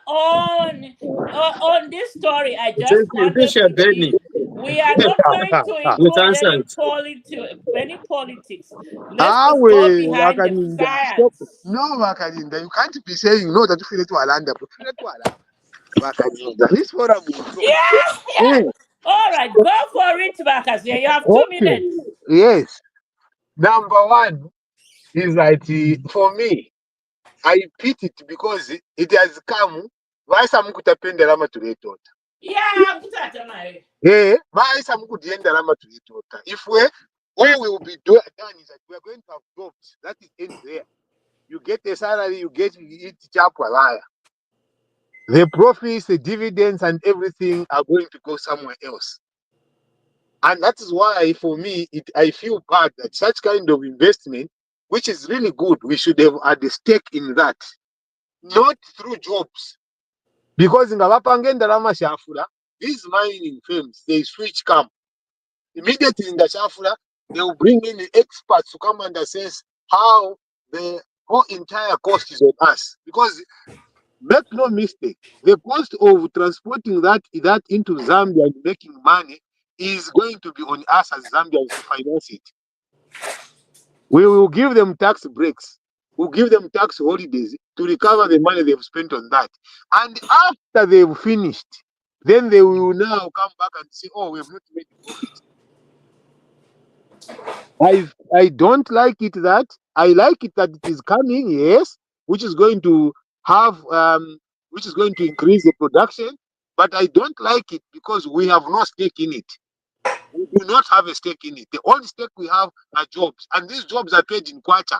on this story, I just Is want this us your to journey see. We are not going to with include answers? any politics. Let's Ah, just go we behind the Wakaninda. Stop. science. No, Wakaninda. You can't be saying no that you feel it to Alanda. Feel it to Alanda. Wakaninda. This forum will talk. Yeah, yeah. Mm. All right, go for it, Bakazia. You have 2 minutes. Okay. Yes. Number one is that for me, I pity it because it has come. Vaisa mukutapenda lama tuletota. Yeah, kutata mai. Vaisa mukutienda lama tuletota. If we all we will be done is that we are going to have jobs. That is end there. You get a salary, you eat chapwalaya. The profits, the dividends, and everything are going to go somewhere else. And that is why, for me, I feel bad that such kind of investment, which is really good, we should have had a stake in that, not through jobs. Because in Gavapangenda Rama Shafura, these mining firms, they switch camp. Immediately in the Shafura, they will bring in the experts to come and assess how the whole entire cost is on us. Because make no mistake, the cost of transporting that into Zambia and making money is going to be on us as Zambians to finance it. We will give them tax breaks. We'll give them tax holidays to recover the money they've spent on that. And after they've finished, then they will now come back and say, oh, we have not made profit. I don't like it that. I like it that it is coming, yes, which is going to have which is going to increase the production, but I don't like it because we have no stake in it. We do not have a stake in it. The only stake we have are jobs, and these jobs are paid in kwacha.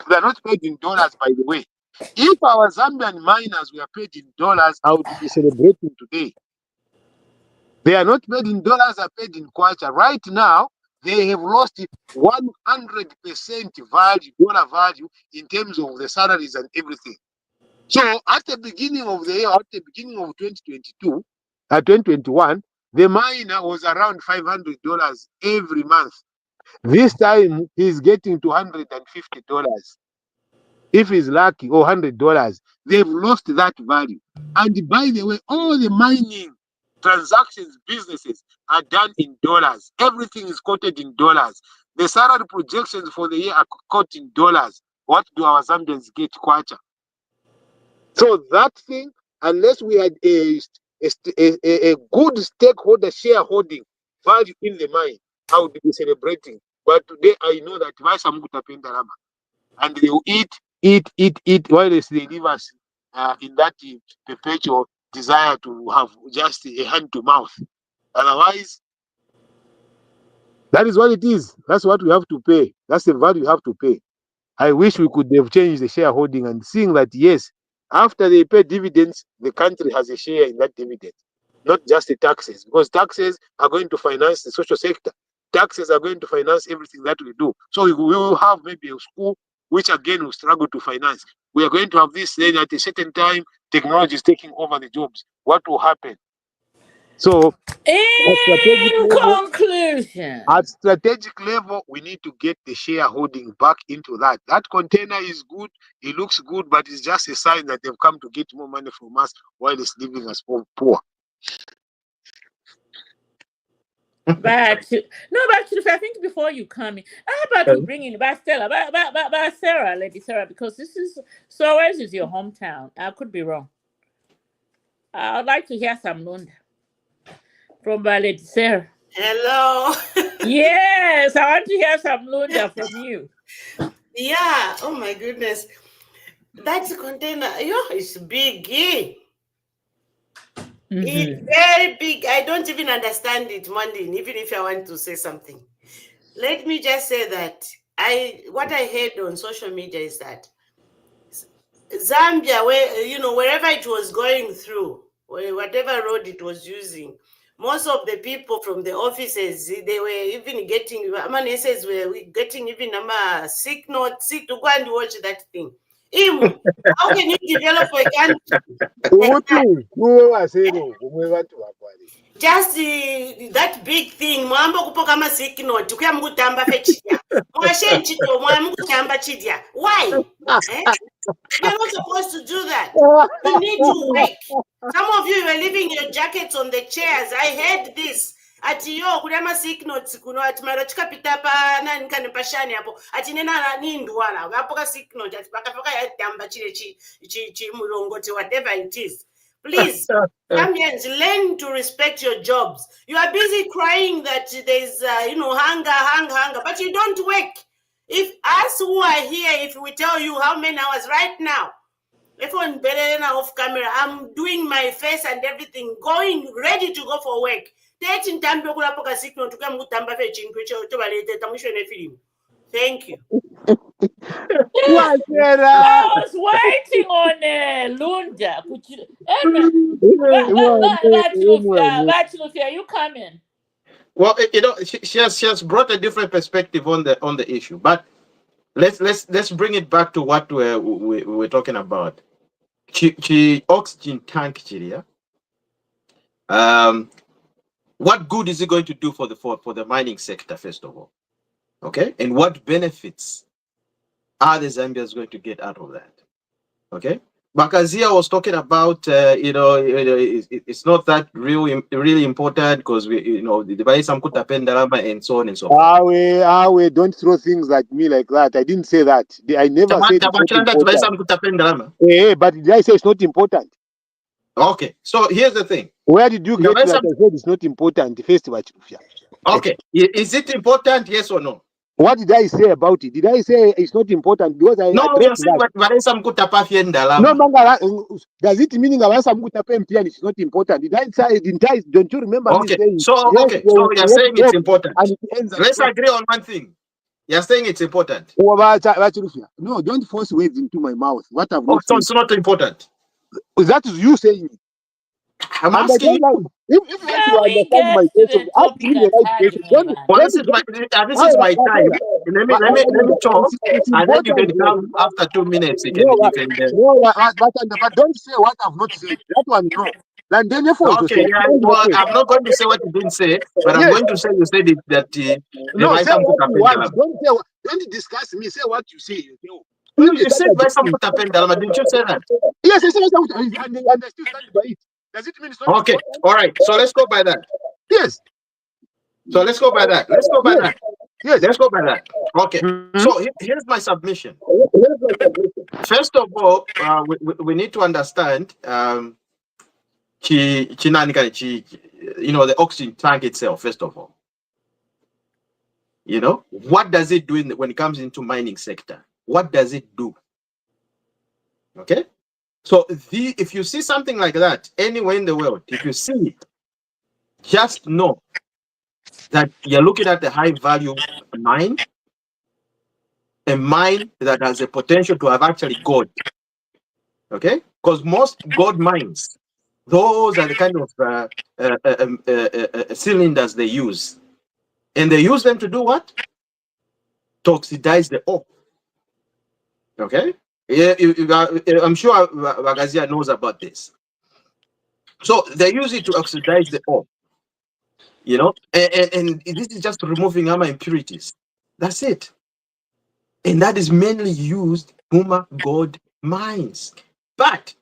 They are not paid in dollars, by the way. If our Zambian miners were paid in dollars, I would be celebrating today. They are not paid in dollars, are paid in kwacha. Right now, they have lost 100% value, dollar value, in terms of the salaries and everything. So at the beginning of the year, at the beginning of 2022, 2021, the miner was around $500 every month. This time he's getting $250. If he's lucky, or $100, they've lost that value. And by the way, all the mining transactions, businesses are done in dollars. Everything is quoted in dollars. The salary projections for the year are quoted in dollars. What do our Zambians get, kwacha? So that thing, unless we had a good stakeholder shareholding value in the mine, I would be celebrating. But today I know that Vaisa Mukutapenda Rama, and they will eat while they leave us in that perpetual desire to have just a hand to mouth. Otherwise, that is what it is. That's what we have to pay. That's the value you have to pay. I wish we could have changed the shareholding and seeing that, yes, after they pay dividends, the country has a share in that dividend, not just the taxes, because taxes are going to finance the social sector. Taxes are going to finance everything that we do. So we will have maybe a school, which again will struggle to finance. We are going to have this, then at a certain time, technology is taking over the jobs. What will happen? So, In conclusion, at strategic level, we need to get the shareholding back into that. That container is good, it looks good, but it's just a sign that they've come to get more money from us while it's leaving us poor. but I think before you come in, how about we bring in Stella, by Sarah, Lady Sarah, because this is Soares is your hometown. I could be wrong. I'd like to hear some Lunda from Lady Sarah. Hello. Yes, I want to hear some Lunda from you. Yeah. Oh my goodness. That's a container. It's big. Eh? It's very big. I don't even understand it, Mondin, even if I want to say something. Let me just say that what I heard on social media is that Zambia, wherever it was going through, whatever road it was using, most of the people from the offices, they were even getting, nurses were getting even sick to go and watch that thing. How can you develop a country? Just that big thing, mwamba kupoka ma sick note, kuya mukutamba fechidia. Mwashenchito, mwamukutamba chidia. Why? You're not supposed to do that. You need to work. Some of you were leaving your jackets on the chairs. I heard this. Ati yo kulema sick notes kuno ati mara chikapita pa nani kane pashani hapo ati nena nindwala wapoka sick note ati pakatoka yatamba chile chi mulongote whatever it is. Please, Zambians, learn to respect your jobs. You are busy crying that there's hunger, but you don't work. If us who are here, if we tell you how many hours right now, if on Belena off camera, I'm doing my face and everything, ready to go for work. Thank you. I was waiting on Lunda. You coming? Well, she has brought a different perspective on the issue, but let's bring it back to what we're talking about. Oxygen tank, yeah. What good is it going to do for the mining sector, first of all? Okay, and what benefits are the Zambians going to get out of that? Okay, Bakazia was talking about it's not that really important because the buy some kutapenda and so on and so forth. Don't throw things at me like that. I didn't say that. I never said it's not important. But did I say it's not important? Okay, so here's the thing. Where did you get that I said it's not important? Okay, is it important? Yes or no? What did I say about it? Did I say it's not important? Because I no, you're saying no, does it mean it's not important? Did I say? Don't you remember me saying? So yes, okay, so you're saying it's important. And it Let's agree on one thing. You're saying it's important. No, don't force words into my mouth. What I've Oh, not so said. it's not important. That is you saying it. I'm And I asking don't you. like, if you want Shall to we understand my get to question, the ask topic me the at right hand, question. Ivan? Well, this is my time. Let me talk, It's and then you important. can come after 2 minutes. No, You can. but don't say what I've not said. That one, no. And then if to Okay, say, yeah. Well, I'm not going to say what you didn't say, but I'm yes, going to say you said it that they no, might say come to what you want. Tapendalama. Don't discuss me. Say what you say. You, Don't you start said by some against me. Tapendalama, didn't you say that? Yes, I said what and I still stand by it. Does it mean it's not Okay, important? all right. So let's go by that. Yes, So let's go by that. Let's go by yes, that. yes. Let's go by that. Okay. Mhm. So here's my submission. First of all, we need to understand the oxygen tank itself. First of all, what does it do when it comes into mining sector? What does it do? Okay. So if you see something like that anywhere in the world, if you see it, just know that you're looking at a high value mine, a mine that has a potential to have actually gold. Okay, because most gold mines, those are the kind of cylinders they use, and they use them to do what? To oxidize the ore. Okay, yeah, I'm sure Wagazia knows about this. So they use it to oxidize the ore. And this is just removing hammer impurities. That's it. And that is mainly used Puma gold mines. But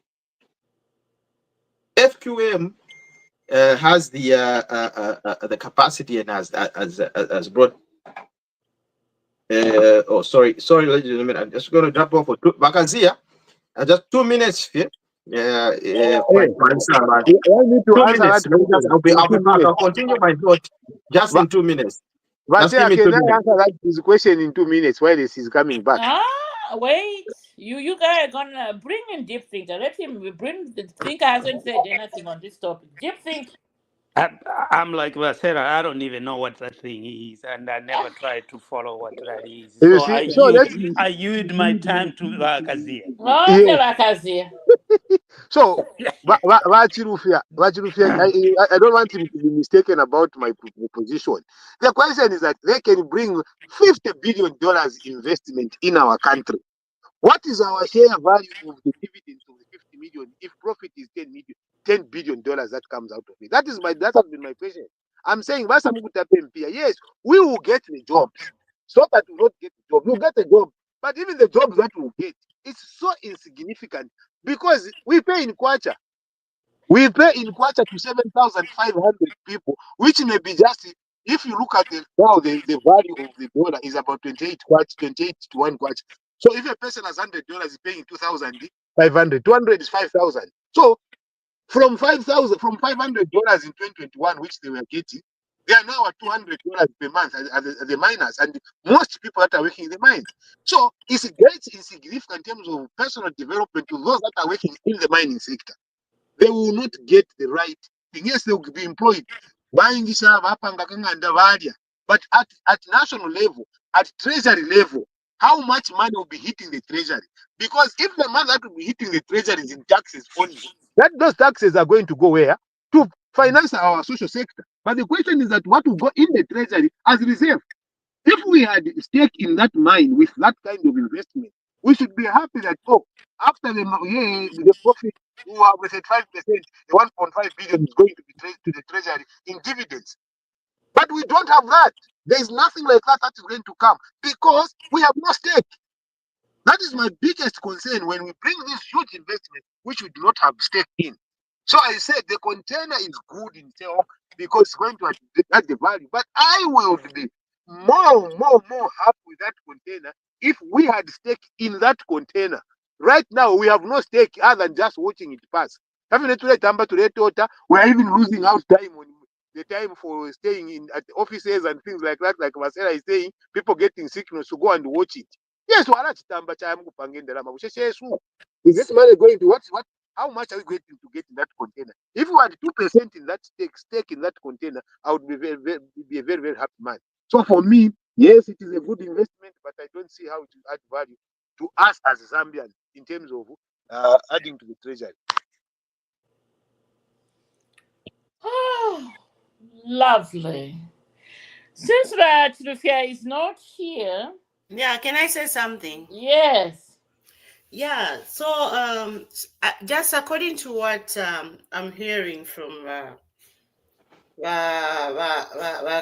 FQM has the capacity and has brought. Sorry, ladies and gentlemen. I'm just going to drop off for Bakazia. Just 2 minutes here. Hey, For answer, I need to 2 answer minutes. that Let me just. question in 2 minutes. I'll continue my thought just But, in 2 minutes. but Just give me can 2 I minutes. answer that his question in 2 minutes while he's coming back? Wait. You guys are gonna bring in Deep Thinker. Let him bring the thinker hasn't said anything on this topic. Deep Think. I'm like Sarah, I don't even know what that thing is, and I never tried to follow what that is. You So see, so let's I yield my time to Kazia. Okay, yes. Bakazia. So Vachirufia, I don't want him to be mistaken about my position. The question is that they can bring $50 billion investment in our country. What is our share value of the dividends of the 50 million if profit is $10 billion that comes out of it? That has been my question. I'm saying yes, we will get the jobs. So that we will not get the job. We'll get a job. But even the jobs that we'll get, it's so insignificant because we pay in kwacha. We pay in kwacha to 7,500 people, which may be just, if you look at the value of the dollar is about 28 kwacha, 28 to 1 kwacha. So if a person has $100 is paying 2,500, 200 is 5,000. So from $500 in 2021, which they were getting, they are now at $200 per month as the miners, and most people that are working in the mines. So it's a great insignificant in terms of personal development to those that are working in the mining sector. They will not get the right thing. Yes, they will be employed. Buying this but at national level, at treasury level, how much money will be hitting the treasury? Because if the money that will be hitting the treasury is in taxes only, those taxes are going to go where? To finance our social sector. But the question is that what will go in the treasury as reserve? If we had stake in that mine with that kind of investment, we should be happy that after the profit, we have with 5%, the 1.5 billion is going to be to the treasury in dividends. But we don't have that. There is nothing like that is going to come because we have no stake. That is my biggest concern when we bring this huge investment, which we do not have stake in. So I said the container is good in itself because it's going to add the value. But I will be more happy with that container if we had stake in that container. Right now, we have no stake other than just watching it pass. We are even losing out time on the time for staying in at offices and things like that. Like Marcela is saying, people getting sickness to go and watch it. Yes, is this money going to what? How much are we going to get in that container? If we had 2% in that stake in that container, I would be a very, very happy man. So for me, Yes, it is a good investment, but I don't see how it will add value to us as Zambians in terms of adding to the treasury. Oh, lovely. Since Rufia is not here, Yeah, can I say something? yes. Yeah, so just according to what I'm hearing from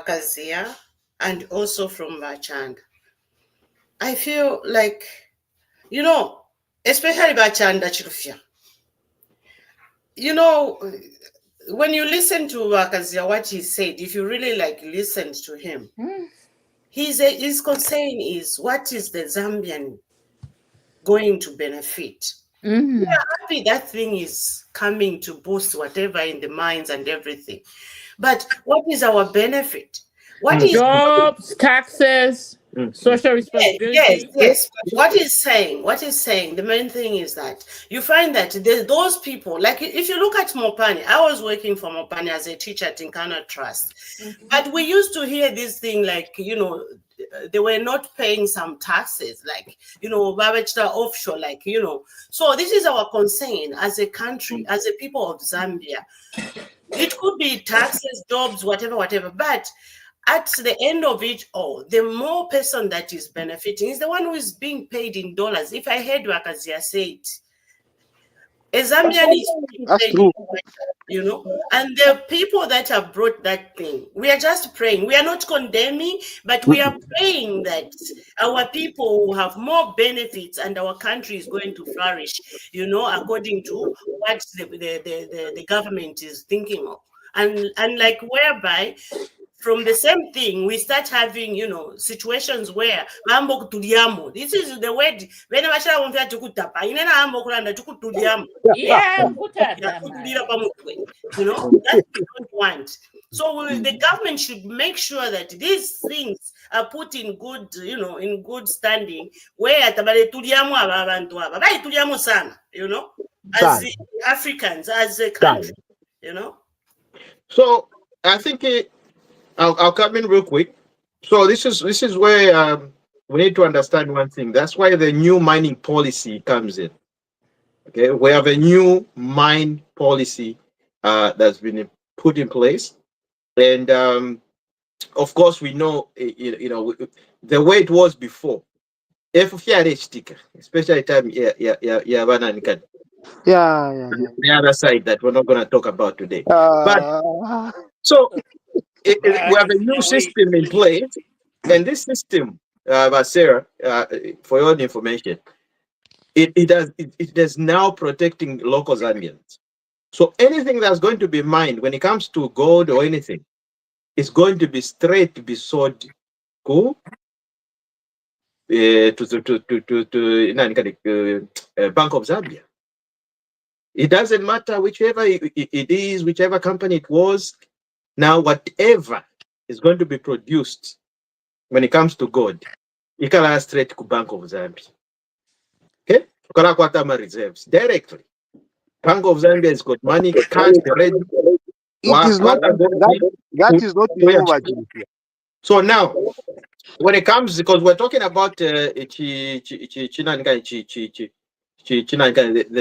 Kazia and also from Chand, I feel like, you know, especially Chanda Chirufia, you know, when you listen to Kazia, what he said, if you really like listened to him, Mm. his concern is what is the Zambian going to benefit? Mm. Happy that thing is coming to boost whatever in the minds and everything. But what is our benefit? What is Jobs, taxes, social yes, yes, responsibility. yes. What is saying, the main thing is that you find that those people, like if you look at Mopani, I was working for Mopani as a teacher at Tinkana Trust. But we used to hear this thing like, they were not paying some taxes, like, Babachta offshore, like, So this is our concern as a country, as a people of Zambia. It could be taxes, jobs, whatever. But at the end of it all, the more person that is benefiting is the one who is being paid in dollars. If I heard Wakazia say it, a Zambian is being That's paid true. and the people that have brought that thing, we are just praying. We are not condemning, but we are praying that our people will have more benefits and our country is going to flourish, according to what the government is thinking of. And like whereby from the same thing, we start having, situations where mambo kutuliamo. This is the word. Whenever I want to kutapa, inena mambo kulanda tukutuliamo. Yeah, put Yeah, that kutulira pamutwe. That we don't want. So the government should make sure that these things are put in good, in good standing. Where tabale tuliamo aba abantu aba. Bali tuliamo sana, as Africans, as a country, So I think I'll come in real quick. So this is where we need to understand one thing. That's why the new mining policy comes in. Okay, we have a new mine policy that's been put in place, and of course we know the way it was before. If sticker, especially time Yeah. the other side that we're not going to talk about today. But Uh, so we have a new Wait, system in place, and this system, Sarah, for your information, it is now protecting local Zambians. So anything that's going to be mined when it comes to gold or anything is going to be straight to be sold to Bank of Zambia. It doesn't matter whichever it is, whichever company it was. Now, whatever is going to be produced when it comes to gold, it can straight to Bank of Zambia. Okay? Kwatama reserves directly. Bank of Zambia has got money, cash already. it is not that is not the overview here. So now, when it comes, because we're talking about the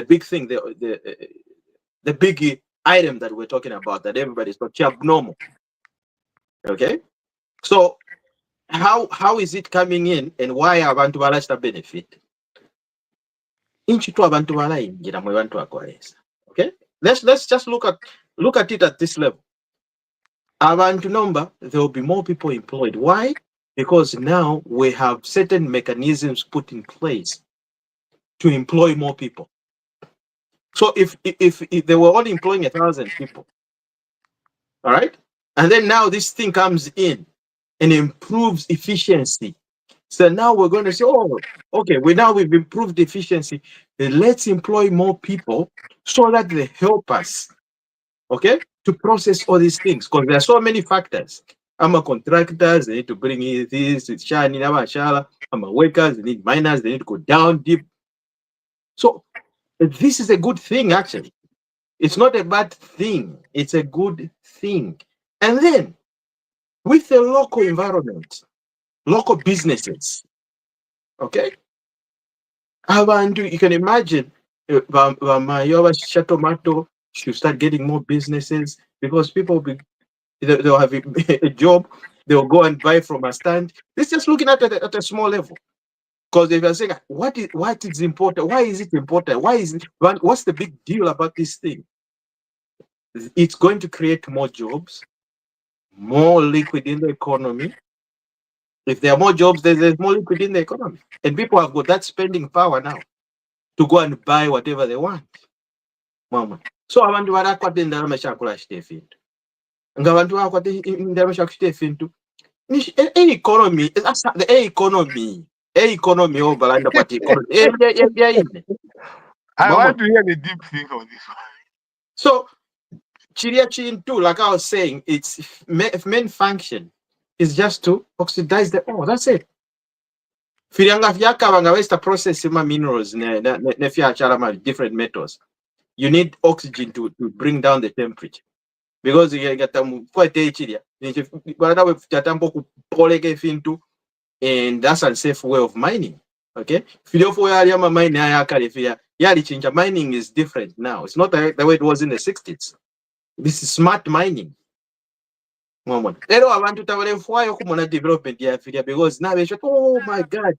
big thing, the big item that we're talking about that everybody's not abnormal. Okay, so how is it coming in, and why abantu balasta benefit? Inchi tu abantu balayingira mu bantu akolesa. Okay, let's just look at it at this level. Abantu number, there will be more people employed. Why? Because now we have certain mechanisms put in place to employ more people. So if they were only employing 1,000 people, all right, and then now this thing comes in and improves efficiency. So now we're going to say, oh, okay, we've improved efficiency. Then let's employ more people so that they help us, okay, to process all these things, because there are so many factors. I'm a contractors, they need to bring in this, it's shiny, I'm a workers, they need miners, they need to go down deep. So this is a good thing, actually. It's not a bad thing. It's a good thing. And then with the local environment, local businesses. Okay? Abantu, you can imagine, tomato should start getting more businesses because people will they'll have a job, they'll go and buy from a stand. This is just looking at it at a small level. Because if you're saying what is important, why is it important? What's the big deal about this thing? It's going to create more jobs, more liquid in the economy. If there are more jobs, there's more liquid in the economy. And people have got that spending power now to go and buy whatever they want. Mama. So abantu barakwata endalama kyakula kiteefintu. Nga abantu bakwata endalama kyakiteefintu. Economy, the economy overland kwata economy. I want to hear the deep thing on this one. So Chiria Chintu, like I was saying, its main function is just to oxidize the ore. That's it. Firianga fyaka banga westa process ma minerals ne fyachala different metals. You need oxygen to bring down the temperature. Because you get quite a chiria. And that's a safe way of mining. Okay? Mining is different now. It's not the way it was in the 60s. This is smart mining. Moment. I want to tell them why you development because now they should, oh my God.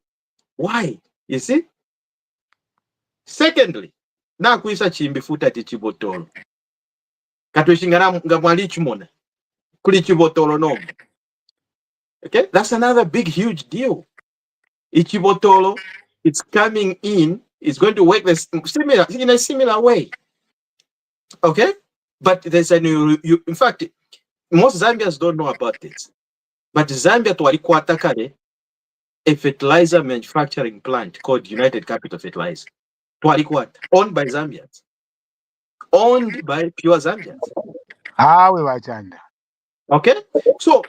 Why? You see? Secondly, now kuisa chimbifuta tichibotolo. Katushingana ngamwali chimona. Kuli chibotolo no. Okay? That's another big, huge deal. Ichibotolo, it's coming in, it's going to work in a similar way. Okay? But there's a new, in fact, most Zambians don't know about this. But Zambia twalikwata kale a fertilizer manufacturing plant called United Capital Fertilizer. Twalikwata, owned by Zambians. Owned by pure Zambians. Okay? So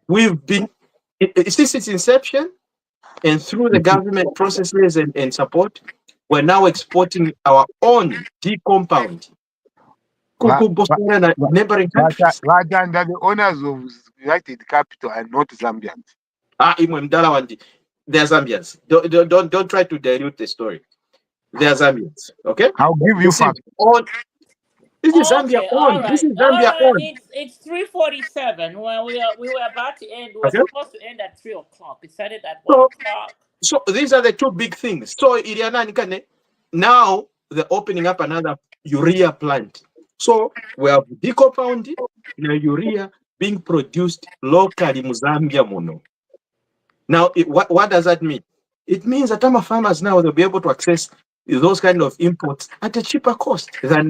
we've been since its inception and through the government processes and support, we're now exporting our own D-compound. Neighboring countries. Under the owners of United Capital and not Zambians. They're Zambians. Don't try to dilute the story. They're Zambians. Okay? I'll give you facts. This is Zambia on. Right. This is Zambia on. It's 3:47. Well, we were about to end. We were Okay. supposed to end at 3:00. It started at 1:00. So these are the two big things. So now they're opening up another urea plant. So we have decompounded urea being produced locally in Zambia mono. Now, what does that mean? It means that our farmers now they'll be able to access those kind of imports at a cheaper cost than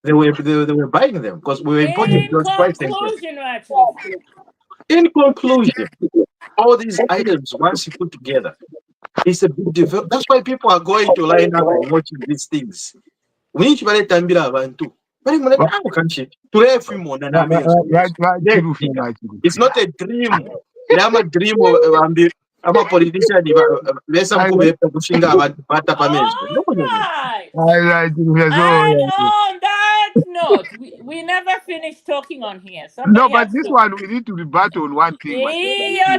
they were buying them because we were importing those prices. In conclusion, all these items once you put together, it's a big development. That's why people are going to line up and watching these things. We need to be Abantu. It's not a dream. I'm a dream of I'm a politician. And on that note, we never finished talking on here. No, but this one we need to rebut on one thing. We are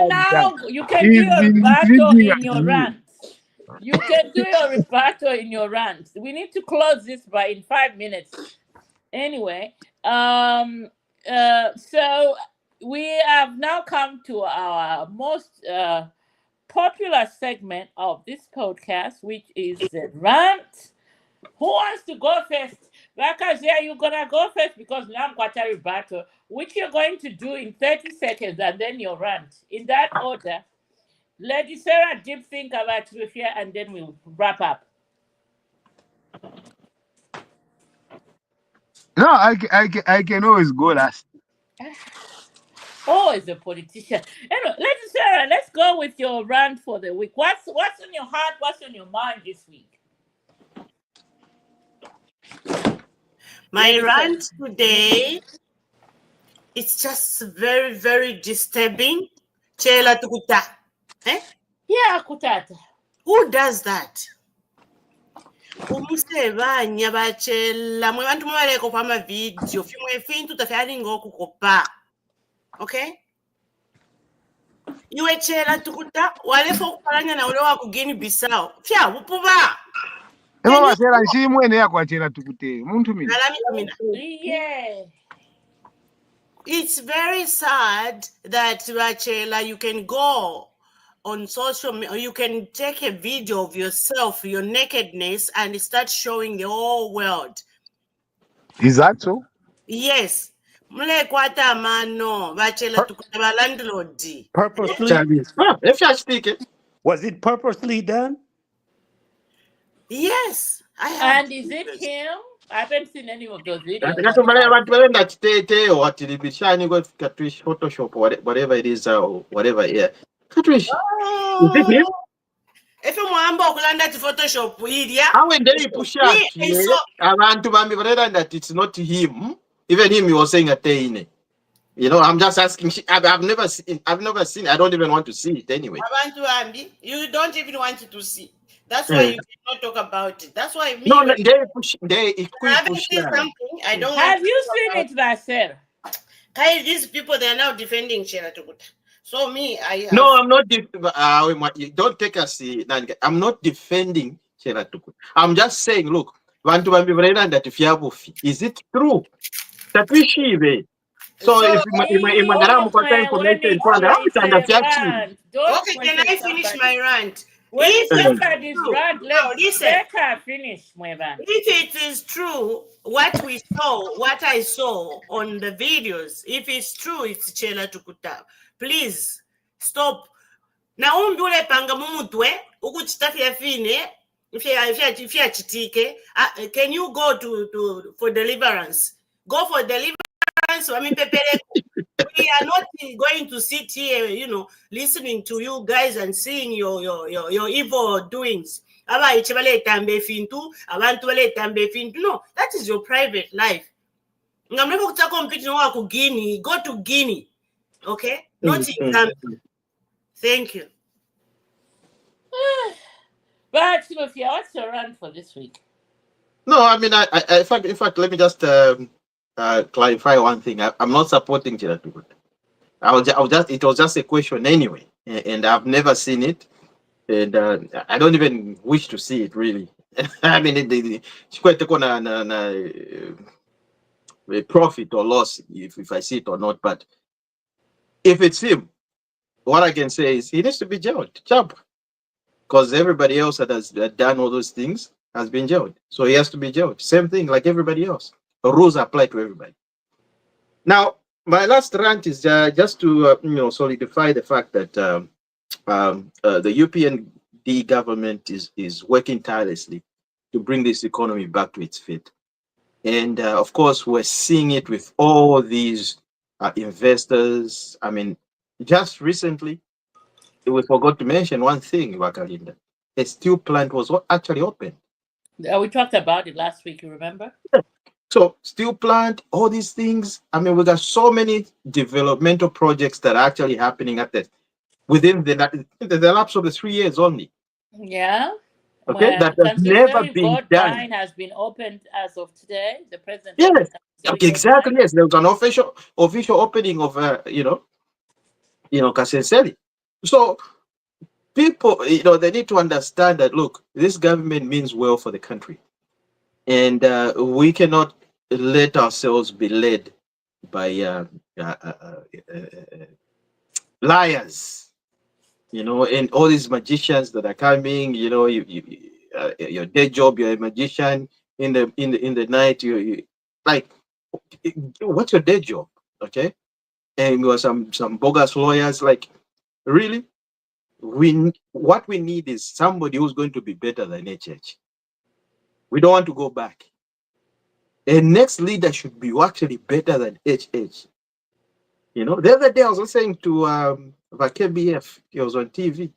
now. You can do your rebuttal in your rant. You can do your rebuttal in your rant. We need to close this in 5 minutes. Anyway, so we have now come to our most popular segment of this podcast, which is the rant. Who wants to go first? Bakazia, you're gonna go first because now I'm quite a rebuttal, which you're going to do in 30 seconds and then your rant. In that order. Lady Sarah, deep think about you here and then we'll wrap up. No, I can always go last. Always a politician. Anyway, Lady Sarah, let's go with your rant for the week. What's on your heart? What's on your mind this week? My rant today, it's just very, very disturbing. Chela tukuta. Yeah, kutata. Who does that? Umusebanya bachela mwe bantu mwe baleko kwa ma video fimwe fintu tafyali ngokukopa. Okay? Iwe chela tukuta walefa okukalanya na ule wa kugini bisao. Fya upuba. Ema Can you basera nshimwene yakwachera tukute muntu mina. Yeah. It's very sad that Rachela, you can go on social media, you can take a video of yourself, your nakedness, and start showing the whole world. Is that so? Yes. Mule kwata mano, Rachela tukutaba landlord. Purposely? If you're speaking, Was it purposely done? Yes, I have. And is it him? I haven't seen any of those videos. that state or what it be shiny go Catrish Photoshop or whatever it is or whatever. Yeah, Catrish, is it him? If you want to Photoshop, yeah. How when they push out around to Bambi that it's not him. Even him, he was saying a thing. You know, I'm just asking. I've never seen. I don't even want to see it anyway. You don't even want to see. That's why you cannot talk about it. That's why me. No, they push. They haven't seen something. I don't. Have you seen it, Vassel? These people, they are now defending Shera Tukuta. So me, No, I'm not. Don't take us. I'm not defending Shera Tukuta. I'm just saying, look, want to be that if you have, is it true that we shive? So if information, okay, can I finish my rant? When somebody's rant, listen. Let her finish, Mwevan. If it is true, what I saw on the videos, if it's true, it's Chela Tukuta. Please stop. Na umbule panga mumutwe ukuchitafia fine if you chitike. Can you go to for deliverance? Go for deliverance. I mean, we are not going to sit here, you know, listening to you guys and seeing your evil doings. No, that is your private life. Go to Guinea, okay? Not in Zambia. Thank you. But Sophia, what's your run for this week? No, I mean, in fact, let me just clarify one thing. I'm not supporting Chela Tukuta. It was just a question anyway, and I've never seen it, and I don't even wish to see it really. I mean, it's quite a profit or loss if I see it or not. But if it's him, what I can say is he needs to be jailed, because everybody else that has done all those things has been jailed, so he has to be jailed. Same thing like everybody else. The rules apply to everybody. Now, my last rant is just to solidify the fact that the UPND government is working tirelessly to bring this economy back to its feet, and of course we're seeing it with all these investors. I mean, just recently we forgot to mention one thing, Wakalinda. A steel plant was actually opened. We talked about it last week. You remember? So steel plant, all these things. I mean, we got so many developmental projects that are actually happening within the lapse of the 3 years only. Yeah. Okay, that has never been done. Mine has been opened as of today. The president. Yes, exactly. Yes, there was an official opening of Kasenseli. So people, they need to understand that. Look, this government means well for the country, and we cannot let ourselves be led by liars, and all these magicians that are coming. Your day job, you're a magician. In the night, you like, what's your day job? Okay, and you are some bogus lawyers. Like, really, what we need is somebody who's going to be better than HH. We don't want to go back. A next leader should be actually better than HH. The other day I was listening to KBF. He was on TV.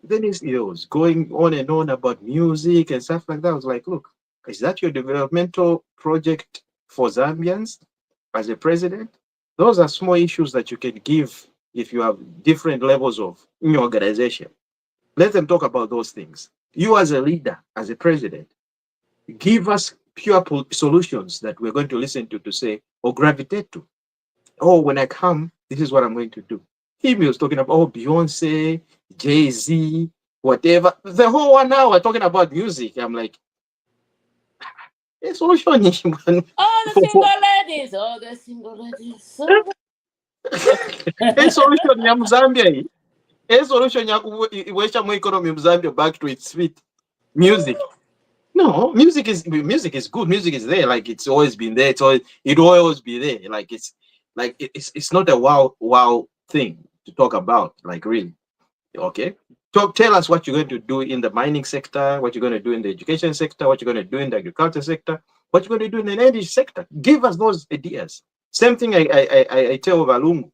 Then he was going on and on about music and stuff like that. I was like, look, is that your developmental project for Zambians as a president? Those are small issues that you can give if you have different levels of your organization. Let them talk about those things. You as a leader, as a president, give us pure solutions that we're going to listen to say or gravitate to. Oh, when I come, this is what I'm going to do. He was talking about Beyonce, Jay-Z, whatever. The whole 1 hour talking about music. I'm like, it's all showing man. Oh, the single ladies. Oh, the single ladies. So... Solution ya Zambia hii. Solution ya kuwesha mu economy of Zambia back to its feet. Music. No, music is good. Music is there. Like it's always been there. It will always be there. Like it's not a wow thing to talk about. Like really. Okay. Tell us what you're going to do in the mining sector, what you're going to do in the education sector, what you're going to do in the agriculture sector, what you're going to do in the energy sector. Give us those ideas. Same thing I tell Valungu,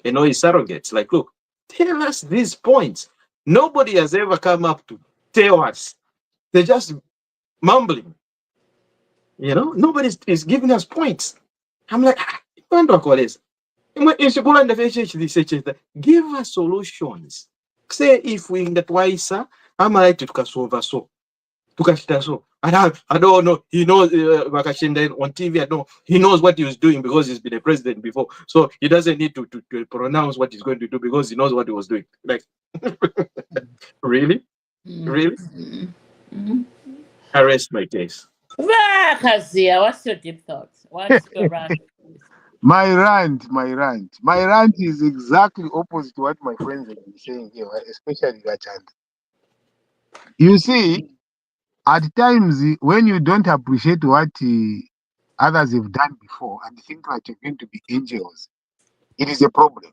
his surrogates. Like, look, tell us these points. Nobody has ever come up to tell us. They're just mumbling. Nobody is giving us points. I'm like, give us solutions. Say if we get wiser, I'm like to tukasova so. Tukashita so. I don't know. He knows on TV. I know he knows what he was doing because he's been a president before. So he doesn't need to pronounce what he's going to do because he knows what he was doing. Like, really? Really? I rest my case. Kazia, what's your deep thoughts? What's your rant? My rant is exactly opposite to what my friends have been saying here, especially Gachand. You see, at times when you don't appreciate what others have done before and think that you're going to be angels, it is a problem.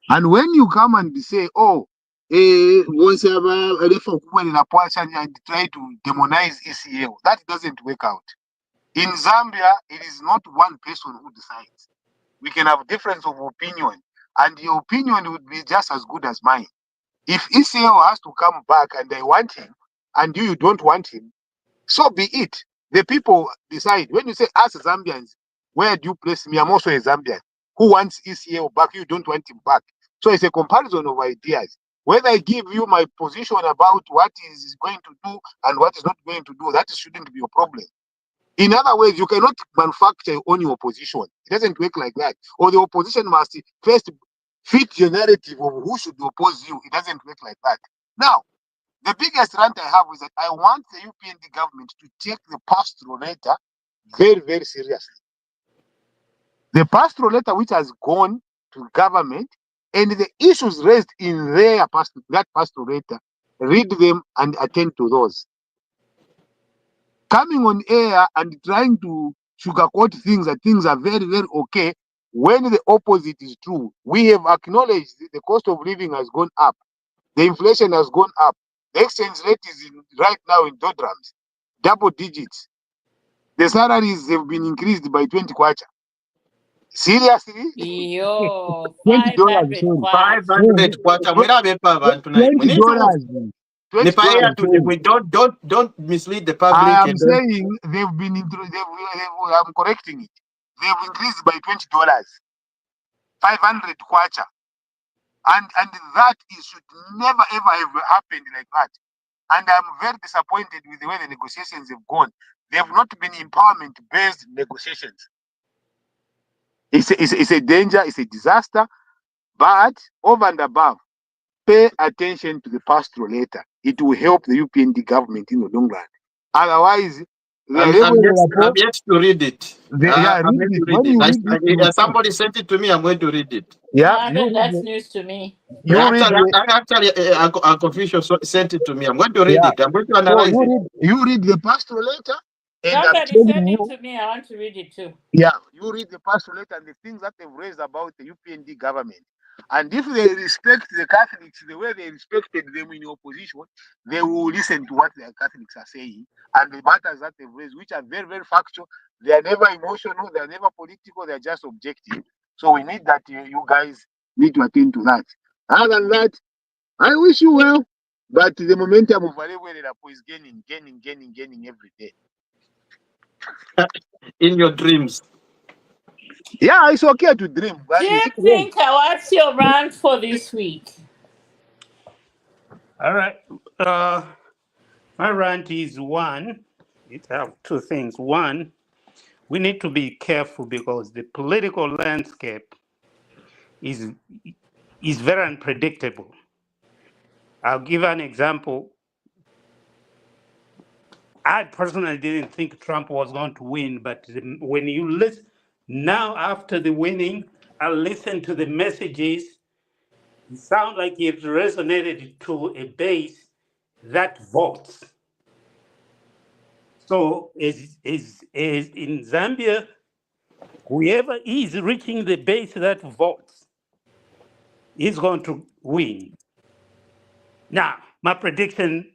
And when you come and say, oh, and try to demonize ECL, that doesn't work out. In Zambia, it is not one person who decides. We can have difference of opinion, and your opinion would be just as good as mine. If ECL has to come back and I want him, and you don't want him, so be it. The people decide. When you say us Zambians, where do you place me? I'm also a Zambian. Who wants ECL back? You don't want him back. So it's a comparison of ideas. Whether I give you my position about what is going to do and what is not going to do, that shouldn't be a problem. In other words, you cannot manufacture your own opposition. It doesn't work like that. Or the opposition must first fit the narrative of who should oppose you. It doesn't work like that. Now, the biggest rant I have is that I want the UPND government to take the pastoral letter very, very seriously. The pastoral letter which has gone to government and the issues raised in that pastoral letter, read them and attend to those. Coming on air and trying to sugarcoat things that things are very, very okay when the opposite is true. We have acknowledged the cost of living has gone up. The inflation has gone up. The exchange rate is right now in dodrams, double digits. The salaries have been increased by 20 kwacha. Seriously? Yo, $20. $500 500 kwacha. $20. We don't mislead the public. I am saying they've been I'm correcting it. They've increased by $20. 500 kwacha. And that should never ever have happened like that. And I'm very disappointed with the way the negotiations have gone. They have not been empowerment-based negotiations. It's a danger, it's a disaster. But over and above, pay attention to the pastoral letter. It will help the UPND government in the long run. Otherwise, I'm yet to read it. Somebody sent it to me. I'm going to read it. Yeah, that's news to me. Uncle Fisher sent it to me. I'm going to read it. I'm going to analyze it. You read the pastoral letter. Somebody send it to me. I want to read it too. Yeah, you read the pastoral letter and the things that they've raised about the UPND government. And if they respect the Catholics the way they respected them in opposition, they will listen to what the Catholics are saying and the matters that they've raised, which are very, very factual. They are never emotional. They are never political. They are just objective. So we need that you guys need to attend to that. Other than that, I wish you well. But the momentum of Valewelelapo is gaining every day. In your dreams. Yeah, it's okay to dream. Jim Thinker, what's your rant for this week? All right. My rant is one. It have two things. One, we need to be careful because the political landscape is very unpredictable. I'll give an example. I personally didn't think Trump was going to win, but when you listen now after the winning, I listen to the messages. It sounds like it resonated to a base that votes. So is in Zambia, whoever is reaching the base that votes is going to win. Now, my prediction,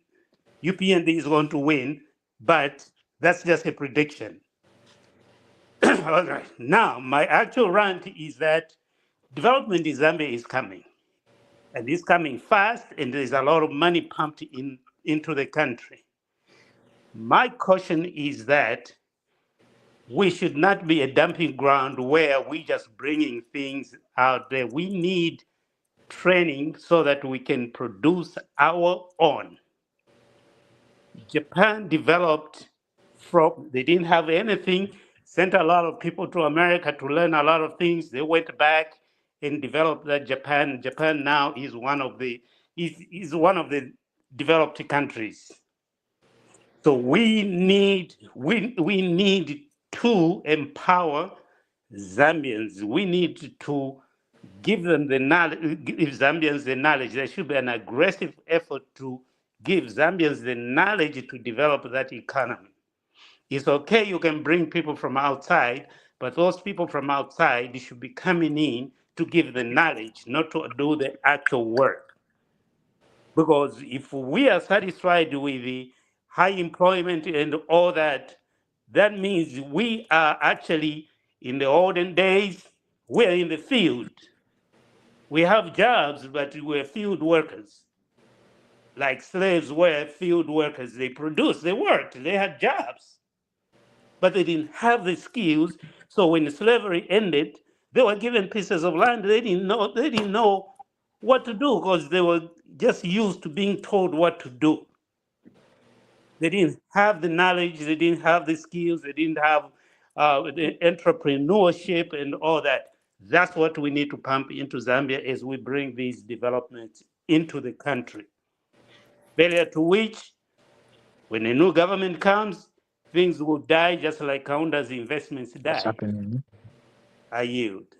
UPND is going to win, but that's just a prediction. All right. Now, my actual rant is that development in Zambia is coming, and it's coming fast, and there's a lot of money pumped into the country. My caution is that we should not be a dumping ground where we just bringing things out there. We need training so that we can produce our own. Japan developed from, they didn't have anything, sent a lot of people to America to learn a lot of things. They went back and developed that Japan. Japan now is one of the developed countries. So we need to empower Zambians. We need to give them the knowledge, give Zambians the knowledge. There should be an aggressive effort to give Zambians the knowledge to develop that economy. It's okay, you can bring people from outside, but those people from outside should be coming in to give the knowledge, not to do the actual work. Because if we are satisfied with the high employment and all that, that means we are actually, in the olden days, we're in the field. We have jobs, but we're field workers. Like slaves were field workers. They produced, they worked, they had jobs, but they didn't have the skills. So when slavery ended, they were given pieces of land. They didn't know what to do because they were just used to being told what to do. They didn't have the knowledge, they didn't have the skills, they didn't have the entrepreneurship and all that. That's what we need to pump into Zambia as we bring these developments into the country. Failure to which, when a new government comes, things will die just like Kaunda's investments What's die. happening? I yield.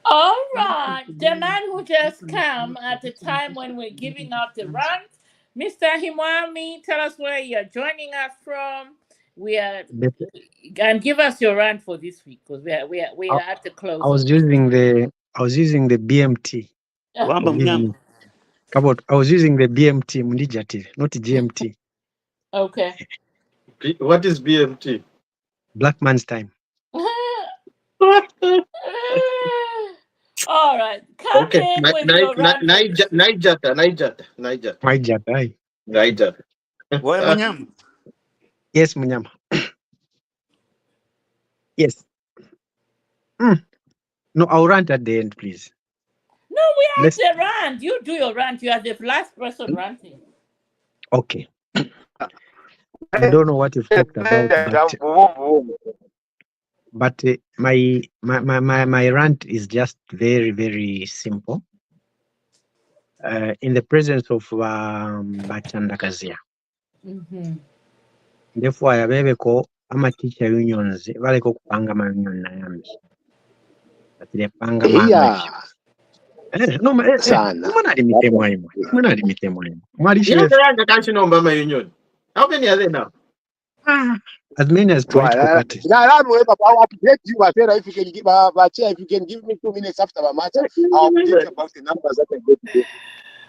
All right, the man who just come at the time when we're giving out the rant, Mr. Himwami, tell us where you're joining us from. We are, and give us your rant for this week because we are at the close. I was using the BMT. Wamba Mnyama. I was using the BMT Mundijati, not GMT. Okay. What is BMT? Black man's time. All right. Come Okay. in with your rant. Niger. Where Mnyama? Yes, Munyama. Yes. No, I'll rant at the end, please. No, we have the rant. You do your rant. You are the last person ranting. Okay. I don't know what you've talked about, but my rant is just very, very simple. In the presence of Bachandakazia. Therefore, yabebeko ama teacher unions baleko kupanga ma union nayambi. Batirepanga ma union. How many are there now? As many as 20 parties. If you can give me 2 minutes after my match, I'll update about the numbers that I got today.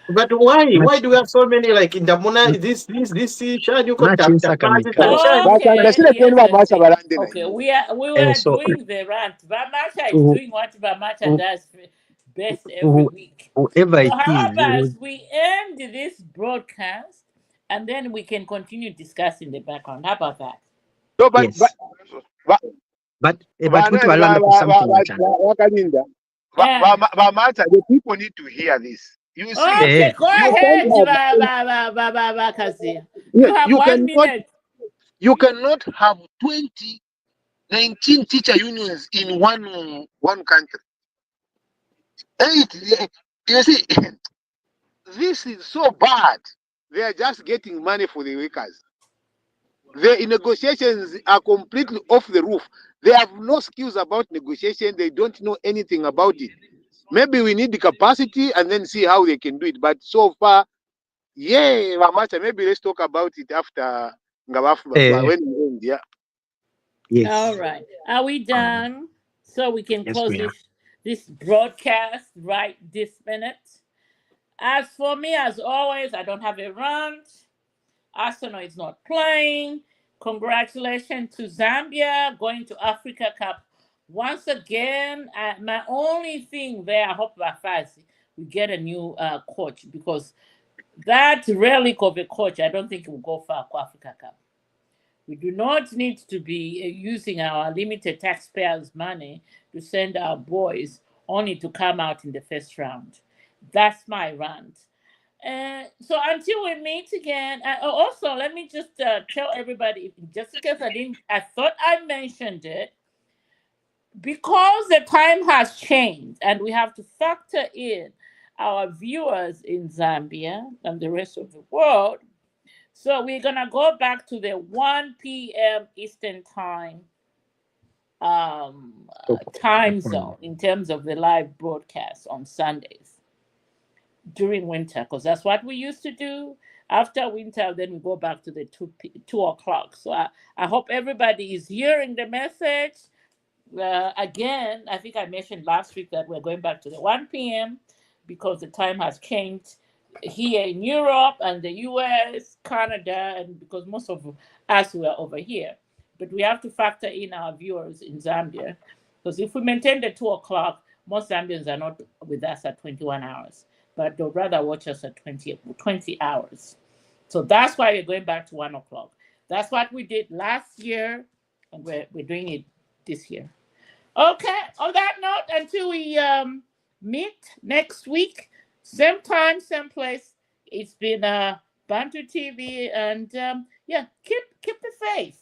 But why? Why do we have so many like in Damuna? This you contact. Okay, we were doing the rant. Bamacha is doing what Bamacha does best every week. Whoever it is, we end this broadcast and then we can continue discussing the background. How about that? No, but the people need to hear this. You see, okay, go ahead, you have 1 minute. You cannot have 19 teacher unions in one country. You see, this is so bad. They are just getting money for the workers. Their negotiations are completely off the roof. They have no skills about negotiation. They don't know anything about it. Maybe we need the capacity and then see how they can do it. But so far, yeah, Ramata, maybe let's talk about it after Eh, when we end. Yeah. All yes. right. Are we done? So we can Yes, close we are. this broadcast right this minute. As for me, as always, I don't have a rant. Arsenal is not playing. Congratulations to Zambia going to Africa Cup once again. My only thing there, I hope Bafasi we get a new coach, because that relic of a coach, I don't think will go far for Africa Cup. We do not need to be using our limited taxpayers' money to send our boys only to come out in the first round. That's my rant. So until we meet again, also let me just tell everybody, just in case I thought I mentioned it, because the time has changed and we have to factor in our viewers in Zambia and the rest of the world. So we're gonna go back to the 1 p.m. Eastern time So, time zone in terms of the live broadcast on Sundays during winter, because that's what we used to do. After winter, then we go back to the 2 o'clock. So I hope everybody is hearing the message. Again, I think I mentioned last week that we're going back to the 1 p.m. because the time has changed here in Europe and the US, Canada, and because most of us were over here. But we have to factor in our viewers in Zambia, because if we maintain the 2 o'clock, most Zambians are not with us at 21 hours, but they'd rather watch us at 20 hours. So that's why we're going back to 1 o'clock. That's what we did last year, and we're doing it this year. Okay, on that note, until we meet next week, same time, same place. It's been Bantu TV, and yeah, keep the faith.